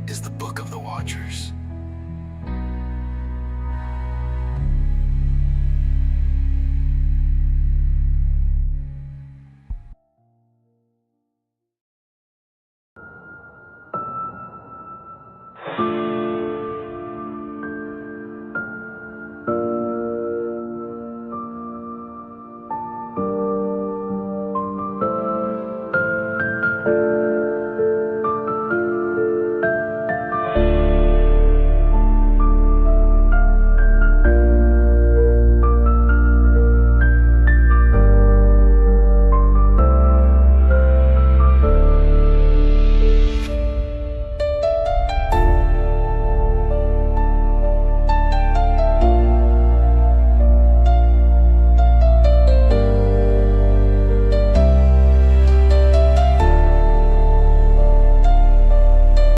is the Book of the Watchers.